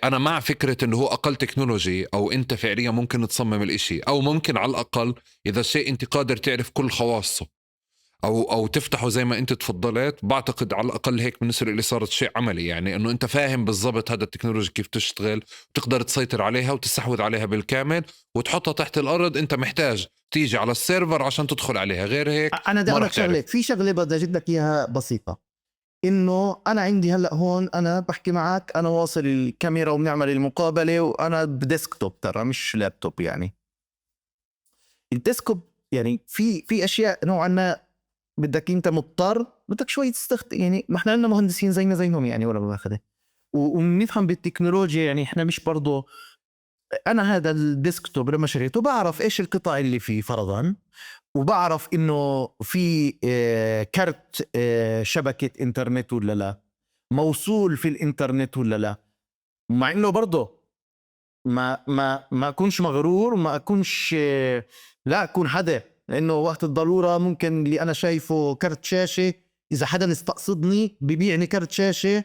أنا مع فكرة إنه هو أقل تكنولوجي، أو أنت فعليا ممكن تصمم الإشي، أو ممكن على الأقل إذا الشيء أنت قادر تعرف كل خواصه أو تفتحه زي ما أنت تفضلت. بعتقد على الأقل هيك بالنسبة لي صارت شيء عملي، يعني إنه أنت فاهم بالضبط هذا التكنولوجي كيف تشتغل، وتقدر تسيطر عليها وتستحوذ عليها بالكامل وتحطها تحت الأرض. أنت محتاج تيجي على السيرفر عشان تدخل عليها، غير هيك أنا بدي ما أقول رح لك شغلة، تعرف. في شغلة بدي أجد لك إياها بسيطة. إنه أنا عندي هلأ هون أنا بحكي معك، أنا واصل الكاميرا وبنعمل المقابلة وأنا بديسكتوب، ترى مش لابتوب. يعني الديسكتوب يعني في أشياء نوعا ما بدك أنت مضطر بدك شوي تستخدم. يعني ما إحنا عندنا مهندسين زينا زيهم يعني ولا باخذه وبنفهم بالتكنولوجيا. يعني إحنا مش برضو انا هذا الديسكتوب لما شريته بعرف ايش القطع اللي فيه فرضا، وبعرف انه في كارت شبكة انترنت ولا لا، موصول في الانترنت ولا لا. مع انه برضه ما اكونش مغرور وما اكونش لا اكون حدا، لانه وقت الضرورة ممكن اللي انا شايفه كارت شاشة، اذا حدا استقصدني ببيعني كارت شاشة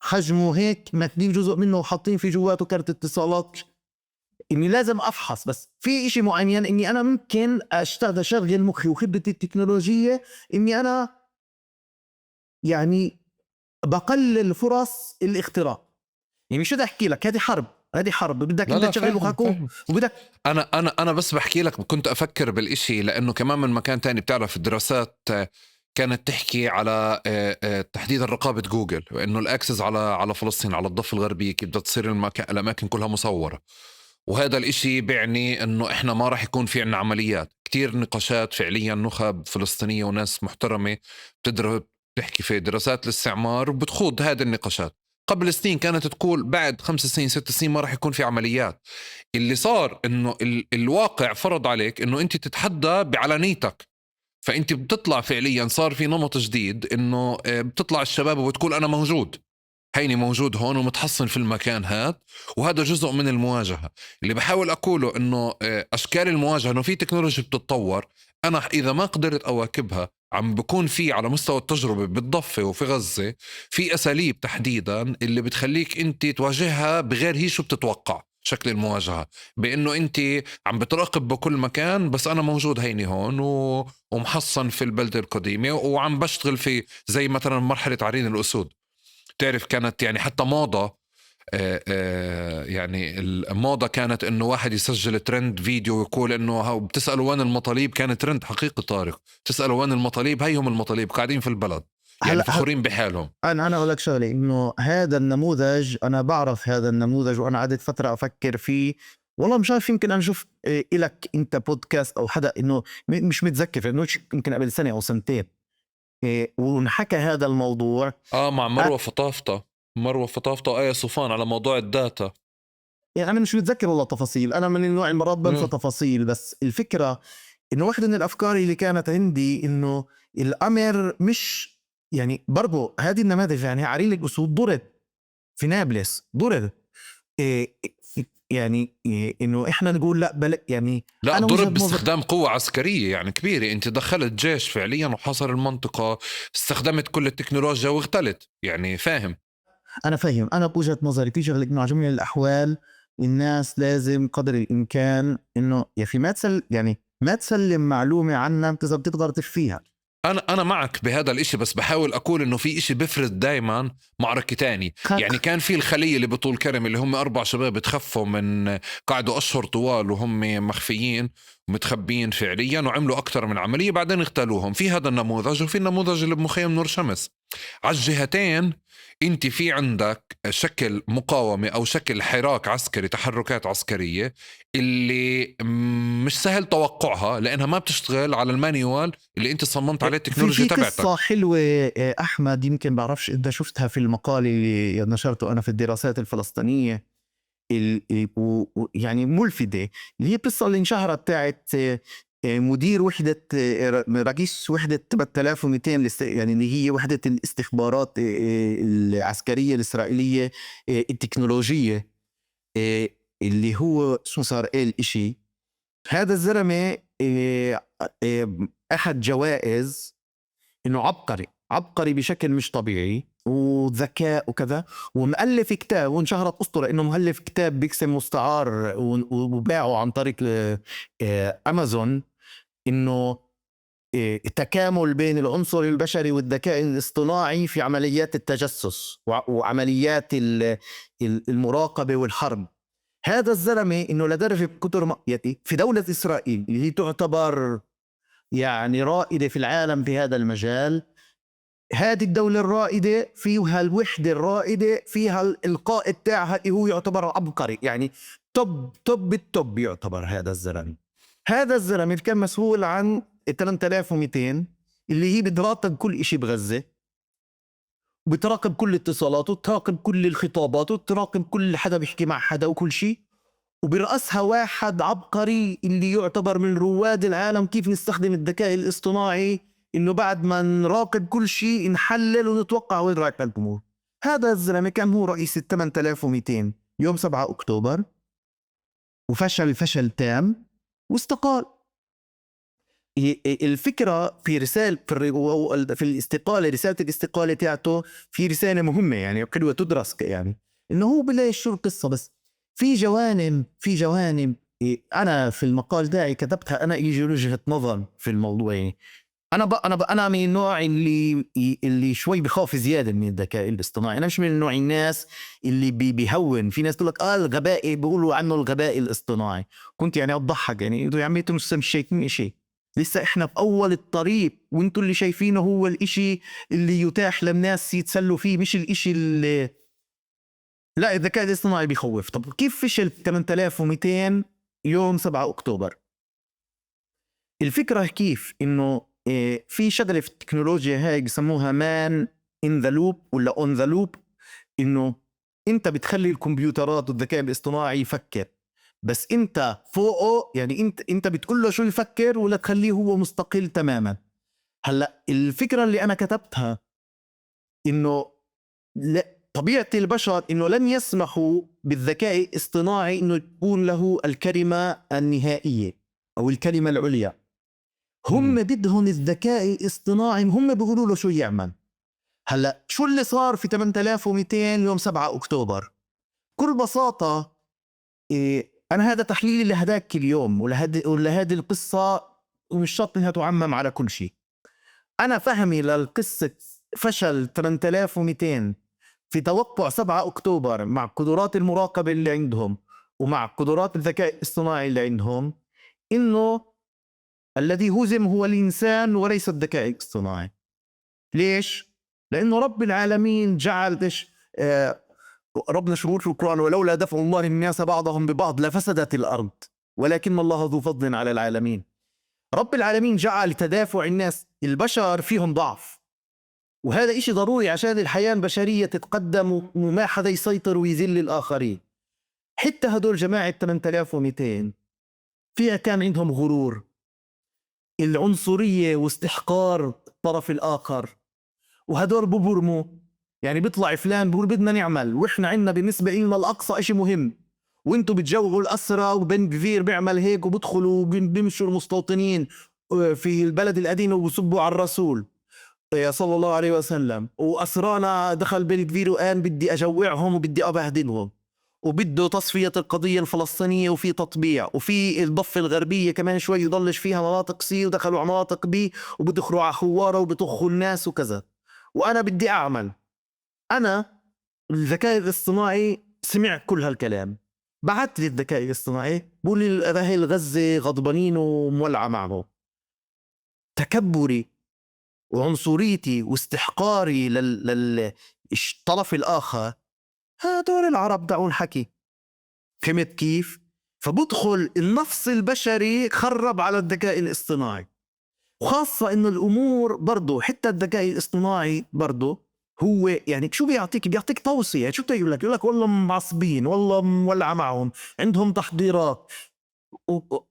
حجمه هيك ماخدين جزء منه وحاطين في جواته كارت اتصالات. اني لازم افحص، بس في اشي معين اني انا ممكن اشغل مخي وخبرتي التكنولوجية اني انا يعني بقلل فرص الاختراق. يعني شو بدي احكي لك، هذه حرب بدك لا انت لا تشغل فاهم مخك فاهم. وبدك. انا بس بحكي لك كنت افكر بالإشي لانه كمان من مكان تاني. بتعرف الدراسات كانت تحكي على تحديدا رقابة جوجل، وانه الاكسس على فلسطين، على الضفة الغربية، كيف بدها تصير الاماكن كلها مصورة. وهذا الإشي بيعني انه احنا ما راح يكون في عنا عمليات كتير. نقاشات فعليا، نخب فلسطينية وناس محترمة بتدرس، بتحكي في دراسات الاستعمار وبتخوض هذه النقاشات. قبل سنين كانت تقول بعد 5 سنين 6 سنين ما راح يكون في عمليات. اللي صار انه الواقع فرض عليك انه انت تتحدى بعلانيتك. فانت بتطلع فعليا، صار في نمط جديد انه بتطلع الشباب وبتقول انا موجود، هيني موجود هون ومتحصن في المكان هذا. وهذا جزء من المواجهة. اللي بحاول أقوله إنه أشكال المواجهة، إنه في تكنولوجيا بتتطور، أنا إذا ما قدرت أواكبها عم بكون في على مستوى التجربة بالضفة وفي غزة في أساليب تحديدا اللي بتخليك أنت تواجهها بغير هي شو بتتوقع شكل المواجهة. بأنه أنت عم بتراقب بكل مكان، بس أنا موجود هيني هون ومحصن في البلدة القديمة وعم بشتغل في زي مثلا مرحلة عرين الأسود. تعرف كانت يعني حتى موضة، يعني الموضة كانت انه واحد يسجل ترند فيديو ويقول انه بتسألوا وين المطاليب. كان ترند حقيقي طارق، تسألوا وين المطاليب، هيهم المطاليب قاعدين في البلد، يعني هلا فخورين بحالهم. انا اقول لك شغله، انه هذا النموذج انا بعرف هذا النموذج، وانا قعدت فتره افكر فيه. والله مش عارف، يمكن انا شفت إلك انت بودكاست او حدا، انه مش متذكر انه يمكن قبل سنه او سنتين ونحكى هذا الموضوع. مع مروة فطافطة. مروة فطافطة وآية صوفان على موضوع الداتا. يعني انا مش متذكر والله تفاصيل، انا من النوع المرات بنسى مم. تفاصيل، بس الفكره انه واحدة من الافكار اللي كانت عندي انه الامر مش يعني برضو هذه النماذج، يعني عرين الاسود ضرب في نابلس، ضرب إيه يعني إيه انه احنا نقول لا بل يعني. لا، انا وجهة ضرب نظر، باستخدام قوة عسكرية يعني كبيرة. انت دخلت جيش فعليا وحاصر المنطقة، استخدمت كل التكنولوجيا واغتلت، يعني فاهم. انا فاهم، انا بوجهة نظري في شغله انه على جميع الاحوال الناس لازم قدر الامكان انه يا اخي ما تسلم معلومة عنك اذا بتقدر تخفيها. أنا معك بهذا الإشي، بس بحاول أقول إنه في إشي بفرز دايما معركة تاني. يعني كان في الخلية اللي بطول كرم اللي هم 4 شباب تخفوا من، قعدوا أشهر طوال وهم مخفيين ومتخبيين فعليا، وعملوا أكثر من عملية بعدين اغتالوهم. في هذا النموذج وفي النموذج اللي بمخيم نور شمس. على الجهتين انت في عندك شكل مقاومة او شكل حراك عسكري، تحركات عسكرية اللي مش سهل توقعها لانها ما بتشتغل على المانيوال اللي انت صممت عليه التكنولوجيا في تبعتك. قصة حلوة أحمد، يمكن بعرفش إذا شفتها في المقال اللي نشرته أنا في الدراسات الفلسطينية، يعني ملفتة، اللي هي القصة اللي انشهرت بتاعت مدير وحدة رئيس وحدة 3200 يعني اللي هي وحدة الاستخبارات العسكرية الإسرائيلية التكنولوجية، اللي هو شو صار إشي. هذا الزلمة أخذ جوائز إنه عبقري بشكل مش طبيعي وذكاء وكذا، ومؤلف كتاب، وانشهرت قصته لأنه مؤلف كتاب بيقسم مستعار وباعه عن طريق أمازون، إنه التكامل بين العنصر البشري والذكاء الاصطناعي في عمليات التجسس وعمليات المراقبة والحرب. هذا الزلمة إنه لدرجة بكتر مقيتي في دولة إسرائيل اللي هي تعتبر يعني رائدة في العالم في هذا المجال، هذه الدولة الرائدة فيها الوحدة الرائدة فيها القائد تاعها اللي هو يعتبر عبقري، يعني توب التوب يعتبر هذا الزلمة. هذا الزلمة كان مسؤول عن 3200 اللي هي بتراقب كل إشي بغزة، وبتراقب كل اتصالاته، وتراقب كل الخطابات، وتراقب كل حدا بيحكي مع حدا وكل شيء، وبرأسها واحد عبقري اللي يعتبر من رواد العالم كيف نستخدم الذكاء الاصطناعي، إنه بعد ما نراقب كل شيء نحلل ونتوقع وين رايح الأمور. هذا الزلمة كان هو رئيس ال 8200 يوم 7 أكتوبر، وفشل فشل تام واستقال. الفكرة في رسالة في الاستقالة، رسالة الاستقالة تاعته في رسالة مهمة يعني حلوة تدرس، يعني إنه هو بلاش شو القصة، بس في جوانب أنا في المقال تاعي كتبتها، أنا يجي وجهة نظر في الموضوع. يعني أنا من النوع اللي شوي بخاف زيادة من الذكاء الاصطناعي. أنا مش من نوع الناس اللي بيهون. في ناس تقول لك الغباء، بيقولوا عنه الغباء الاصطناعي. كنت يعني أضحك، يعني يا عمي انتوا مش شايفين شيء، لسه احنا في اول الطريق، وانتوا اللي شايفينه هو الاشي اللي يتاح للناس يتسلوا فيه، مش الاشي اللي لا. الذكاء الاصطناعي بيخوف. طب كيف فشل 8200 يوم 7 اكتوبر؟ الفكرة كيف انه في شغلة في التكنولوجيا هاي بسموها مان ان ذا لوب ولا اون ذا لوب، انه انت بتخلي الكمبيوترات والذكاء الاصطناعي يفكر، بس انت فوقه، يعني انت بتقول له شو يفكر ولا تخليه هو مستقل تماما. هلا الفكرة اللي انا كتبتها انه طبيعة البشر انه لن يسمحوا بالذكاء الاصطناعي انه تكون له الكلمة النهائية او الكلمة العليا. هم بدهم الذكاء الاصطناعي، هم بيقولوا له شو يعمل. هلا شو اللي صار في 8200 يوم 7 اكتوبر؟ بكل بساطة أنا هذا تحليلي لهداك اليوم ولهذه القصة، ومش شرط إنها تعمم على كل شيء. أنا فهمي للقصة فشل 8200 في توقع 7 أكتوبر مع قدرات المراقبة اللي عندهم ومع قدرات الذكاء الاصطناعي اللي عندهم، إنه الذي هزم هو الإنسان وليس الذكاء الاصطناعي. ليش؟ لأنه رب العالمين جعل ربنا شغول في القرآن: ولولا دفع الله الناس بعضهم ببعض لفسدت الأرض ولكن الله ذو فضل على العالمين. رب العالمين جعل تدافع الناس، البشر فيهم ضعف، وهذا إشي ضروري عشان الحياة البشرية تتقدم وما حدا يسيطر ويذل الآخرين. حتى هدول جماعة 8200 فيها كان عندهم غرور، العنصرية واستحقار الطرف الآخر، وهدول ببرموا. يعني بيطلع فلان بيقول بدنا نعمل، واحنا عندنا بالنسبة لنا الأقصى اشي مهم، وانتوا بتجوعوا الأسرى، وبن كفير بيعمل هيك، وبدخلوا بيمشوا المستوطنين في البلد القديم وبصبوا على الرسول صلى الله عليه وسلم، وأسرانا دخل بن كفير وقال بدي أجوعهم وبدي أبهدلهم، وبده تصفية القضية الفلسطينية، وفي تطبيع، وفي الضفة الغربية كمان شوي يضلش فيها مناطق سي، ودخلوا على مناطق بي، وبدخلوا على خوارة وبطخوا الناس وكذا. وأنا بدي أعمل. أنا الذكاء الاصطناعي سمع كل هالكلام، بعت لي الذكاء الاصطناعي بقول لي أهل غزة غضبانين ومولعة معه. تكبري وعنصريتي واستحقاري للطرف الآخر، هدول العرب دعون حكي. فهمت كيف؟ فبدخل النفس البشري خرب على الذكاء الاصطناعي، وخاصة إنه الأمور برضو حتى الذكاء الاصطناعي برضو هو يعني شو بيعطيك توصية. شو بيقول لك؟ يقول لك والله معصبين، والله مولعة معهم، عندهم تحضيرات.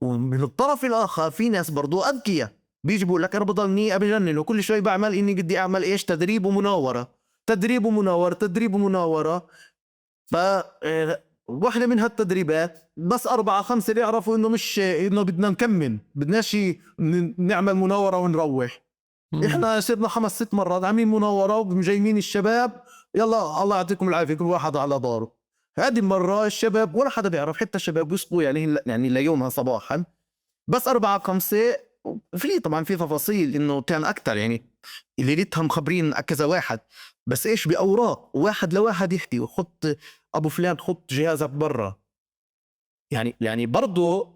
ومن الطرف الآخر في ناس برضو أذكياء بيجي بقول لك أنا بضلني أبجنن، وكل شوي بعمل إني بدي أعمل إيش؟ تدريب ومناورة، تدريب ومناورة، تدريب ومناورة. ف واحدة من هالتدريبات بس 4 5 اللي يعرفوا إنه مش إنه بدنا نكمل، بدناش نعمل مناورة ونروح. إحنا صرنا 5 6 مرات عاملين مناورة ومجيمين الشباب، يلا الله يعطيكم العافية كل واحد على داره. هذه المرة الشباب ولا حدا بيعرف، حتى الشباب بيسقوا يعني ليومها صباحا بس 4 5. في طبعا في تفاصيل إنه كان أكتر، يعني اللي ليتها مخبرين كذا واحد، بس إيش بأوراق واحد لواحد يحكي، وخط أبو فلان خط جهازك برا. يعني برضو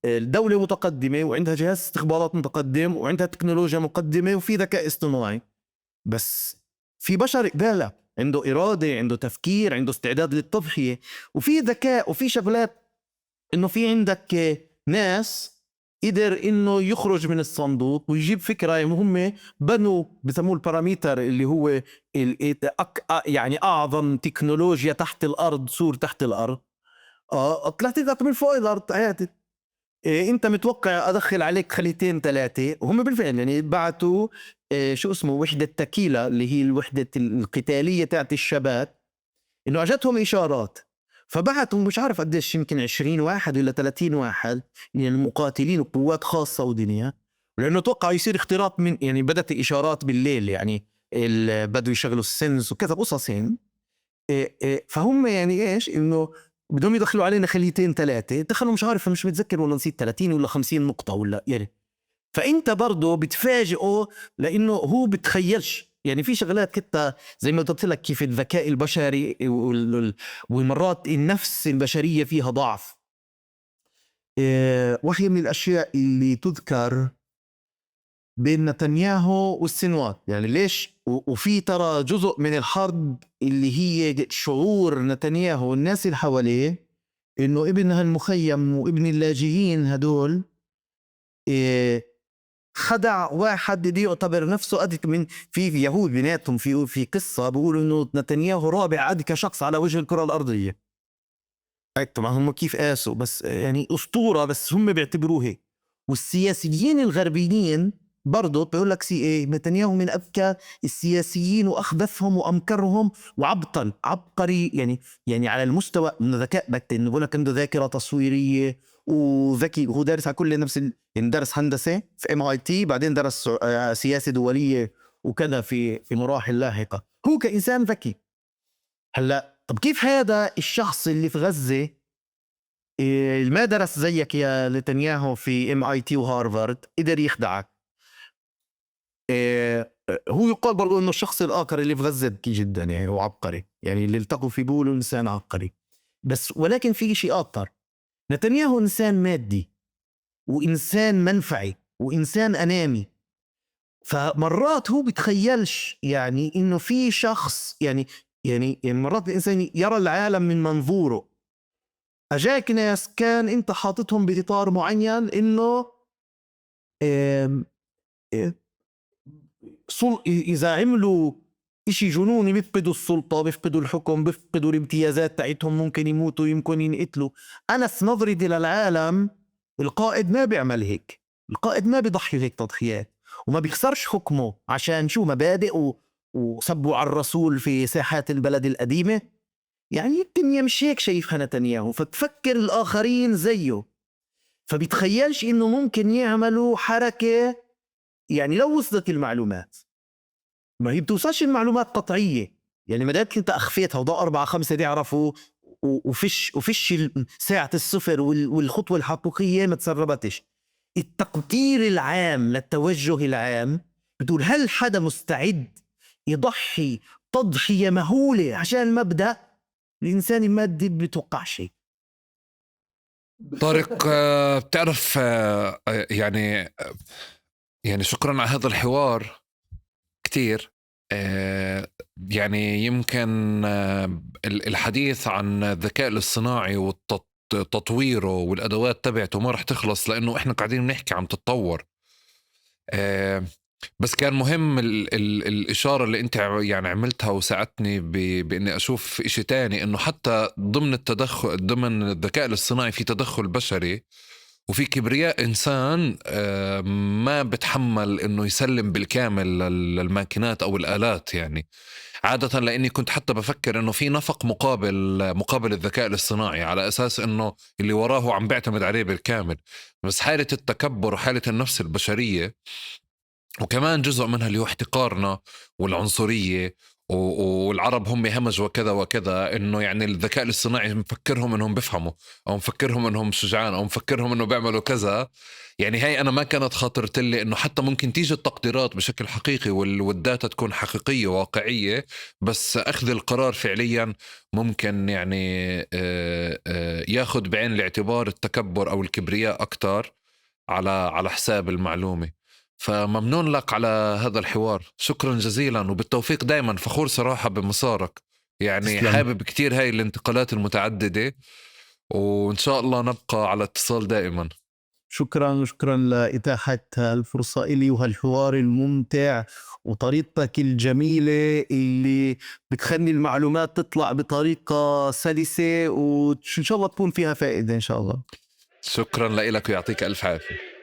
الدولة متقدمة وعندها جهاز استخبارات متقدم وعندها تكنولوجيا مقدمة وفي ذكاء اصطناعي، بس في بشر قبالة عنده إرادة، عنده تفكير، عنده استعداد للتضحية، وفي ذكاء، وفي شغلات. إنه في عندك ناس قدر إنه يخرج من الصندوق ويجيب فكرة مهمة، بنوا بسموه الباراميتر اللي هو يعني أعظم تكنولوجيا تحت الأرض، سور تحت الأرض، طلعت لك من فوق الارض عادي. انت متوقع ادخل عليك خليتين ثلاثه، وهم بالفعل يعني بعتوا شو اسمه وحده تكيلا اللي هي الوحده القتاليه تاعت الشباب، انه اجتهم اشارات، فبعتوا مش عارف قديش، يمكن 20 واحد ولا 30 واحد يعني المقاتلين وقوات خاصه ودنيا، لانه توقعوا يصير اختراق من يعني بدت الاشارات بالليل، يعني بدوا يشغلوا السنس وكذا قصص يعني. فهم يعني ايش انه بدهم يدخلوا علينا خليتين ثلاثه، دخلوا مش عارف مش متذكر والله نسيت 30 ولا 50 نقطه ولا يعني. فانت برضه بتفاجئه لانه هو بتخيلش يعني في شغلات كده زي ما قلت لك كيف الذكاء البشري ومرات النفس البشريه فيها ضعف. وحي من الاشياء اللي تذكر بين نتنياهو والسنوات، يعني ليش وفي ترى جزء من الحرب اللي هي شعور نتنياهو والناس اللي حواليه انه ابن هالمخيم وابن اللاجئين هدول خدع واحد بده يعتبر نفسه أذكى من في يهود بيناتهم في قصة بيقولوا انه نتنياهو رابع أذكى شخص على وجه الكرة الأرضية. طبعا هم كيف قاسوا بس يعني أسطورة، بس هم بيعتبروه هيك. والسياسيين الغربيين برضه بيقول لك نتنياهو من أذكى السياسيين وأخبثهم وأمكرهم عبقري يعني على المستوى من ذكاء إنه بقول لك عنده ذاكرة تصويرية وذكي، وهو دارس على كل نفس يعني درس هندسة في MIT، بعدين درس سياسة دولية وكذا في مراحل لاحقة. هو كإنسان ذكي. هلا طب كيف هذا الشخص اللي في غزة ما درس زيك يا نتنياهو في MIT وهارفارد قدر يخدعك؟ هو يقال برضو انه الشخص الاخر اللي في غزة ذكي جدا يعني وعبقري، يعني اللي التقوا في بيقولوا انسان عبقري. بس ولكن في شيء اكثر، نتنياهو انسان مادي وانسان منفعي وانسان انامي. فمرات هو بتخيلش يعني انه في شخص يعني مرات الانسان يرى العالم من منظوره. اجاك ناس كان انت حاططهم باطار معين انه آم، آه، اذا عملوا اشي جنوني بيفقدوا السلطة، بيفقدوا الحكم، بيفقدوا الامتيازات تاعتهم، ممكن يموتوا، يمكن ينقتلوا. انا في نظرتي للعالم القائد ما بيعمل هيك، القائد ما بيضحي هيك تضحيات وما بيخسرش حكمه عشان شو مبادئ وسبوا على الرسول في ساحات البلد القديمة. يعني الدنيا مش هيك شايفها نتنياهو، فتفكر الآخرين زيه، فبيتخيلش إنه ممكن يعملوا حركة. يعني لو وصلت المعلومات، ما هي بتوصلش المعلومات قطعية، يعني ما دامك انت اخفيتها وضع 4 5 يعرفوا وفيش ساعة الصفر والخطوة الحقيقية ما تسربتش. التقدير العام للتوجه العام بتقول هل حدا مستعد يضحي تضحية مهولة عشان مبدأ؟ الإنسان المادي بيتوقع شيء. طارق، بتعرف، يعني شكرا على هذا الحوار كتير. يعني يمكن الحديث عن الذكاء الاصطناعي وتطويره والأدوات تبعته ما رح تخلص، لأنه إحنا قاعدين نحكي عن تطور. بس كان مهم الإشارة اللي أنت يعني عملتها وساعدتني بإني أشوف إشي تاني، إنه حتى ضمن التدخل ضمن الذكاء الاصطناعي في تدخل بشري وفي كبرياء إنسان ما بتحمل إنه يسلم بالكامل للماكينات أو الآلات. يعني عادة لأني كنت حتى بفكر إنه في نفق مقابل الذكاء الاصطناعي، على أساس إنه اللي وراه عم بيعتمد عليه بالكامل. بس حالة التكبر وحالة النفس البشرية، وكمان جزء منها اللي هو احتقارنا والعنصرية والعرب هم همج وكذا وكذا، انه يعني الذكاء الاصطناعي مفكرهم انهم بيفهموا، او مفكرهم انهم شجعان، او مفكرهم انه بيعملوا كذا. يعني هاي انا ما كانت خاطرت لي انه حتى ممكن تيجي التقديرات بشكل حقيقي والداتا تكون حقيقية واقعية، بس اخذ القرار فعليا ممكن يعني ياخد بعين الاعتبار التكبر او الكبرياء اكتر على حساب المعلومة. فممنون لك على هذا الحوار، شكرا جزيلا وبالتوفيق دايما. فخور صراحة بمسارك، يعني تسلم. حابب كتير هاي الانتقالات المتعددة، وإن شاء الله نبقى على اتصال دائما. شكرا لإتاحة الفرصة إلي وهالحوار الممتع وطريقتك الجميلة اللي بتخلي المعلومات تطلع بطريقة سلسة وإن شاء الله تكون فيها فائدة إن شاء الله. شكرا لك ويعطيك ألف عافية.